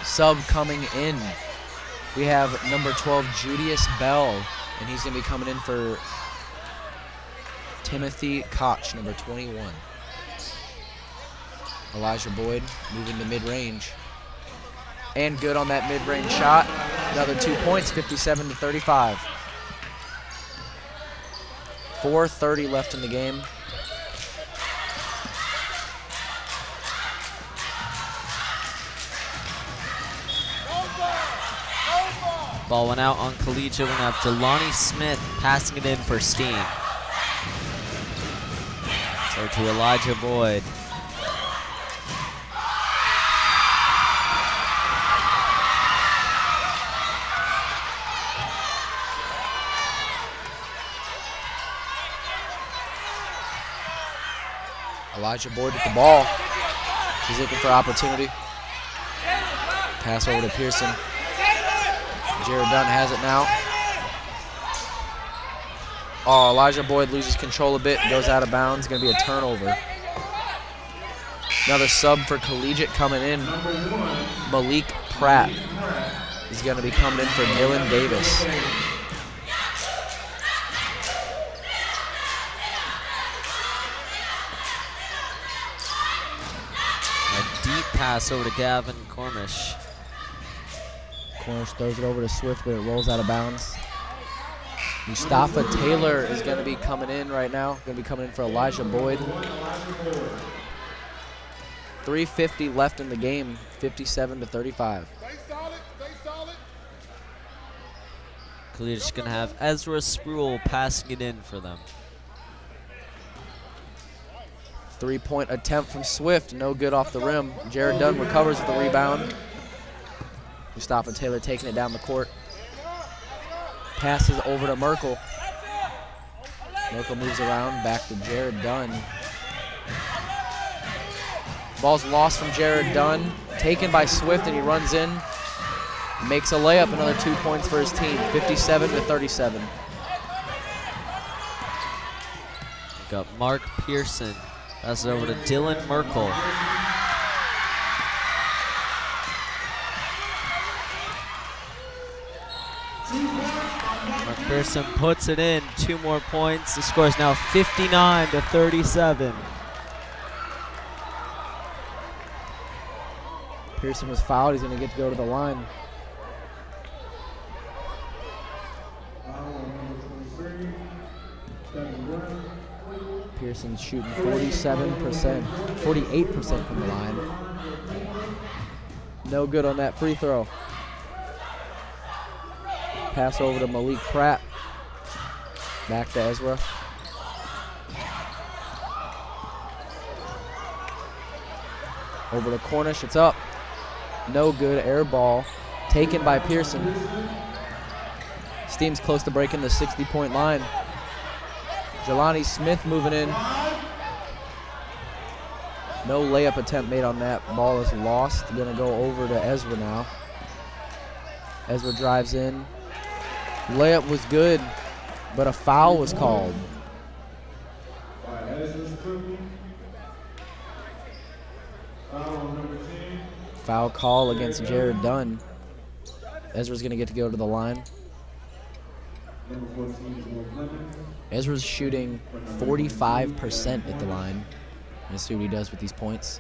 Sub coming in. We have number 12, Julius Bell, and he's going to be coming in for Timothy Koch, number 21. Elijah Boyd moving to mid-range. And good on that mid-range shot. Another 2 points, 57-35. 4:30 left in the game. Ball went out on Collegiate. We're going to have Jelani Smith passing it in for Steam. So to Elijah Boyd. Elijah Boyd with the ball. He's looking for opportunity. Pass over to Pearson. Jared Dunn has it now. Oh, Elijah Boyd loses control a bit and goes out of bounds. Going to be a turnover. Another sub for Collegiate coming in. Malik Pratt is going to be coming in for Dylan Davis. pass over to Gavin Cornish. Cornish throws it over to Swift, but it rolls out of bounds. Mustafa Taylor is going to be coming in right now. Going to be coming in for Elijah Boyd. 3:50 left in the game, 57-35. Collegiate's going to have Ezra Spruill passing it in for them. 3-point attempt from Swift, no good off the rim. Jared Dunn recovers with the rebound. Mustafa Taylor taking it down the court. Passes over to Merkel. Merkel moves around, back to Jared Dunn. Ball's lost from Jared Dunn, taken by Swift, and he runs in. Makes a layup, another 2 points for his team, 57-37. Got Mark Pearson. That's over to Dylan Merkel. Mark Pearson puts it in, 2 more points. The score is now 59-37. Pearson was fouled, he's gonna get to go to the line. Pearson's shooting 48% from the line. No good on that free throw. Pass over to Malik Pratt. Back to Ezra. Over to Cornish, it's up. No good, air ball. Taken by Pearson. This team's close to breaking the 60-point line. Jelani Smith moving in. No layup attempt made on that. Ball is lost. Gonna go over to Ezra now. Ezra drives in. Layup was good, but a foul was called. Foul call against Jared Dunn. Ezra's gonna get to go to the line. Ezra's shooting 45% at the line. Let's see what he does with these points.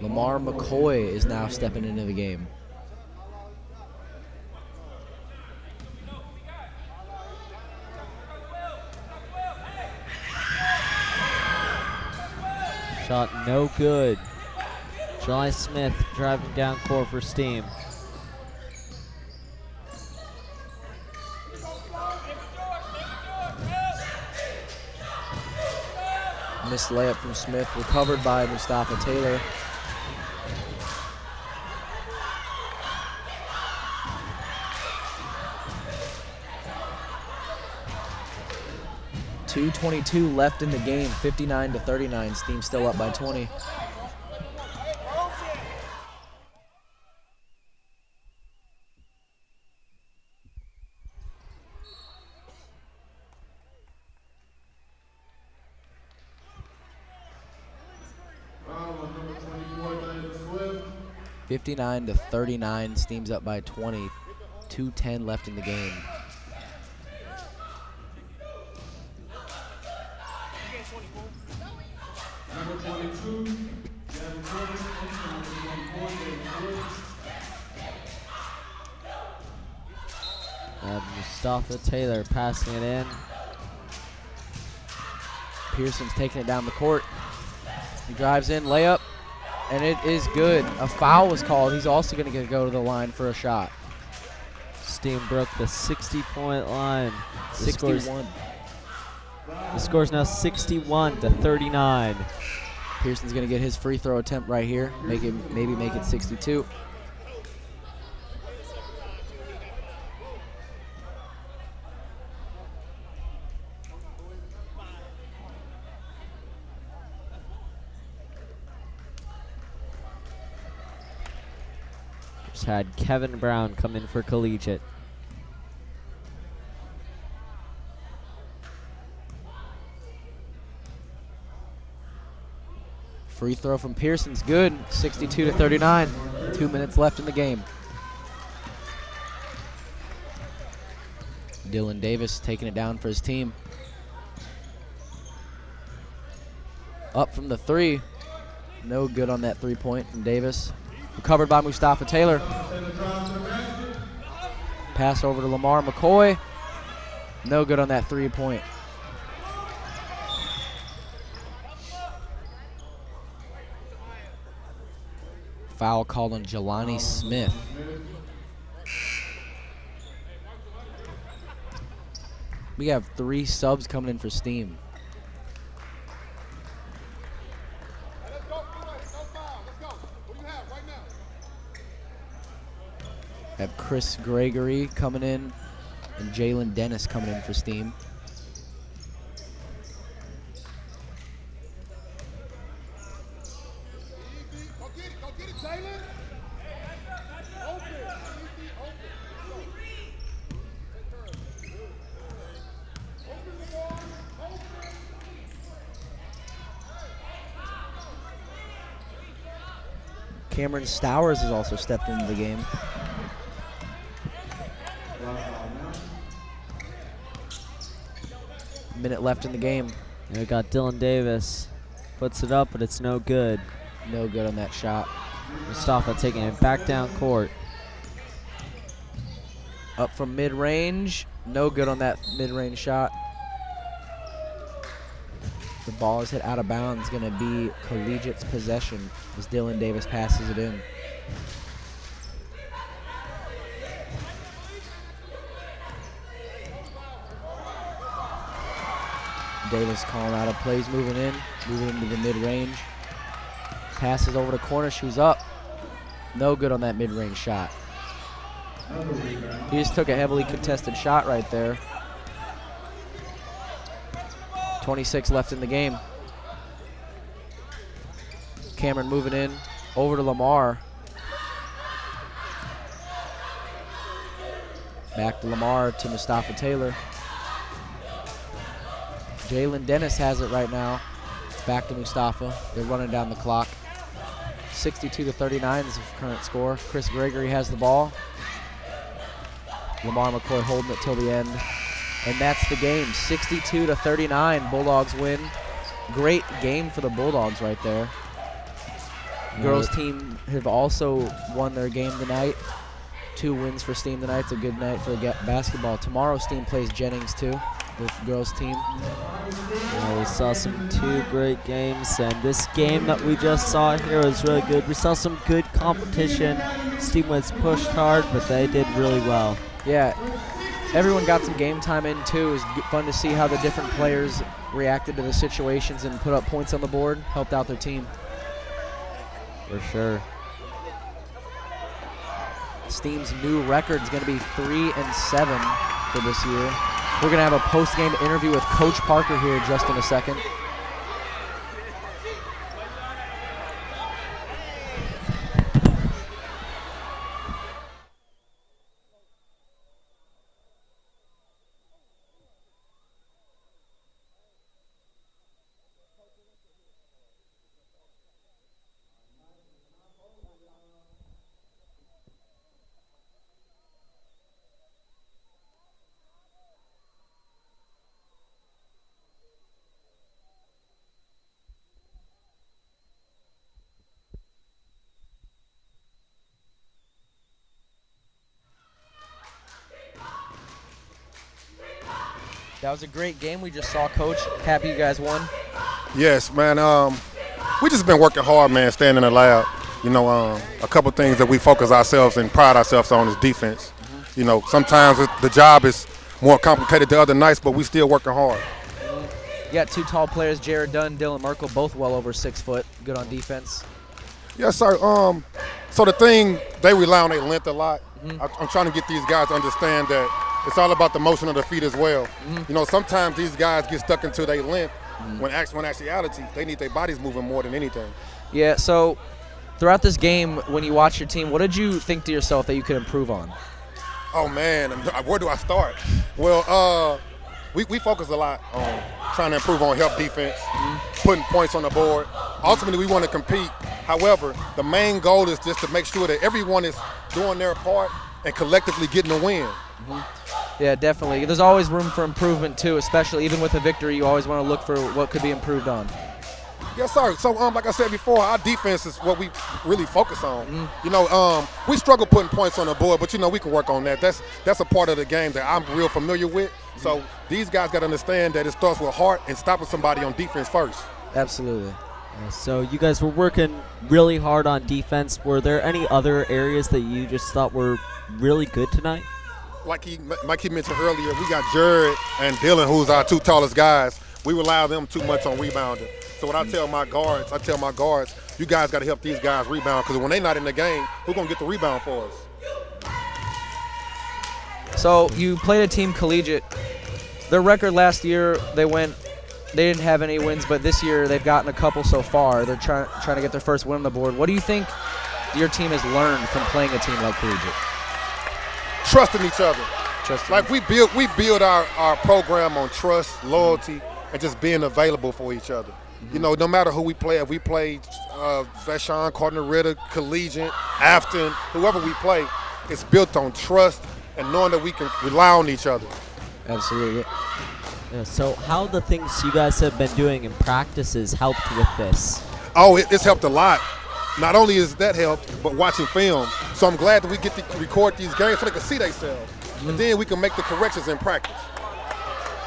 Lamar McCoy is now stepping into the game. Shot no good. Jelani Smith driving down court for Steam. Missed layup from Smith, recovered by Mustafa Taylor. .222 left in the game, 59-39. Steam still up by 20. Number 24, Swift. 59-39. Steam's up by 20. 2:10 left in the game. Number 22, Gavin Curtis. Number 24, Mustafa Taylor passing it in. Pearson's taking it down the court. He drives in, layup, and it is good. A foul was called. He's also going to go to the line for a shot. Steam broke the 60-point line. 61. The score's now 61-39. Pearson's going to get his free throw attempt right here. Maybe make it 62. Just had Kevin Brown come in for Collegiate. Free throw from Pearson's good, 62-39. 2 minutes left in the game. Dylan Davis taking it down for his team. Up from the 3. No good on that 3-point from Davis. Recovered by Mustafa Taylor. Pass over to Lamar McCoy. No good on that 3-point. Foul called on Jelani Smith. We have 3 subs coming in for Steam. Have Chris Gregory coming in and Jalen Dennis coming in for Steam. Cameron Stowers has also stepped into the game. Minute left in the game. We got Dylan Davis. Puts it up, but it's no good. No good on that shot. Mustafa taking it back down court. Up from mid-range. No good on that mid-range shot. The ball is hit out of bounds. Going to be Collegiate's possession as Dylan Davis passes it in. Davis calling out of plays, moving into the mid-range. Passes over to corner, shoes up. No good on that mid-range shot. He just took a heavily contested shot right there. 26 left in the game. Cameron moving in, over to Lamar. Back to Lamar to Mustafa Taylor. Jalen Dennis has it right now. Back to Mustafa. They're running down the clock. 62-39 is the current score. Chris Gregory has the ball. Lamar McCoy holding it till the end. And that's the game, 62-39. Bulldogs win. Great game for the Bulldogs right there. Girls team have also won their game tonight. 2 wins for Steam tonight. It's a good night for basketball. Tomorrow Steam plays Jennings too, the girls team. We saw some 2 great games, and this game that we just saw here was really good. We saw some good competition. Steam was pushed hard, but they did really well. Yeah. Everyone got some game time in too. It was fun to see how the different players reacted to the situations and put up points on the board, helped out their team. For sure. Steam's new record is going to be 3-7 for this year. We're going to have a post-game interview with Coach Parker here just in a second. That was a great game we just saw, Coach. Happy you guys won. Yes, man. We just been working hard, man, staying in the lab. You know, a couple things that we focus ourselves and pride ourselves on is defense. You know, sometimes the job is more complicated the other nights, but we still working hard. You got 2 tall players, Jared Dunn, Dylan Merkel, both well over 6 foot. Good on defense. Yes, sir. So the thing, they rely on their length a lot. I'm trying to get these guys to understand that it's all about the motion of the feet as well. You know, sometimes these guys get stuck into their length when actuality, they need their bodies moving more than anything. Yeah, so throughout this game, when you watch your team, what did you think to yourself that you could improve on? Oh, man, where do I start? Well, we focus a lot on trying to improve on help defense, putting points on the board. Ultimately, we want to compete. However, the main goal is just to make sure that everyone is doing their part and collectively getting a win. Yeah, definitely. There's always room for improvement, too, especially even with a victory. You always want to look for what could be improved on. Yes, sir. So, like I said before, our defense is what we really focus on. You know, we struggle putting points on the board, but you know we can work on that. That's a part of the game that I'm real familiar with. So these guys got to understand that it starts with heart and stopping somebody on defense first. Absolutely. So you guys were working really hard on defense. Were there any other areas that you just thought were really good tonight? Like Mikey mentioned earlier, we got Jared and Dylan, who's our two tallest guys. We rely on them too much on rebounding. So what I tell my guards, you guys got to help these guys rebound because when they're not in the game, who's going to get the rebound for us? So you played a team collegiate. Their record last year, they didn't have any wins, but this year they've gotten a couple so far. They're trying to get their first win on the board. What do you think your team has learned from playing a team like collegiate? Trusting each other. Like we build our program on trust, loyalty, and just being available for each other. You know, no matter who we play, if we play Vashon, Cardinal-Ritter, Collegiate, Afton, whoever we play, it's built on trust and knowing that we can rely on each other. Absolutely. Yeah, so how the things you guys have been doing in practices helped with this? Oh, it's helped a lot. Not only is that helped, but watching film. So I'm glad that we get to record these games so they can see themselves. And then we can make the corrections in practice.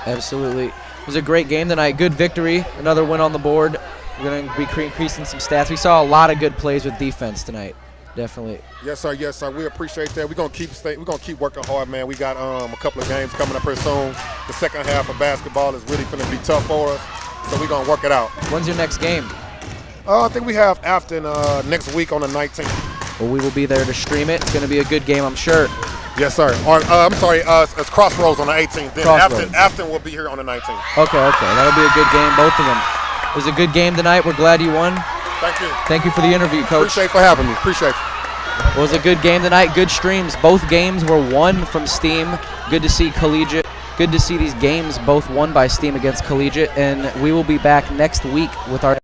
Absolutely. It was a great game tonight. Good victory. Another win on the board. We're going to be increasing some stats. We saw a lot of good plays with defense tonight. Definitely. Yes, sir. Yes, sir. We appreciate that. We're gonna keep working hard, man. We got a couple of games coming up here soon. The second half of basketball is really going to be tough for us, so we're gonna work it out. When's your next game? I think we have Afton next week on the 19th. Well, we will be there to stream it. It's going to be a good game, I'm sure. Yes, sir. Or I'm sorry, it's Crossroads on the 18th. Then Crossroads. Afton will be here on the 19th. Okay. That'll be a good game, both of them. It was a good game tonight. We're glad you won. Thank you. Thank you for the interview, Coach. Appreciate for having me. Appreciate you. It was a good game tonight. Good streams. Both games were won from Steam. Good to see Collegiate. Good to see these games both won by Steam against Collegiate. And we will be back next week with our